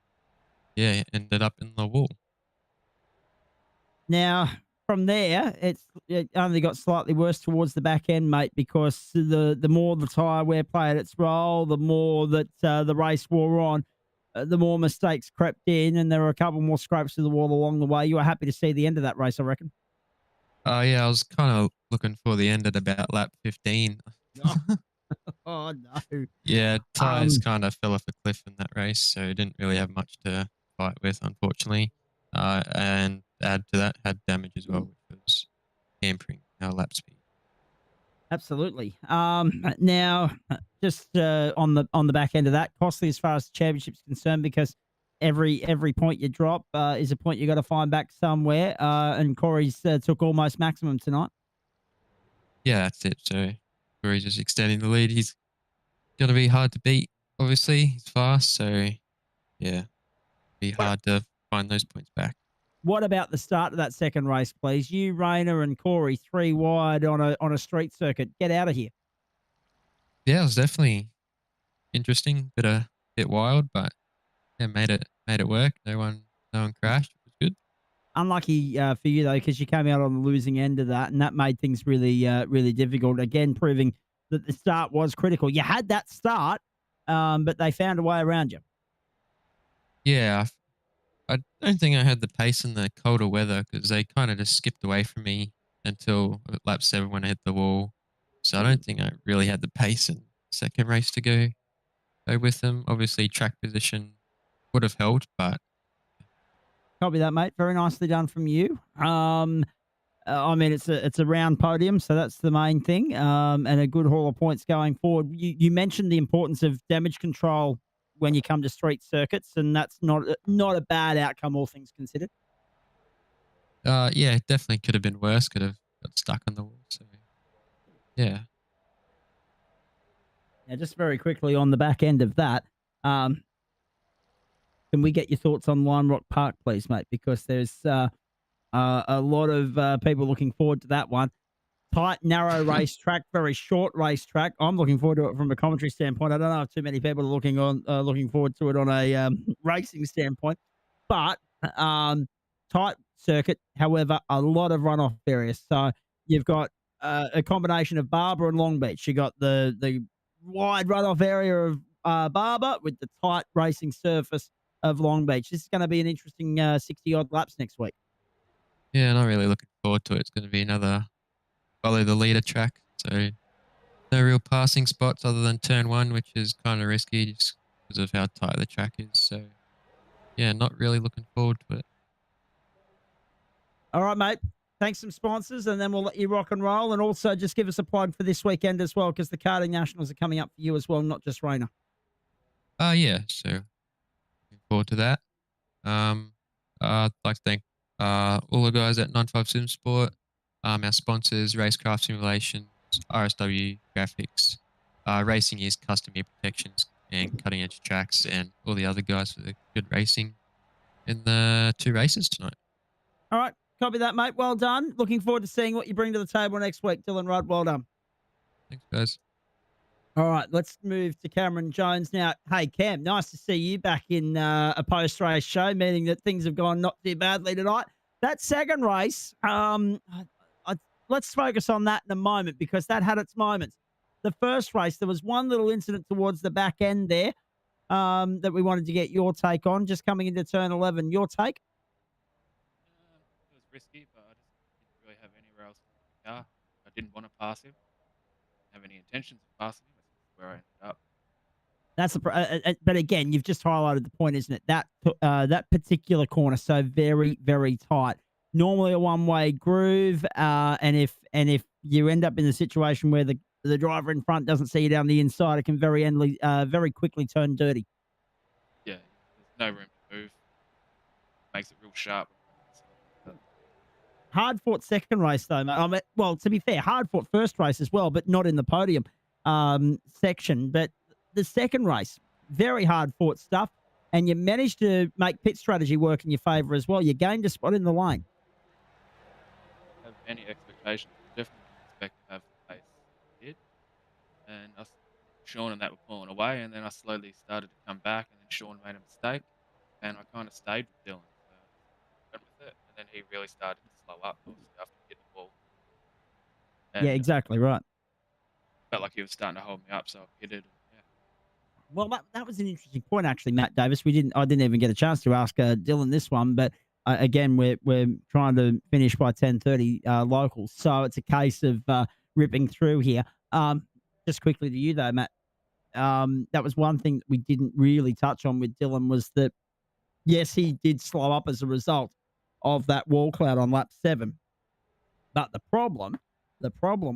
yeah, ended up in the wall. Now, from there, it only got slightly worse towards the back end, mate, because the more the tyre wear played its role, the more that the race wore on, the more mistakes crept in, and there were a couple more scrapes to the wall along the way. You were happy to see the end of that race, I reckon. Yeah, I was kind of looking for the end at about lap 15. Oh, no. Yeah, tires Um, kind of fell off a cliff in that race, so didn't really have much to fight with, unfortunately. And add to that, had damage as well, which was hampering our lap speed. Absolutely. Now, just on the back end of that, costly as far as the championship's concerned, because every point you drop is a point you got to find back somewhere. And Corey's took almost maximum tonight. Yeah, that's it. So Corey's just extending the lead. He's going to be hard to beat, obviously. He's fast, so yeah, be hard to find those points back. What about the start of that second race, please? You, Rayner, and Corey, 3 wide on a street circuit. Get out of here. Yeah, it was definitely interesting, bit wild, but yeah, made it work. No one crashed. It was good. Unlucky for you though, because you came out on the losing end of that, and that made things really difficult. Again, proving that the start was critical. You had that start, but they found a way around you. Yeah, I don't think I had the pace in the colder weather because they kind of just skipped away from me until lap 7 when I hit the wall. So I don't think I really had the pace in second race to go with them. Obviously, track position would have helped, but Copy that, mate. Very nicely done from you. I mean, it's a round podium, so that's the main thing, and a good haul of points going forward. You mentioned the importance of damage control when you come to street circuits, and that's not a bad outcome, all things considered. yeah, it definitely could have been worse. Could have got stuck on the wall. So yeah. Now, just very quickly on the back end of that, can we get your thoughts on Lime Rock Park, please, mate? Because there's a lot of people looking forward to that one. Tight, narrow racetrack, very short racetrack. I'm looking forward to it from a commentary standpoint. I don't know if too many people are looking forward to it on a racing standpoint, but tight circuit. However, a lot of runoff areas. So you've got a combination of Barber and Long Beach. You got the wide runoff area of Barber with the tight racing surface of Long Beach. This is going to be an interesting 60 odd laps next week. Yeah, not really looking forward to it. It's going to be another follow the leader track. So no real passing spots other than turn 1, which is kind of risky just because of how tight the track is. So yeah, not really looking forward to it. All right, mate. Thanks, some sponsors, and then we'll let you rock and roll. And also just give us a plug for this weekend as well, because the karting nationals are coming up for you as well, not just Rayner. Yeah, so looking forward to that. I'd like to thank all the guys at 95 Sim Sport, our sponsors, Racecraft Simulations, RSW Graphics, Racing Ears Custom Ear Protections, and Cutting Edge Tracks, and all the other guys for the good racing in the 2 races tonight. All right. Copy that, mate. Well done. Looking forward to seeing what you bring to the table next week. Dylan Rudd, well done. Thanks, guys. All right, let's move to Cameron Jones now. Hey, Cam, nice to see you back in a post-race show, meaning that things have gone not too badly tonight. That second race, let's focus on that in a moment because that had its moments. The first race, there was one little incident towards the back end there that we wanted to get your take on, just coming into turn 11. Your take? It was risky, but I just didn't really have anywhere else in the car. I didn't want to pass him. Didn't have any intentions of passing him. That's where I ended up. That's but again, you've just highlighted the point, isn't it? That particular corner, so very, very tight. Normally a one-way groove, and if you end up in a situation where the driver in front doesn't see you down the inside, it can very quickly turn dirty. Yeah, there's no room to move. Makes it real sharp. Hard fought second race though, mate. I mean, well, to be fair, hard fought first race as well, but not in the podium section. But the second race, very hard fought stuff. and you managed to make pit strategy work in your favour as well. You gained a spot in the lane. Have any expectations. Definitely didn't expect to have the pace I did. And Sean and that were pulling away, and then I slowly started to come back, and then Sean made a mistake, and I kind of stayed with Dylan. So went with it, and then he really started to slow up, obviously, after he hit the wall. Yeah, And exactly right. felt like he was starting to hold me up, so I pitted. And, yeah. Well, that was an interesting point, actually, Matt Davis. I didn't even get a chance to ask Dylan this one, but again, we're trying to finish by 10:30 local, so it's a case of ripping through here. Just quickly to you though, Matt. That was one thing that we didn't really touch on with Dylan was that yes, he did slow up as a result of that wall cloud on lap 7, but the problem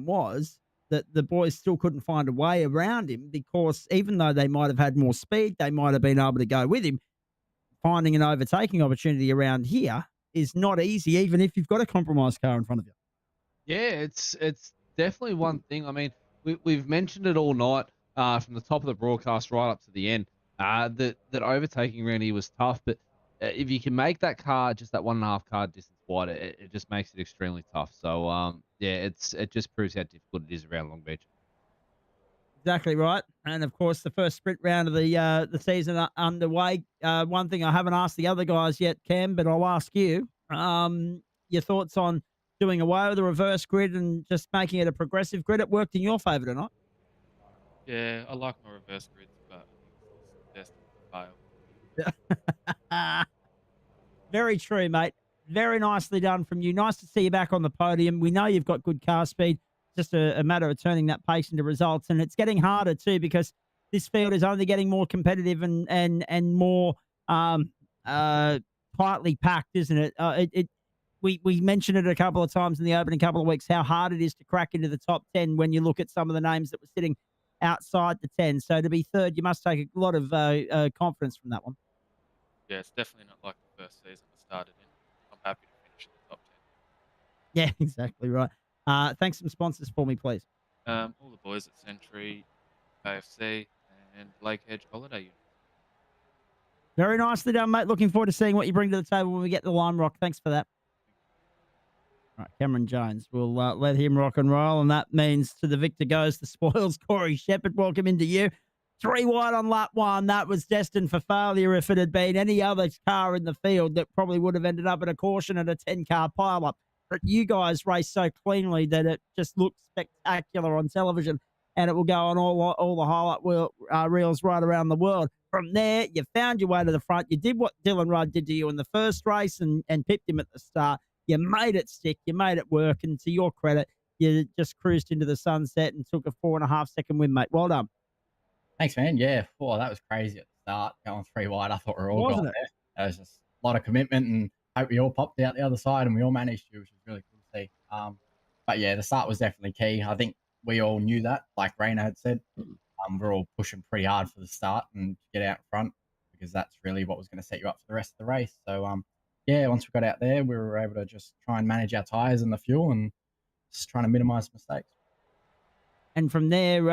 was that the boys still couldn't find a way around him because even though they might have had more speed, they might have been able to go with him. Finding an overtaking opportunity around here is not easy, even if you've got a compromised car in front of you. Yeah, it's definitely one thing. I mean, we've mentioned it all night, from the top of the broadcast right up to the end. That overtaking around here was tough, but if you can make that car just that 1.5 car distance wider, it just makes it extremely tough. So yeah, it just proves how difficult it is around Long Beach. Exactly right. And of course, the first sprint round of the season underway. One thing I haven't asked the other guys yet, Cam, but I'll ask you. Your thoughts on doing away with the reverse grid and just making it a progressive grid? It worked in your favour tonight. Yeah, I like my reverse grids, but I think it's destined to fail. Very true, mate. Very nicely done from you. Nice to see you back on the podium. We know you've got good car speed. Just a matter of turning that pace into results, and it's getting harder too because this field is only getting more competitive and more tightly packed, isn't it? We mentioned it a couple of times in the opening couple of weeks how hard it is to crack into the top 10 when you look at some of the names that were sitting outside the 10. So to be third, you must take a lot of confidence from that one. Yeah, it's definitely not like the first season I started in. I'm happy to finish in the top 10. Yeah, exactly right. Thanks some sponsors for me, please. All the boys at Century, KFC, and Lake Edge Holiday Unit. Very nicely done, mate. Looking forward to seeing what you bring to the table when we get the Lime Rock. Thanks for that. All right, Cameron Jones. We'll let him rock and roll, and that means to the victor goes the spoils. Corey Shepherd, welcome into you. 3 wide on lap 1. That was destined for failure if it had been any other car in the field that probably would have ended up at a caution at a 10-car pileup. But you guys raced so cleanly that it just looked spectacular on television, and it will go on all the highlight reels right around the world. From there, you found your way to the front. You did what Dylan Rudd did to you in the first race and pipped him at the start. You made it stick. You made it work. And to your credit, you just cruised into the sunset and took a 4.5-second win, mate. Well done. Thanks, man. Yeah, that was crazy at the start, going 3 wide. I thought we were all Wasn't gone it? there. There was just a lot of commitment, and hope we all popped out the other side, and we all managed to, which was really cool to see. But yeah, the start was definitely key. I think we all knew that, like Raina had said. We're all pushing pretty hard for the start and to get out in front because that's really what was going to set you up for the rest of the race. So yeah, once we got out there, we were able to just try and manage our tires and the fuel and just trying to minimize mistakes. And from there,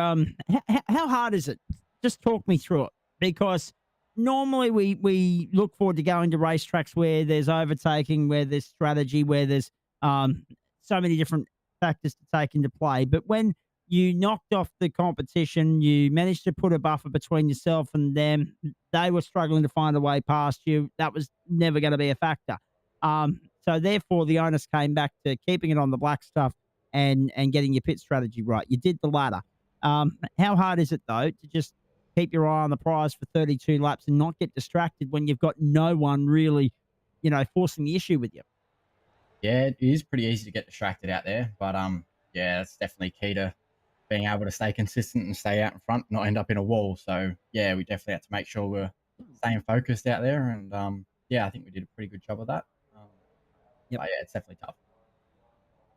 how hard is it? Just talk me through it, because normally we look forward to going to racetracks where there's overtaking, where there's strategy, where there's so many different factors to take into play. But when you knocked off the competition, you managed to put a buffer between yourself and them. They were struggling to find a way past you. That was never going to be a factor. So therefore, the onus came back to keeping it on the black stuff and getting your pit strategy right. You did the latter. How hard is it, though, to just keep your eye on the prize for 32 laps and not get distracted when you've got no one really, forcing the issue with you? Yeah, it is pretty easy to get distracted out there, but yeah, it's definitely key to being able to stay consistent and stay out in front, not end up in a wall. So yeah, we definitely had to make sure we're staying focused out there, and yeah, I think we did a pretty good job of that. Yep. But yeah, it's definitely tough.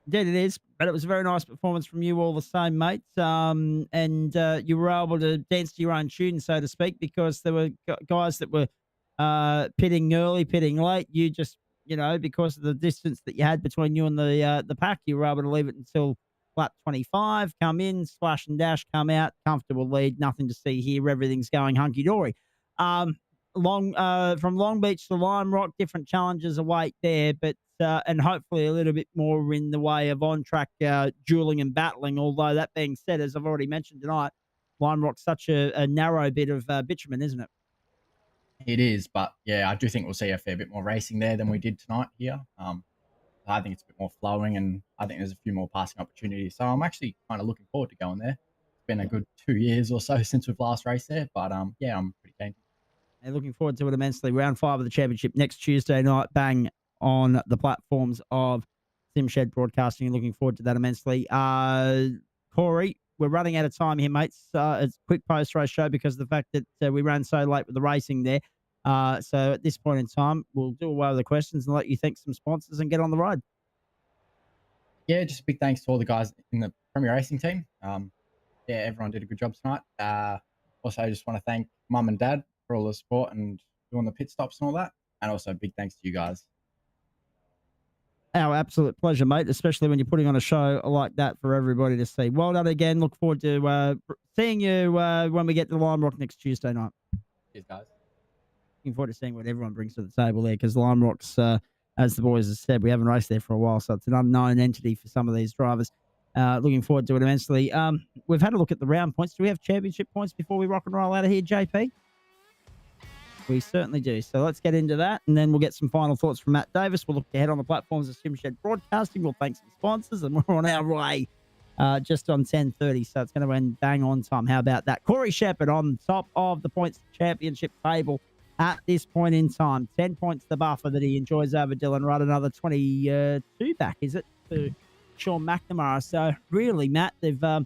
Indeed it is, but it was a very nice performance from you all the same, mates. And you were able to dance to your own tune, so to speak, because there were guys that were pitting early, pitting late. You just, because of the distance that you had between you and the pack, you were able to leave it until lap 25, come in, splash and dash, come out, comfortable lead, nothing to see here. Everything's going hunky-dory. from Long Beach to Lime Rock, different challenges await there, but and hopefully a little bit more in the way of on-track dueling and battling. Although that being said, as I've already mentioned tonight, Lime Rock's such a narrow bit of bitumen, isn't it? It is, but yeah, I do think we'll see a fair bit more racing there than we did tonight here. I think it's a bit more flowing, and I think there's a few more passing opportunities. So I'm actually kind of looking forward to going there. It's been a good 2 years or so since we've last raced there, but yeah, I'm pretty keen. And looking forward to it immensely. Round 5 of the championship next Tuesday night, bang on the platforms of SimShed Broadcasting. Looking forward to that immensely. Corey, we're running out of time here, mates. It's a quick post-race show because of the fact that we ran so late with the racing there. So at this point in time, we'll do away with the questions and let you thank some sponsors and get on the road. Yeah, just a big thanks to all the guys in the Premier Racing team. Yeah, everyone did a good job tonight. Also, I just want to thank Mum and Dad for all the support and doing the pit stops and all that. And also, big thanks to you guys. Our absolute pleasure, mate, especially when you're putting on a show like that for everybody to see. Well done again. Look forward to seeing you when we get to Lime Rock next Tuesday night. Cheers, guys. Looking forward to seeing what everyone brings to the table there, because Lime Rock's, as the boys have said, we haven't raced there for a while, so it's an unknown entity for some of these drivers. Looking forward to it immensely. We've had a look at the round points. Do we have championship points before we rock and roll out of here, JP? We certainly do. So let's get into that, and then we'll get some final thoughts from Matt Davis. We'll look ahead on the platforms of SimShed Broadcasting. We'll thank some sponsors, and we're on our way just on 10:30, so it's going to end bang on time. How about that? Corey Shepherd on top of the points championship table at this point in time. 10 points the buffer that he enjoys over Dylan Rudd. Another 22 back, is it, to Sean McNamara. So really, Matt, they've the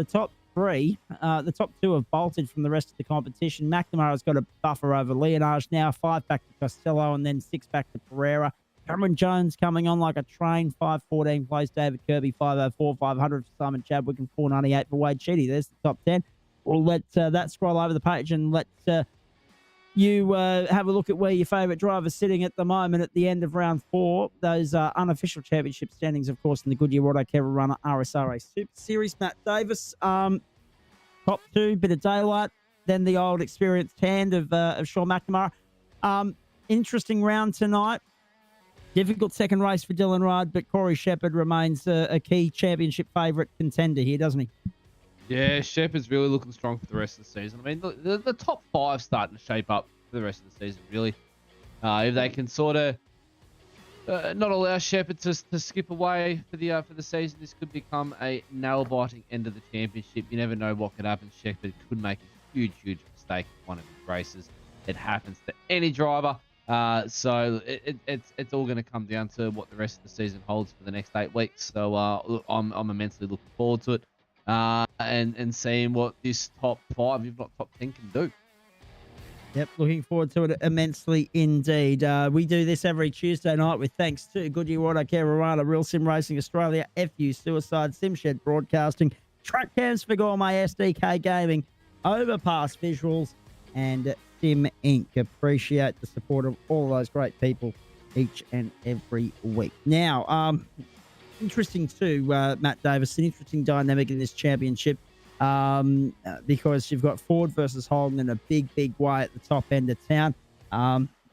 top three, the top two have bolted from the rest of the competition. McNamara's got a buffer over Leonage now, 5 back to Costello, and then 6 back to Pereira. Cameron Jones coming on like a train, 5:14 plays David Kirby, 5:04, 500 for Simon Chadwick, and 4:98 for Wade Sheedy. There's the top 10. We'll let that scroll over the page and let you have a look at where your favourite driver's sitting at the moment at the end of round 4. Those unofficial championship standings, of course, in the Goodyear Autocare Warana SuperSeries. Matt Davis, top 2, bit of daylight, then the old experienced hand of Sean McNamara. Interesting round tonight. Difficult second race for Dylan Rudd, but Corey Shepherd remains a key championship favourite contender here, doesn't he? Yeah, Shepherd's really looking strong for the rest of the season. I mean, the top 5 starting to shape up for the rest of the season, really. If they can sort of not allow Shepherd to skip away for the season, this could become a nail-biting end of the championship. You never know what could happen. Shepherd could make a huge mistake in one of his races. It happens to any driver. So it's all going to come down to what the rest of the season holds for the next 8 weeks. So I'm immensely looking forward to it. And seeing what this top 5, if not top 10, can do. Yep, looking forward to it immensely indeed. We do this every Tuesday night with thanks to Goodyear Autocare Warana, Real Sim Racing Australia, FU Suicide, SimShed Broadcasting, Track Cams for Gourmet, SDK Gaming, Overpass Visuals, and Sim Inc. Appreciate the support of all those great people each and every week. Now, interesting too, Matt Davis, an interesting dynamic in this championship because you've got Ford versus Holden in a big way at the top end of town.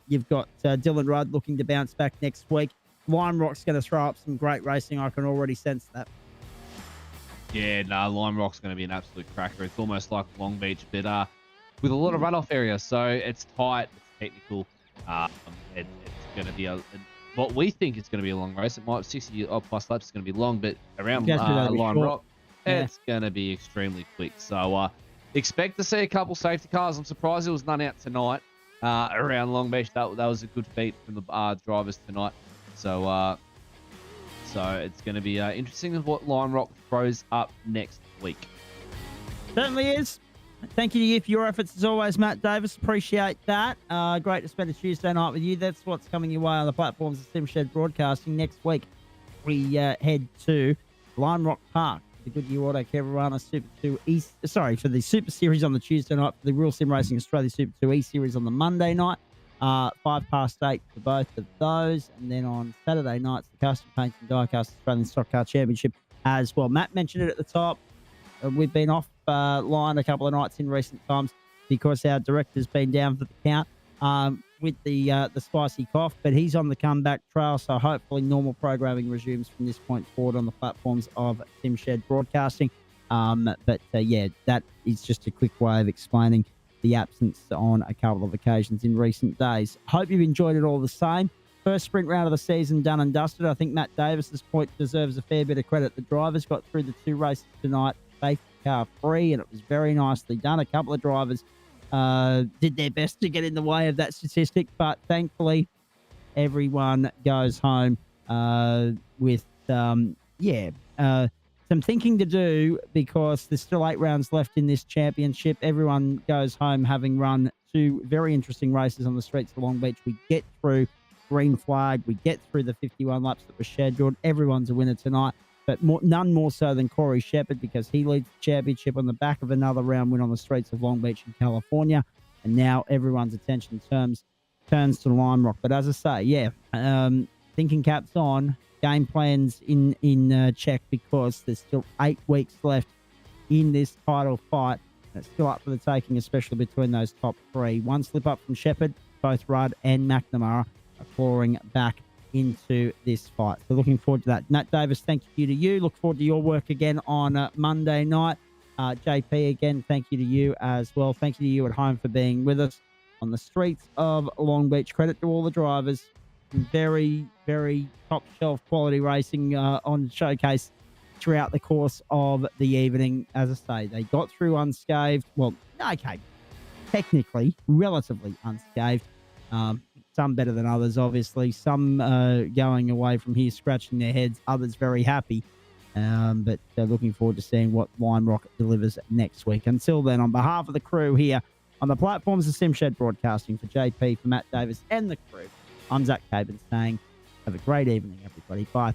You've got Dylan Rudd looking to bounce back next week. Lime Rock's going to throw up some great racing. I can already sense that. Yeah, no, Lime Rock's going to be an absolute cracker. It's almost like Long Beach, but with a lot of runoff areas, so it's tight, it's technical. It's going to be what we think is going to be a long race. It might 60 odd plus laps is going to be long, but around Lime Rock, it's going to be extremely quick. So expect to see a couple safety cars. I'm surprised there was none out tonight around Long Beach. That was a good feat from the drivers tonight. So it's going to be interesting of what Lime Rock throws up next week. Certainly is. Thank you for your efforts as always, Matt Davis. Appreciate that. Great to spend a Tuesday night with you. That's what's coming your way on the platforms of SimShed Broadcasting. Next week, we head to Lime Rock Park, the Goodyear Autocare Warana Super 2 E. Sorry, for the Super Series on the Tuesday night, for the Real Sim Racing Australia Super 2 E Series on the Monday night. 8:05 for both of those. And then on Saturday nights, the Custom Paint and Diecast Australian Stock Car Championship as well. Matt mentioned it at the top. We've been off line a couple of nights in recent times because our director's been down for the count. with the spicy cough, but he's on the comeback trail. So hopefully normal programming resumes from this point forward on the platforms of SimShed Broadcasting. Yeah, that is just a quick way of explaining the absence on a couple of occasions in recent days. Hope you've enjoyed it all the same. First sprint round of the season done and dusted. I think Matt Davis's point deserves a fair bit of credit. The drivers got through the 2 races tonight, safety car free, and it was very nicely done. A couple of drivers did their best to get in the way of that statistic, but thankfully everyone goes home with some thinking to do, because there's still 8 rounds left in this championship. Everyone goes home having run 2 very interesting races on the streets of Long Beach. We get through green flag. We get through the 51 laps that were scheduled. Everyone's a winner tonight, but none more so than Corey Shepherd, because he leads the championship on the back of another round win on the streets of Long Beach in California. And now everyone's attention turns to Lime Rock. But as I say, thinking caps on, game plans in check, because there's still 8 weeks left in this title fight. It's still up for the taking, especially between those top 3. One slip up from Shepherd, both Rudd and McNamara are clawing back into this fight. So looking forward to that. Matt Davis, thank you to you. Look forward to your work again on Monday night. JP, again, thank you to you as well. Thank you to you at home for being with us on the streets of Long Beach. Credit to all the drivers. Very, very top shelf quality racing on showcase throughout the course of the evening. As I say, they got through unscathed. Well, okay, technically, relatively unscathed. Some better than others, obviously. Some going away from here scratching their heads. Others very happy. But looking forward to seeing what Lime Rock delivers next week. Until then, on behalf of the crew here on the platforms of SimShed Broadcasting, for JP, for Matt Davis and the crew, I'm Zach Cabin saying have a great evening, everybody. Bye.